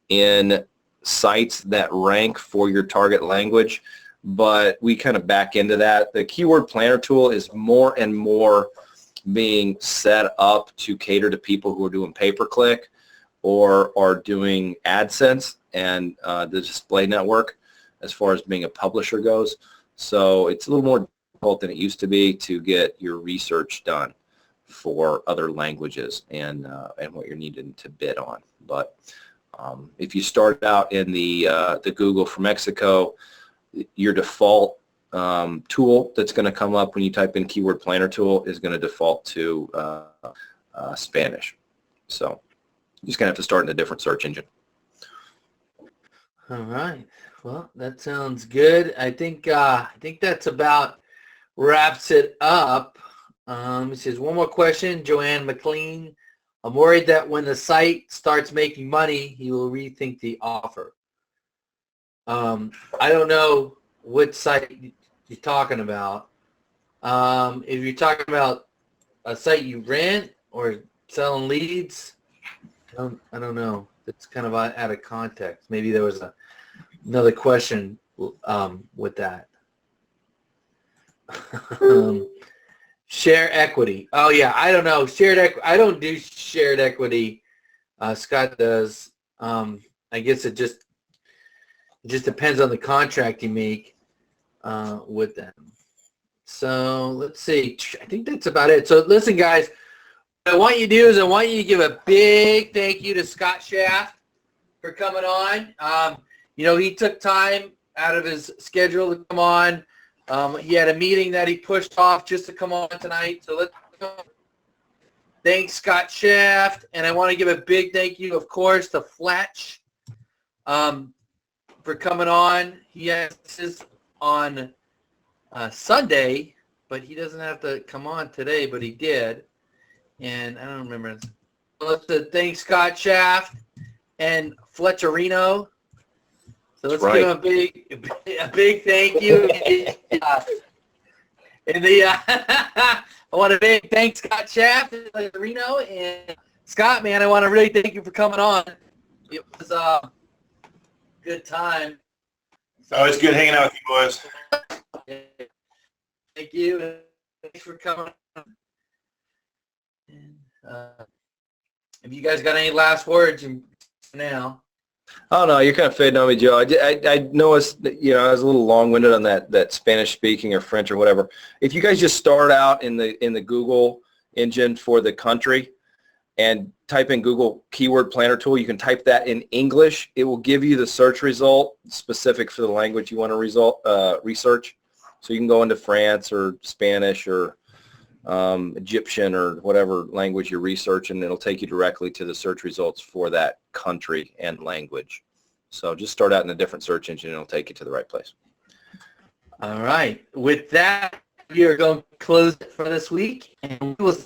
in sites that rank for your target language, but we kind of back into that. The keyword planner tool is more and more being set up to cater to people who are doing pay-per-click or are doing AdSense and the display network as far as being a publisher goes. So it's a little more difficult than it used to be to get your research done for other languages and what you're needing to bid on. But if you start out in the Google for Mexico, your default tool that's going to come up when you type in keyword planner tool is going to default to Spanish. So you're just going to have to start in a different search engine. All right. Well, that sounds good. I think that's about wraps it up. It says one more question, Joanne McLean. I'm worried that when the site starts making money, he will rethink the offer. I don't know what site you're talking about. If you're talking about a site you rent or selling leads, I don't know. It's kind of out of context. Maybe there was another question with that. Share equity. Oh yeah, I don't know. Shared equity. I don't do shared equity. Scott does. I guess it just depends on the contract you make with them. So let's see. I think that's about it. So listen, guys. What I want you to do is I want you to give a big thank you to Scott Shaft for coming on. He took time out of his schedule to come on. He had a meeting that he pushed off just to come on tonight. So let's go. Thanks, Scott Shaft. And I want to give a big thank you, of course, to Fletch for coming on. He has this on Sunday, but he doesn't have to come on today, but he did. And I don't remember. Let's thank Scott Shaft and Fletcherino. So let's give him a big thank you. I want to thank Scott Shaft and Fletcherino. And Scott, man, I want to really thank you for coming on. It was a good time. Always good hanging out with you boys. Thank you. Thanks for coming. And, have you guys got any last words now? Oh no, you're kind of fading on me, Joe. I noticed that, I was a little long-winded on that Spanish speaking or French or whatever. If you guys just start out in the Google engine for the country and type in Google Keyword Planner Tool, you can type that in English. It will give you the search result specific for the language you want to research. So you can go into France or Spanish or Egyptian or whatever language you're researching, and it'll take you directly to the search results for that country and language. So just start out in a different search engine and it'll take you to the right place. All right. With that, we are going to close it for this week, and we will